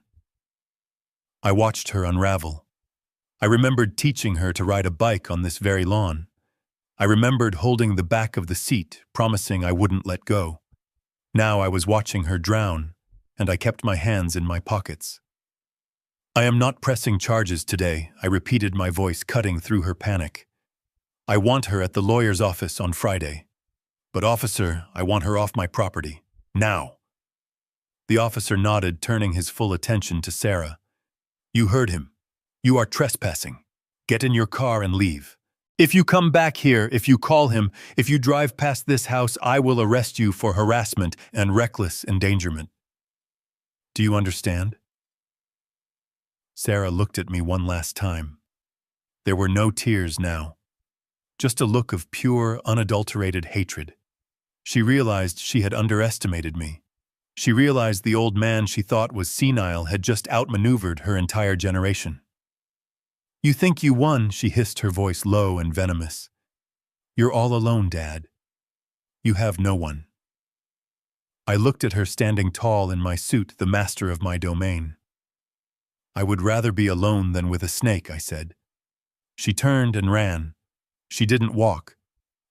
I watched her unravel. I remembered teaching her to ride a bike on this very lawn. I remembered holding the back of the seat, promising I wouldn't let go. Now I was watching her drown, and I kept my hands in my pockets. I am not pressing charges today, I repeated, my voice cutting through her panic. I want her at the lawyer's office on Friday. But officer, I want her off my property. Now. The officer nodded, turning his full attention to Sarah. You heard him. You are trespassing. Get in your car and leave. If you come back here, if you call him, if you drive past this house, I will arrest you for harassment and reckless endangerment. Do you understand? Sarah looked at me one last time. There were no tears now. Just a look of pure, unadulterated hatred. She realized she had underestimated me. She realized the old man she thought was senile had just outmaneuvered her entire generation. You think you won, she hissed, her voice low and venomous. You're all alone, Dad. You have no one. I looked at her standing tall in my suit, the master of my domain. I would rather be alone than with a snake, I said. She turned and ran. She didn't walk.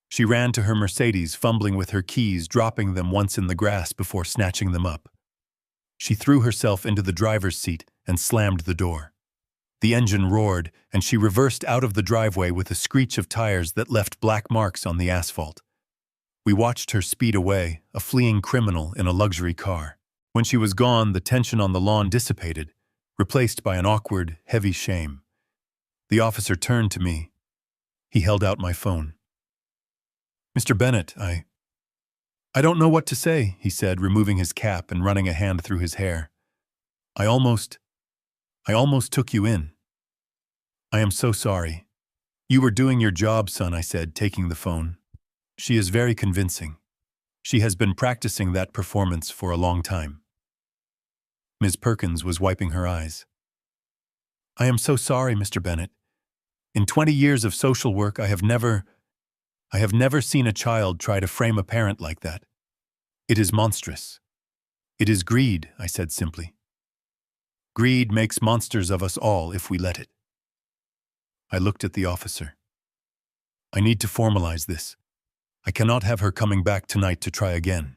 She ran to her Mercedes, fumbling with her keys, dropping them once in the grass before snatching them up. She threw herself into the driver's seat and slammed the door. The engine roared, and she reversed out of the driveway with a screech of tires that left black marks on the asphalt. We watched her speed away, a fleeing criminal in a luxury car. When she was gone, the tension on the lawn dissipated, replaced by an awkward, heavy shame. The officer turned to me. He held out my phone. Mr. Bennett, I don't know what to say, he said, removing his cap and running a hand through his hair. I almost took you in. I am so sorry. You were doing your job, son, I said, taking the phone. She is very convincing. She has been practicing that performance for a long time. Ms. Perkins was wiping her eyes. I am so sorry, Mr. Bennett. In 20 years of social work, I have never seen a child try to frame a parent like that. It is monstrous. It is greed, I said simply. Greed makes monsters of us all if we let it. I looked at the officer. I need to formalize this. I cannot have her coming back tonight to try again.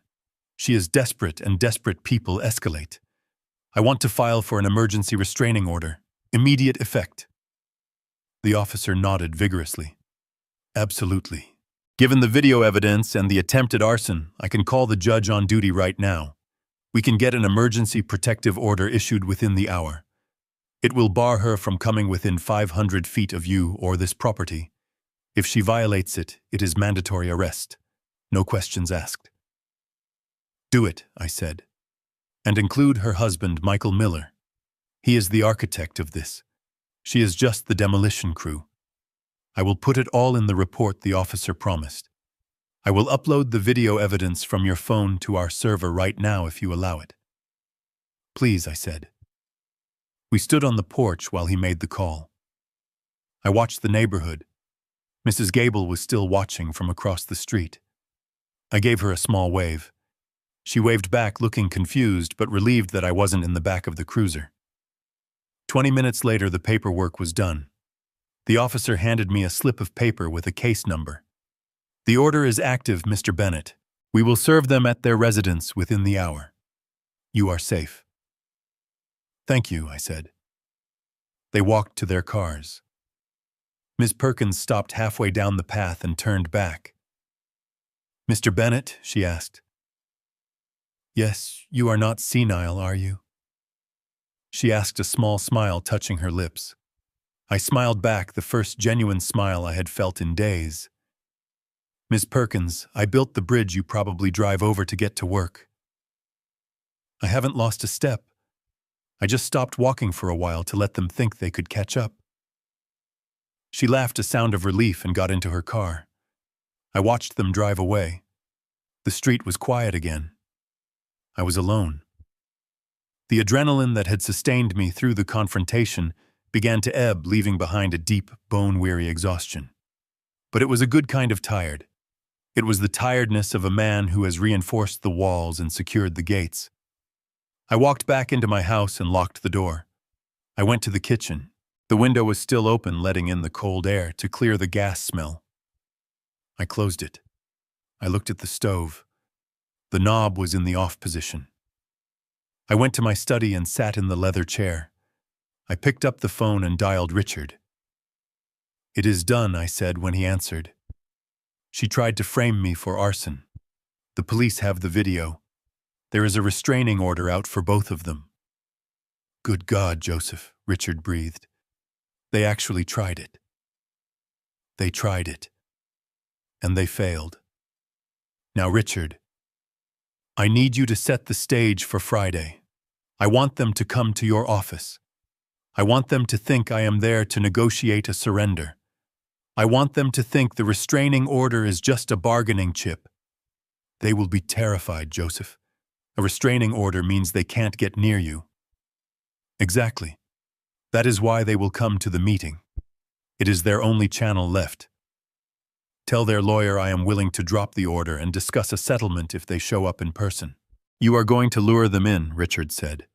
She is desperate, and desperate people escalate. I want to file for an emergency restraining order. Immediate effect. The officer nodded vigorously. Absolutely. Given the video evidence and the attempted arson, I can call the judge on duty right now. We can get an emergency protective order issued within the hour. It will bar her from coming within 500 feet of you or this property. If she violates it, it is mandatory arrest. No questions asked. Do it, I said. And include her husband, Michael Miller. He is the architect of this. She is just the demolition crew. I will put it all in the report, the officer promised. I will upload the video evidence from your phone to our server right now if you allow it. Please, I said. We stood on the porch while he made the call. I watched the neighborhood. Mrs. Gable was still watching from across the street. I gave her a small wave. She waved back, looking confused but relieved that I wasn't in the back of the cruiser. 20 minutes later, the paperwork was done. The officer handed me a slip of paper with a case number. The order is active, Mr. Bennett. We will serve them at their residence within the hour. You are safe. Thank you, I said. They walked to their cars. Ms. Perkins stopped halfway down the path and turned back. Mr. Bennett, she asked. Yes, you are not senile, are you? She asked, a small smile touching her lips. I smiled back, the first genuine smile I had felt in days. Ms. Perkins, I built the bridge you probably drive over to get to work. I haven't lost a step. I just stopped walking for a while to let them think they could catch up. She laughed a sound of relief and got into her car. I watched them drive away. The street was quiet again. I was alone. The adrenaline that had sustained me through the confrontation began to ebb, leaving behind a deep, bone-weary exhaustion. But it was a good kind of tired. It was the tiredness of a man who has reinforced the walls and secured the gates. I walked back into my house and locked the door. I went to the kitchen. The window was still open, letting in the cold air to clear the gas smell. I closed it. I looked at the stove. The knob was in the off position. I went to my study and sat in the leather chair. I picked up the phone and dialed Richard. "It is done," I said when he answered. "She tried to frame me for arson. The police have the video. There is a restraining order out for both of them." "Good God, Joseph," Richard breathed. "They actually tried it. They tried it. And they failed. Now, Richard, I need you to set the stage for Friday. I want them to come to your office. I want them to think I am there to negotiate a surrender. I want them to think the restraining order is just a bargaining chip. They will be terrified, Joseph. A restraining order means they can't get near you." "Exactly. That is why they will come to the meeting. It is their only channel left. Tell their lawyer I am willing to drop the order and discuss a settlement if they show up in person." "You are going to lure them in," Richard said.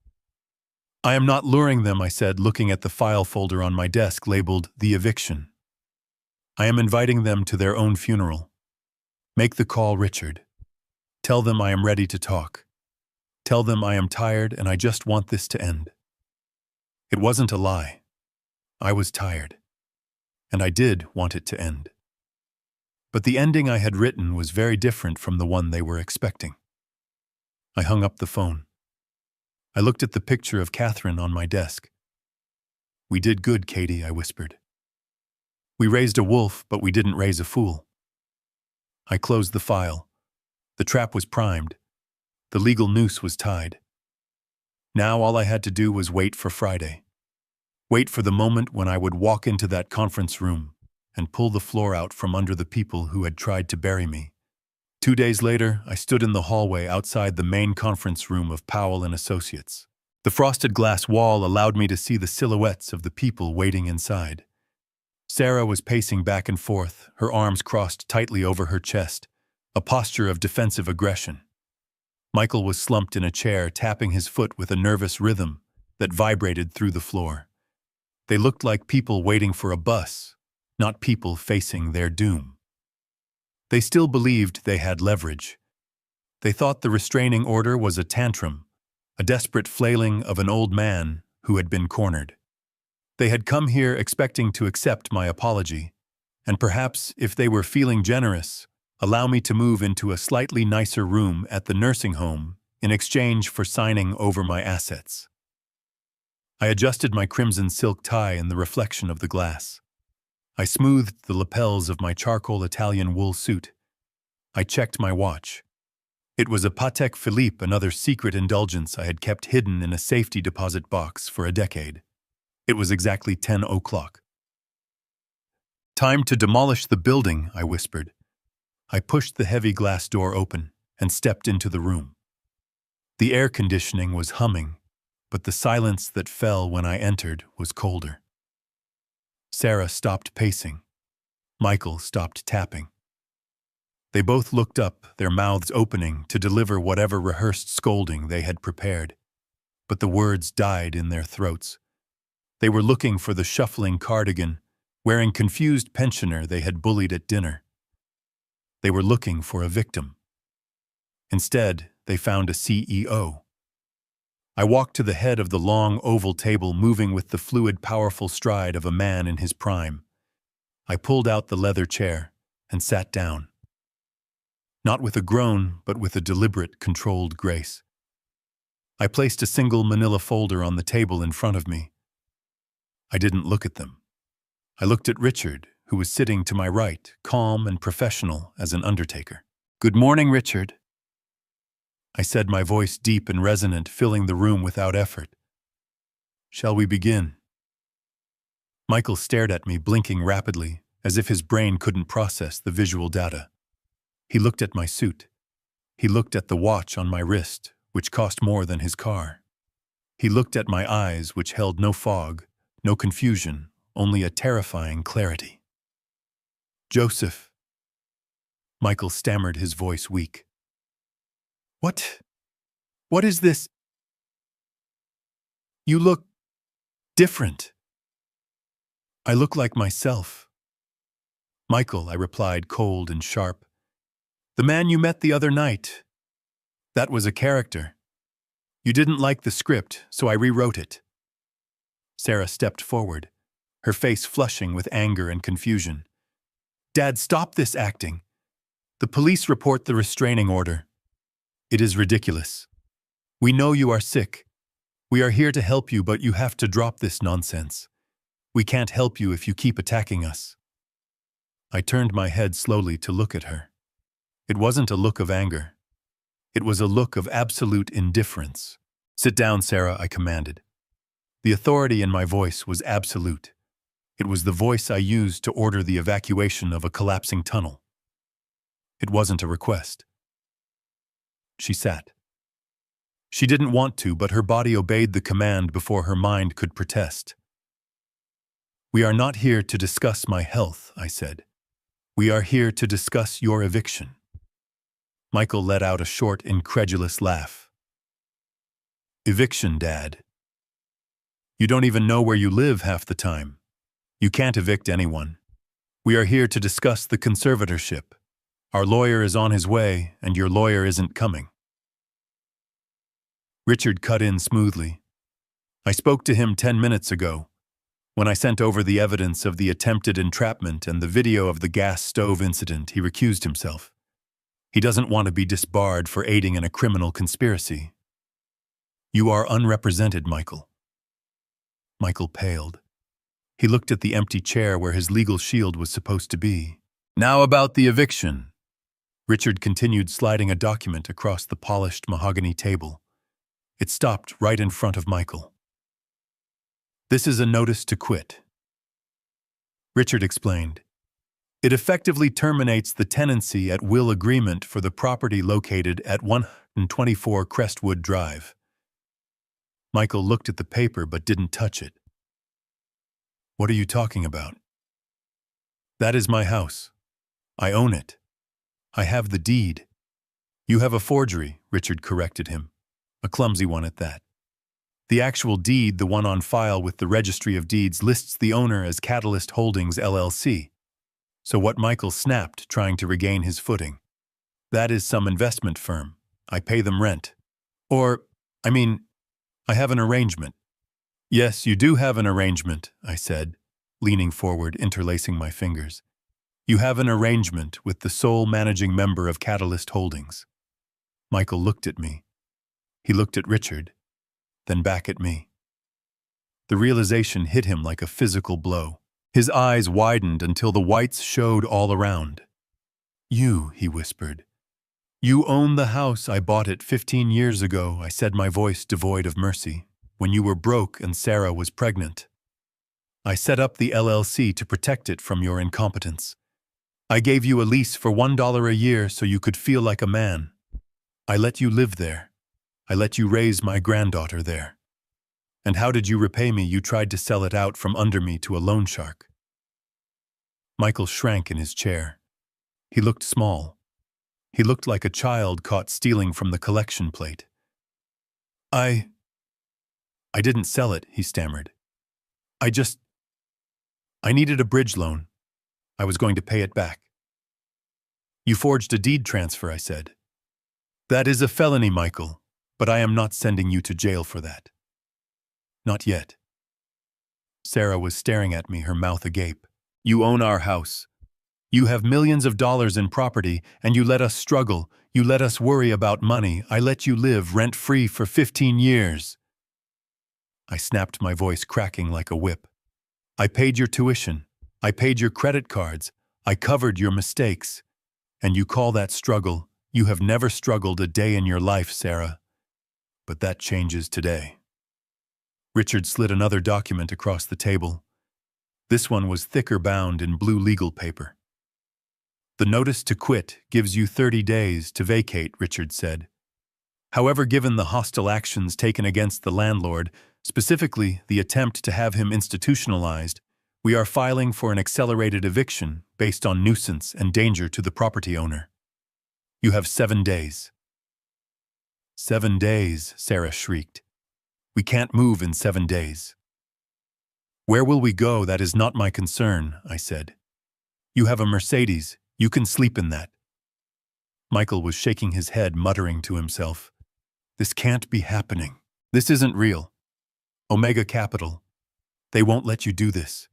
"I am not luring them," I said, looking at the file folder on my desk labeled "The Eviction." "I am inviting them to their own funeral. Make the call, Richard. Tell them I am ready to talk. Tell them I am tired and I just want this to end." It wasn't a lie. I was tired. And I did want it to end. But the ending I had written was very different from the one they were expecting. I hung up the phone. I looked at the picture of Catherine on my desk. "We did good, Katie," I whispered. "We raised a wolf, but we didn't raise a fool." I closed the file. The trap was primed. The legal noose was tied. Now all I had to do was wait for Friday. Wait for the moment when I would walk into that conference room and pull the floor out from under the people who had tried to bury me. 2 days later, I stood in the hallway outside the main conference room of Powell and Associates. The frosted glass wall allowed me to see the silhouettes of the people waiting inside. Sarah was pacing back and forth, her arms crossed tightly over her chest, a posture of defensive aggression. Michael was slumped in a chair, tapping his foot with a nervous rhythm that vibrated through the floor. They looked like people waiting for a bus, not people facing their doom. They still believed they had leverage. They thought the restraining order was a tantrum, a desperate flailing of an old man who had been cornered. They had come here expecting to accept my apology, and perhaps, if they were feeling generous, allow me to move into a slightly nicer room at the nursing home in exchange for signing over my assets. I adjusted my crimson silk tie in the reflection of the glass. I smoothed the lapels of my charcoal Italian wool suit. I checked my watch. It was a Patek Philippe, another secret indulgence I had kept hidden in a safety deposit box for a decade. It was exactly 10 o'clock. "Time to demolish the building," I whispered. I pushed the heavy glass door open and stepped into the room. The air conditioning was humming, but the silence that fell when I entered was colder. Sarah stopped pacing. Michael stopped tapping. They both looked up, their mouths opening to deliver whatever rehearsed scolding they had prepared. But the words died in their throats. They were looking for the shuffling cardigan, wearing confused pensioner they had bullied at dinner. They were looking for a victim. Instead, they found a CEO. I walked to the head of the long oval table, moving with the fluid, powerful stride of a man in his prime. I pulled out the leather chair and sat down. Not with a groan, but with a deliberate, controlled grace. I placed a single manila folder on the table in front of me. I didn't look at them. I looked at Richard, who was sitting to my right, calm and professional as an undertaker. "Good morning, Richard," I said, my voice deep and resonant, filling the room without effort. "Shall we begin?" Michael stared at me, blinking rapidly, as if his brain couldn't process the visual data. He looked at my suit. He looked at the watch on my wrist, which cost more than his car. He looked at my eyes, which held no fog, no confusion, only a terrifying clarity. "Joseph." Michael stammered, his voice weak. What is this? You look different." "I look like myself." "Michael," I replied, cold and sharp. "The man you met the other night. That was a character. You didn't like the script, so I rewrote it." Sarah stepped forward, her face flushing with anger and confusion. "Dad, stop this acting. The police report the restraining order." "It is ridiculous. We know you are sick. We are here to help you, but you have to drop this nonsense. We can't help you if you keep attacking us." I turned my head slowly to look at her. It wasn't a look of anger. It was a look of absolute indifference. "Sit down, Sarah," I commanded. The authority in my voice was absolute. It was the voice I used to order the evacuation of a collapsing tunnel. It wasn't a request. She sat. She didn't want to, but her body obeyed the command before her mind could protest. "We are not here to discuss my health," I said. "We are here to discuss your eviction." Michael let out a short, incredulous laugh. "Eviction, Dad? You don't even know where you live half the time. You can't evict anyone. We are here to discuss the conservatorship. Our lawyer is on his way, and your lawyer isn't coming." Richard cut in smoothly. "I spoke to him 10 minutes ago. When I sent over the evidence of the attempted entrapment and the video of the gas stove incident, he recused himself. He doesn't want to be disbarred for aiding in a criminal conspiracy." "You are unrepresented, Michael." Michael paled. He looked at the empty chair where his legal shield was supposed to be. "Now about the eviction." Richard continued, sliding a document across the polished mahogany table. It stopped right in front of Michael. "This is a notice to quit." Richard explained. "It effectively terminates the tenancy at will agreement for the property located at 124 Crestwood Drive." Michael looked at the paper but didn't touch it. "What are you talking about?" "That is my house. I own it. I have the deed." "You have a forgery," Richard corrected him. "A clumsy one at that. The actual deed, the one on file with the Registry of Deeds, lists the owner as Catalyst Holdings, LLC. So what?" Michael snapped, trying to regain his footing. "That is some investment firm. I pay them rent. I have an arrangement." "Yes, you do have an arrangement," I said, leaning forward, interlacing my fingers. "You have an arrangement with the sole managing member of Catalyst Holdings." Michael looked at me. He looked at Richard, then back at me. The realization hit him like a physical blow. His eyes widened until the whites showed all around. "You," he whispered. "You own the house. I bought it 15 years ago," I said, my voice devoid of mercy, "when you were broke and Sarah was pregnant. I set up the LLC to protect it from your incompetence. I gave you a lease for $1 a year so you could feel like a man. I let you live there. I let you raise my granddaughter there. And how did you repay me? You tried to sell it out from under me to a loan shark." Michael shrank in his chair. He looked small. He looked like a child caught stealing from the collection plate. I didn't sell it," he stammered. I needed a bridge loan. I was going to pay it back." "You forged a deed transfer," I said. "That is a felony, Michael, but I am not sending you to jail for that." "Not yet." Sarah was staring at me, her mouth agape. "You own our house. You have millions of dollars in property, and you let us struggle. You let us worry about money. I let you live rent-free for 15 years. I snapped, my voice cracking like a whip. "I paid your tuition. I paid your credit cards. I covered your mistakes. And you call that struggle? You have never struggled a day in your life, Sarah. But that changes today." Richard slid another document across the table. This one was thicker bound in blue legal paper. "The notice to quit gives you 30 days to vacate," Richard said. "However, given the hostile actions taken against the landlord, specifically the attempt to have him institutionalized, we are filing for an accelerated eviction based on nuisance and danger to the property owner. You have 7 days." 7 days, Sarah shrieked. "We can't move in 7 days." "Where will we go? That is not my concern," I said. "You have a Mercedes. You can sleep in that." Michael was shaking his head, muttering to himself, "This can't be happening. This isn't real. Omega Capital. They won't let you do this.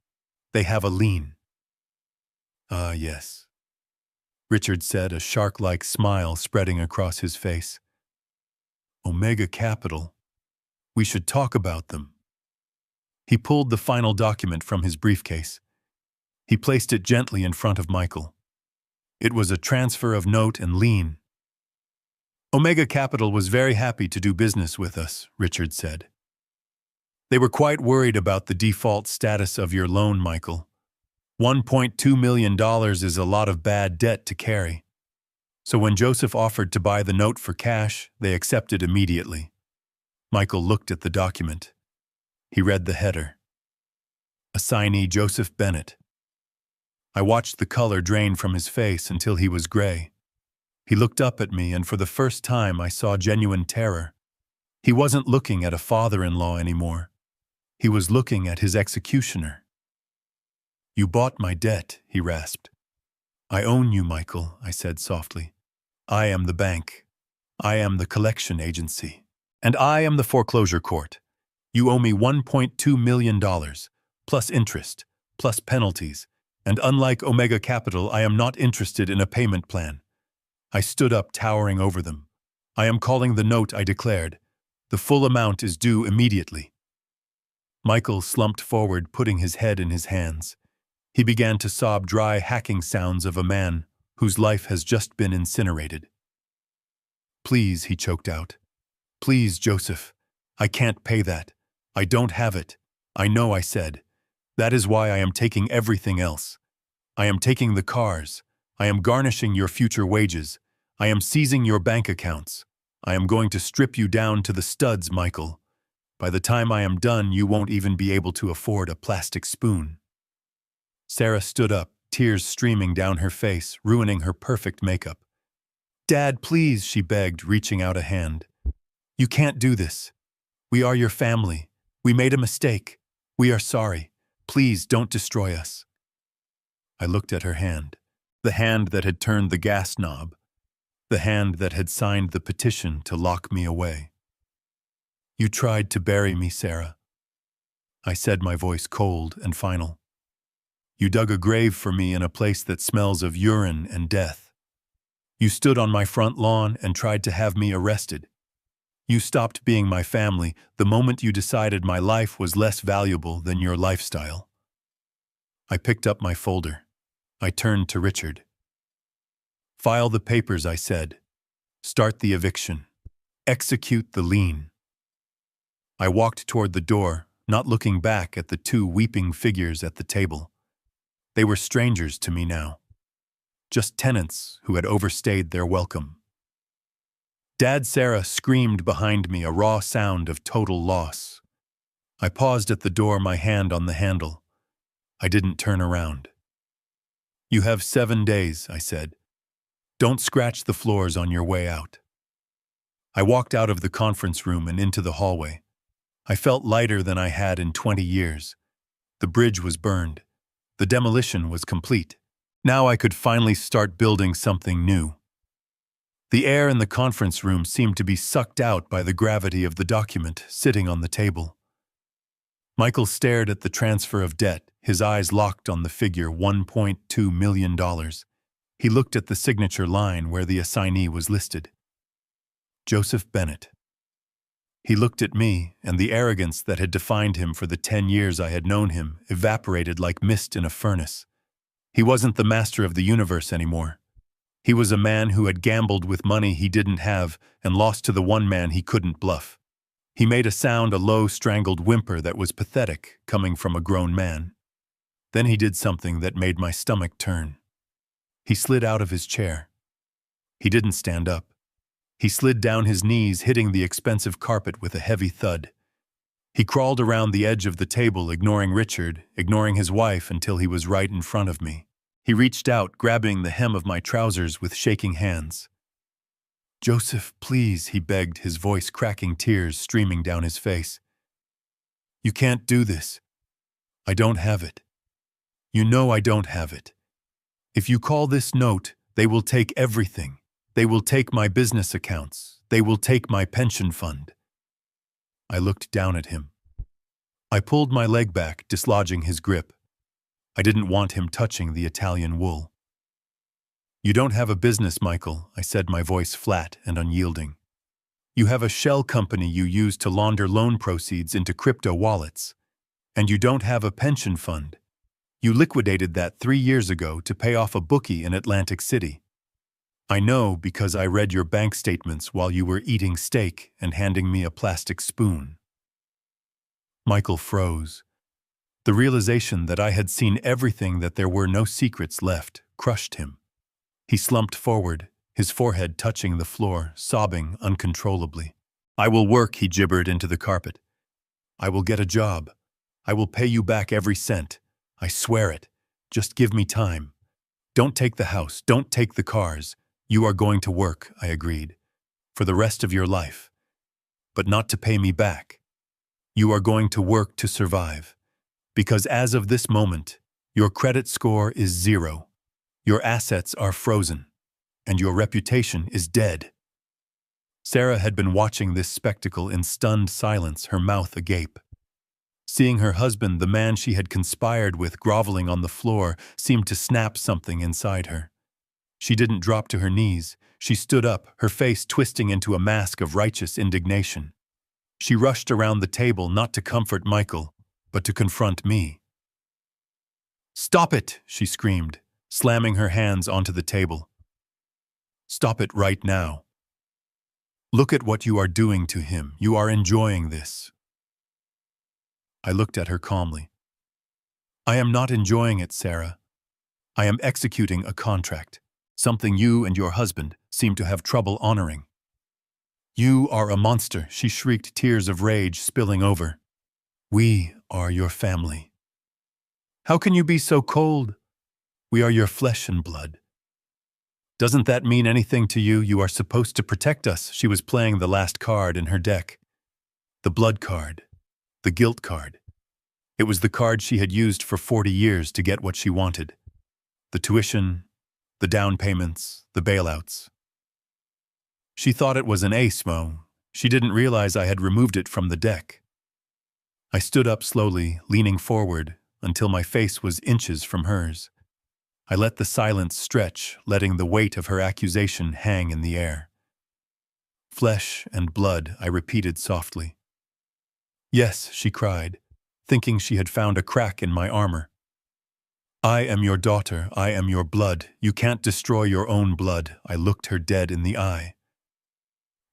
They have a lien." "Ah, yes," Richard said, a shark-like smile spreading across his face. "Omega Capital. We should talk about them." He pulled the final document from his briefcase. He placed it gently in front of Michael. It was a transfer of note and lien. "Omega Capital was very happy to do business with us," Richard said. "They were quite worried about the default status of your loan, Michael. $1.2 million is a lot of bad debt to carry. So when Joseph offered to buy the note for cash, they accepted immediately." Michael looked at the document. He read the header. "Assignee Joseph Bennett." I watched the color drain from his face until he was gray. He looked up at me, and for the first time I saw genuine terror. He wasn't looking at a father-in-law anymore. He was looking at his executioner. "You bought my debt," he rasped. "I own you, Michael," I said softly. "I am the bank. I am the collection agency. And I am the foreclosure court. You owe me $1.2 million, plus interest, plus penalties. And unlike Omega Capital, I am not interested in a payment plan." I stood up, towering over them. "I am calling the note," I declared. "The full amount is due immediately." Michael slumped forward, putting his head in his hands. He began to sob dry, hacking sounds of a man whose life has just been incinerated. "Please," he choked out. "Please, Joseph. I can't pay that. I don't have it. I know," I said. "That is why I am taking everything else. I am taking the cars. I am garnishing your future wages. I am seizing your bank accounts. I am going to strip you down to the studs, Michael. By the time I am done, you won't even be able to afford a plastic spoon." Sarah stood up, tears streaming down her face, ruining her perfect makeup. "Dad, please," she begged, reaching out a hand. "You can't do this. We are your family. We made a mistake. We are sorry. Please don't destroy us." I looked at her hand, the hand that had turned the gas knob, the hand that had signed the petition to lock me away. "You tried to bury me, Sarah," I said, my voice cold and final. "You dug a grave for me in a place that smells of urine and death. You stood on my front lawn and tried to have me arrested. You stopped being my family the moment you decided my life was less valuable than your lifestyle." I picked up my folder. I turned to Richard. "File the papers," I said. "Start the eviction. Execute the lien." I walked toward the door, not looking back at the 2 weeping figures at the table. They were strangers to me now. Just tenants who had overstayed their welcome. Dad, Sarah screamed behind me, a raw sound of total loss. I paused at the door, my hand on the handle. I didn't turn around. "You have 7 days," I said. "Don't scratch the floors on your way out." I walked out of the conference room and into the hallway. I felt lighter than I had in 20 years. The bridge was burned. The demolition was complete. Now I could finally start building something new. The air in the conference room seemed to be sucked out by the gravity of the document sitting on the table. Michael stared at the transfer of debt, his eyes locked on the figure $1.2 million. He looked at the signature line where the assignee was listed. Joseph Bennett. He looked at me, and the arrogance that had defined him for the 10 years I had known him evaporated like mist in a furnace. He wasn't the master of the universe anymore. He was a man who had gambled with money he didn't have and lost to the one man he couldn't bluff. He made a sound, a low, strangled whimper that was pathetic, coming from a grown man. Then he did something that made my stomach turn. He slid out of his chair. He didn't stand up. He slid down his knees, hitting the expensive carpet with a heavy thud. He crawled around the edge of the table, ignoring Richard, ignoring his wife, until he was right in front of me. He reached out, grabbing the hem of my trousers with shaking hands. "Joseph, please," he begged, his voice cracking, tears streaming down his face. "You can't do this. I don't have it. You know I don't have it. If you call this note, they will take everything. They will take my business accounts. They will take my pension fund." I looked down at him. I pulled my leg back, dislodging his grip. I didn't want him touching the Italian wool. "You don't have a business, Michael," I said, my voice flat and unyielding. "You have a shell company you use to launder loan proceeds into crypto wallets. And you don't have a pension fund. You liquidated that 3 years ago to pay off a bookie in Atlantic City. I know because I read your bank statements while you were eating steak and handing me a plastic spoon." Michael froze. The realization that I had seen everything, that there were no secrets left, crushed him. He slumped forward, his forehead touching the floor, sobbing uncontrollably. "I will work," he gibbered into the carpet. "I will get a job. I will pay you back every cent. I swear it. Just give me time. Don't take the house. Don't take the cars. You are going to work," I agreed, "for the rest of your life. But not to pay me back. You are going to work to survive. Because as of this moment, your credit score is 0. Your assets are frozen. And your reputation is dead." Sarah had been watching this spectacle in stunned silence, her mouth agape. Seeing her husband, the man she had conspired with, groveling on the floor, seemed to snap something inside her. She didn't drop to her knees. She stood up, her face twisting into a mask of righteous indignation. She rushed around the table, not to comfort Michael, but to confront me. "Stop it!" she screamed, slamming her hands onto the table. "Stop it right now. Look at what you are doing to him. You are enjoying this." I looked at her calmly. "I am not enjoying it, Sarah. I am executing a contract, something you and your husband seem to have trouble honoring." "You are a monster," she shrieked, tears of rage spilling over. "We are your family. How can you be so cold? We are your flesh and blood. Doesn't that mean anything to you? You are supposed to protect us." She was playing the last card in her deck. The blood card. The guilt card. It was the card she had used for 40 years to get what she wanted. The tuition, the down payments, the bailouts. She thought it was an ace, Mo. She didn't realize I had removed it from the deck. I stood up slowly, leaning forward, until my face was inches from hers. I let the silence stretch, letting the weight of her accusation hang in the air. "Flesh and blood," I repeated softly. "Yes," she cried, thinking she had found a crack in my armor. "I am your daughter. I am your blood. You can't destroy your own blood." I looked her dead in the eye.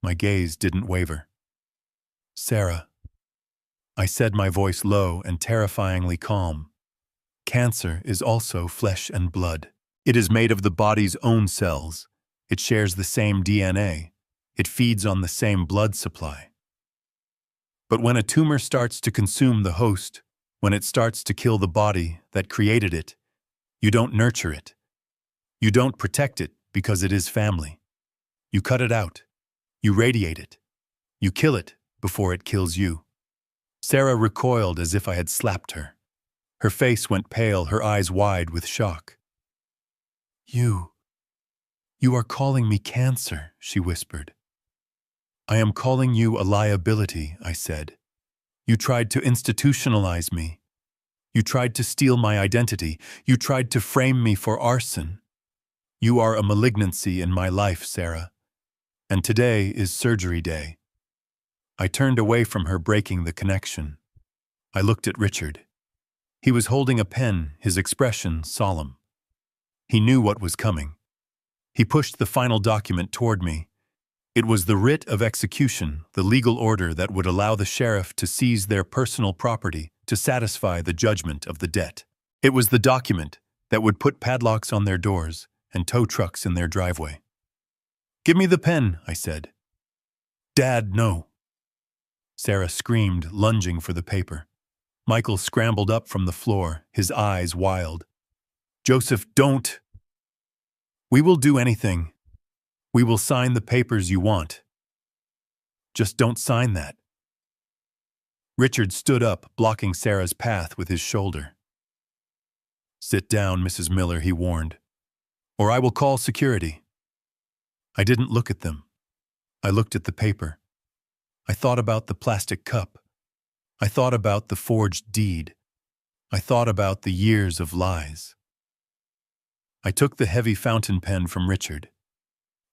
My gaze didn't waver. "Sarah," I said, my voice low and terrifyingly calm. "Cancer is also flesh and blood. It is made of the body's own cells. It shares the same DNA. It feeds on the same blood supply. But when a tumor starts to consume the host, when it starts to kill the body that created it, you don't nurture it. You don't protect it because it is family. You cut it out. You radiate it. You kill it before it kills you." Sarah recoiled as if I had slapped her. Her face went pale, her eyes wide with shock. You are calling me cancer," she whispered. "I am calling you a liability," I said. "You tried to institutionalize me. You tried to steal my identity. You tried to frame me for arson. You are a malignancy in my life, Sarah. And today is surgery day." I turned away from her, breaking the connection. I looked at Richard. He was holding a pen, his expression solemn. He knew what was coming. He pushed the final document toward me. It was the writ of execution, the legal order that would allow the sheriff to seize their personal property to satisfy the judgment of the debt. It was the document that would put padlocks on their doors and tow trucks in their driveway. "Give me the pen," I said. "Dad, no." Sarah screamed, lunging for the paper. Michael scrambled up from the floor, his eyes wild. "Joseph, don't! We will do anything. We will sign the papers you want. Just don't sign that." Richard stood up, blocking Sarah's path with his shoulder. "Sit down, Mrs. Miller," he warned, "or I will call security." I didn't look at them. I looked at the paper. I thought about the plastic cup. I thought about the forged deed. I thought about the years of lies. I took the heavy fountain pen from Richard.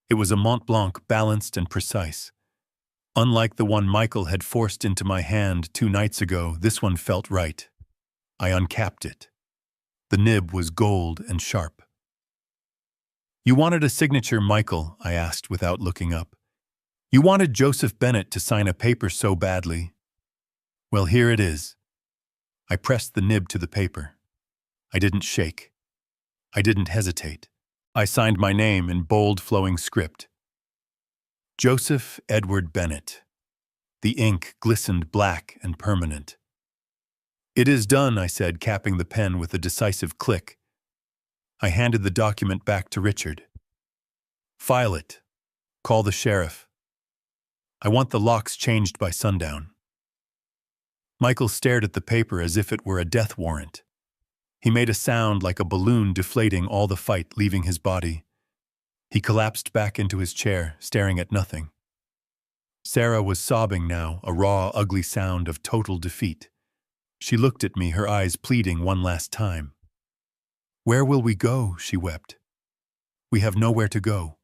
It was a Mont Blanc, balanced and precise. Unlike the one Michael had forced into my hand 2 nights ago, this one felt right. I uncapped it. The nib was gold and sharp. "You wanted a signature, Michael?" I asked without looking up. "You wanted Joseph Bennett to sign a paper so badly. Well, here it is." I pressed the nib to the paper. I didn't shake. I didn't hesitate. I signed my name in bold, flowing script. Joseph Edward Bennett. The ink glistened black and permanent. "It is done," I said, capping the pen with a decisive click. I handed the document back to Richard. "File it. Call the sheriff. I want the locks changed by sundown." Michael stared at the paper as if it were a death warrant. He made a sound like a balloon deflating, all the fight leaving his body. He collapsed back into his chair, staring at nothing. Sarah was sobbing now, a raw, ugly sound of total defeat. She looked at me, her eyes pleading one last time. "Where will we go?" she wept. "We have nowhere to go."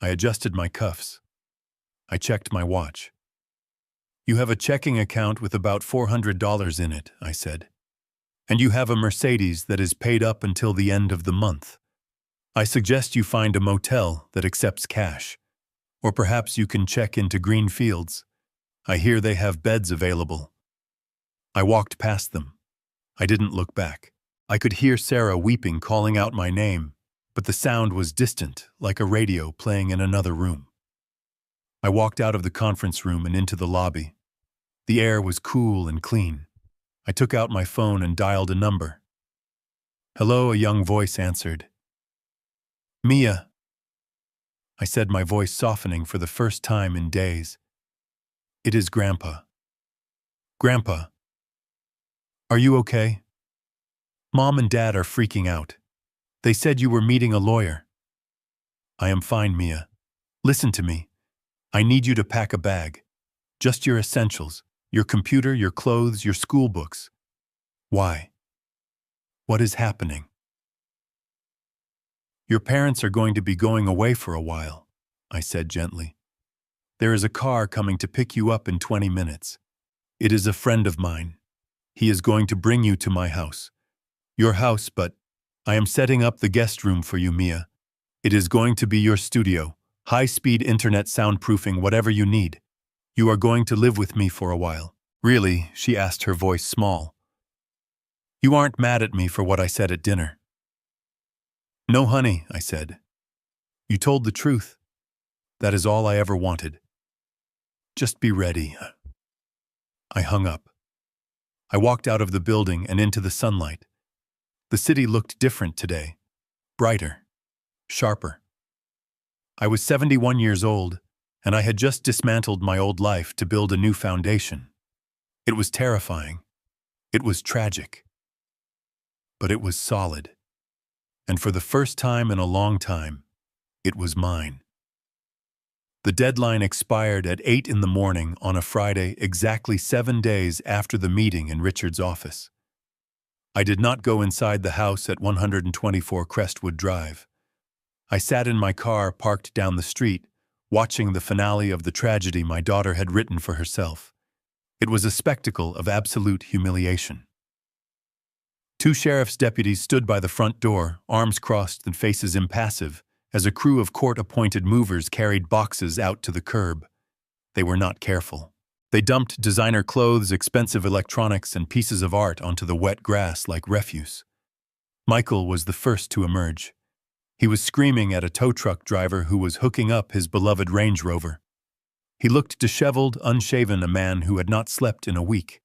I adjusted my cuffs. I checked my watch. "You have a checking account with about $400 in it," I said. "And you have a Mercedes that is paid up until the end of the month. I suggest you find a motel that accepts cash. Or perhaps you can check into Green Fields. I hear they have beds available." I walked past them. I didn't look back. I could hear Sarah weeping, calling out my name, but the sound was distant, like a radio playing in another room. I walked out of the conference room and into the lobby. The air was cool and clean. I took out my phone and dialed a number. "Hello," a young voice answered. "Mia," I said, my voice softening for the first time in days. "It is Grandpa." "Grandpa, are you okay? Mom and Dad are freaking out. They said you were meeting a lawyer." "I am fine, Mia. Listen to me. I need you to pack a bag. Just your essentials, your computer, your clothes, your school books." "Why? What is happening?" "Your parents are going to be going away for a while," I said gently. "There is a car coming to pick you up in 20 minutes. It is a friend of mine. He is going to bring you to my house. Your house, but I am setting up the guest room for you, Mia. It is going to be your studio, high-speed internet soundproofing, whatever you need. You are going to live with me for a while." "Really?" she asked, her voice small. "You aren't mad at me for what I said at dinner?" "No, honey," I said. "You told the truth. That is all I ever wanted. Just be ready." I hung up. I walked out of the building and into the sunlight. The city looked different today. Brighter. Sharper. I was 71 years old, and I had just dismantled my old life to build a new foundation. It was terrifying. It was tragic. But it was solid. And for the first time in a long time, it was mine. The deadline expired at 8 in the morning on a Friday, exactly 7 days after the meeting in Richard's office. I did not go inside the house at 124 Crestwood Drive. I sat in my car parked down the street, watching the finale of the tragedy my daughter had written for herself. It was a spectacle of absolute humiliation. 2 sheriff's deputies stood by the front door, arms crossed and faces impassive, as a crew of court-appointed movers carried boxes out to the curb. They were not careful. They dumped designer clothes, expensive electronics, and pieces of art onto the wet grass like refuse. Michael was the first to emerge. He was screaming at a tow truck driver who was hooking up his beloved Range Rover. He looked disheveled, unshaven, a man who had not slept in a week.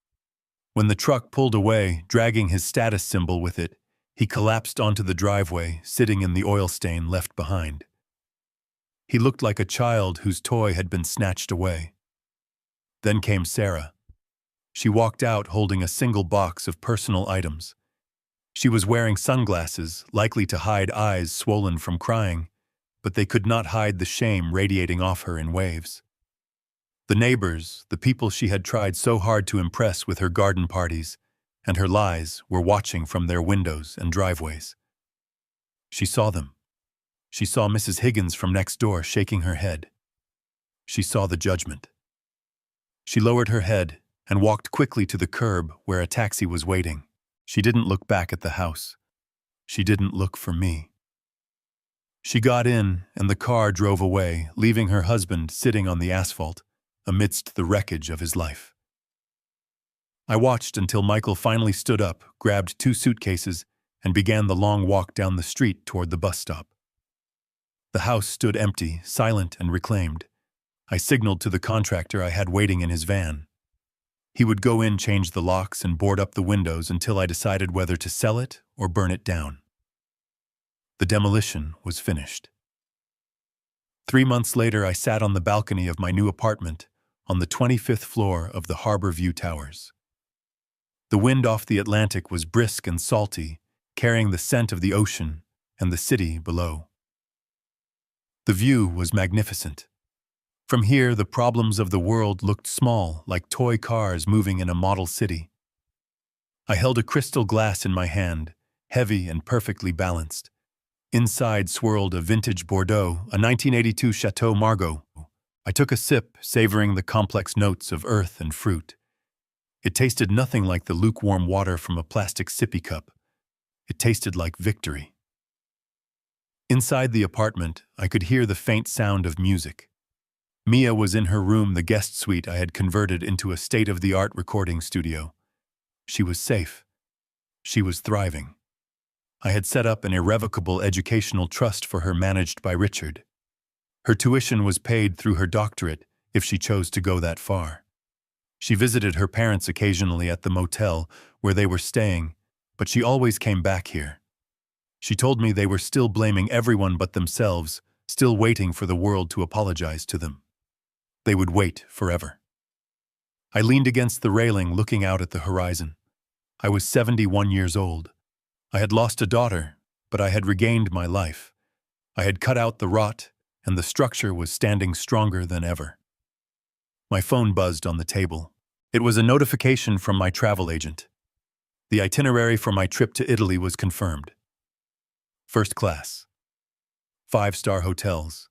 When the truck pulled away, dragging his status symbol with it, he collapsed onto the driveway, sitting in the oil stain left behind. He looked like a child whose toy had been snatched away. Then came Sarah. She walked out holding a single box of personal items. She was wearing sunglasses, likely to hide eyes swollen from crying, but they could not hide the shame radiating off her in waves. The neighbors, the people she had tried so hard to impress with her garden parties and her lies, were watching from their windows and driveways. She saw them. She saw Mrs. Higgins from next door shaking her head. She saw the judgment. She lowered her head and walked quickly to the curb where a taxi was waiting. She didn't look back at the house. She didn't look for me. She got in, and the car drove away, leaving her husband sitting on the asphalt, amidst the wreckage of his life. I watched until Michael finally stood up, grabbed 2 suitcases, and began the long walk down the street toward the bus stop. The house stood empty, silent and reclaimed. I signaled to the contractor I had waiting in his van. He would go in, change the locks, and board up the windows until I decided whether to sell it or burn it down. The demolition was finished. 3 months later, I sat on the balcony of my new apartment on the 25th floor of the Harbor View Towers. The wind off the Atlantic was brisk and salty, carrying the scent of the ocean and the city below. The view was magnificent. From here, the problems of the world looked small, like toy cars moving in a model city. I held a crystal glass in my hand, heavy and perfectly balanced. Inside swirled a vintage Bordeaux, a 1982 Chateau Margaux. I took a sip, savoring the complex notes of earth and fruit. It tasted nothing like the lukewarm water from a plastic sippy cup. It tasted like victory. Inside the apartment, I could hear the faint sound of music. Mia was in her room, the guest suite I had converted into a state-of-the-art recording studio. She was safe. She was thriving. I had set up an irrevocable educational trust for her managed by Richard. Her tuition was paid through her doctorate if she chose to go that far. She visited her parents occasionally at the motel where they were staying, but she always came back here. She told me they were still blaming everyone but themselves, still waiting for the world to apologize to them. They would wait forever. I leaned against the railing, looking out at the horizon. I was 71 years old. I had lost a daughter, but I had regained my life. I had cut out the rot, and the structure was standing stronger than ever. My phone buzzed on the table. It was a notification from my travel agent. The itinerary for my trip to Italy was confirmed. First class. 5-star hotels.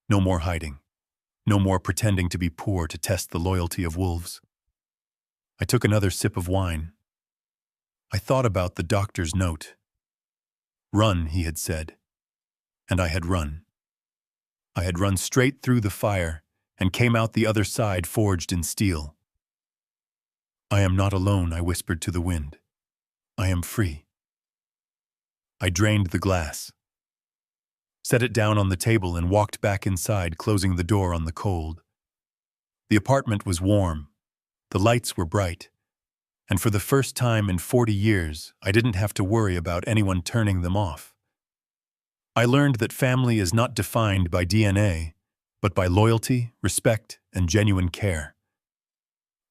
No more hiding. No more pretending to be poor to test the loyalty of wolves. I took another sip of wine. I thought about the doctor's note. Run, he had said. And I had run. I had run straight through the fire and came out the other side forged in steel. I am not alone, I whispered to the wind. I am free. I drained the glass, set it down on the table, and walked back inside, closing the door on the cold. The apartment was warm. The lights were bright. And for the first time in 40 years, I didn't have to worry about anyone turning them off. I learned that family is not defined by DNA, but by loyalty, respect, and genuine care.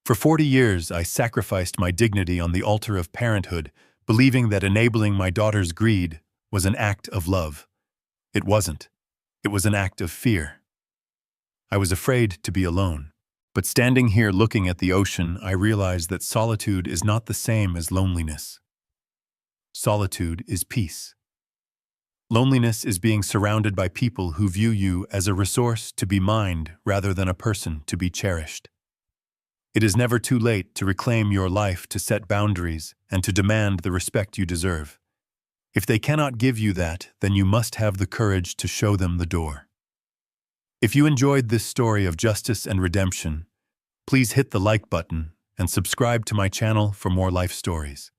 For 40 years, I sacrificed my dignity on the altar of parenthood, believing that enabling my daughter's greed was an act of love. It wasn't. It was an act of fear. I was afraid to be alone. But standing here looking at the ocean, I realized that solitude is not the same as loneliness. Solitude is peace. Loneliness is being surrounded by people who view you as a resource to be mined rather than a person to be cherished. It is never too late to reclaim your life, to set boundaries, and to demand the respect you deserve. If they cannot give you that, then you must have the courage to show them the door. If you enjoyed this story of justice and redemption, Please hit the like button and subscribe to my channel for more life stories.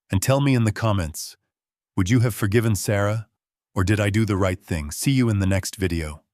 And tell me in the comments, would you have forgiven Sarah, or did I do the right thing? See you in the next video.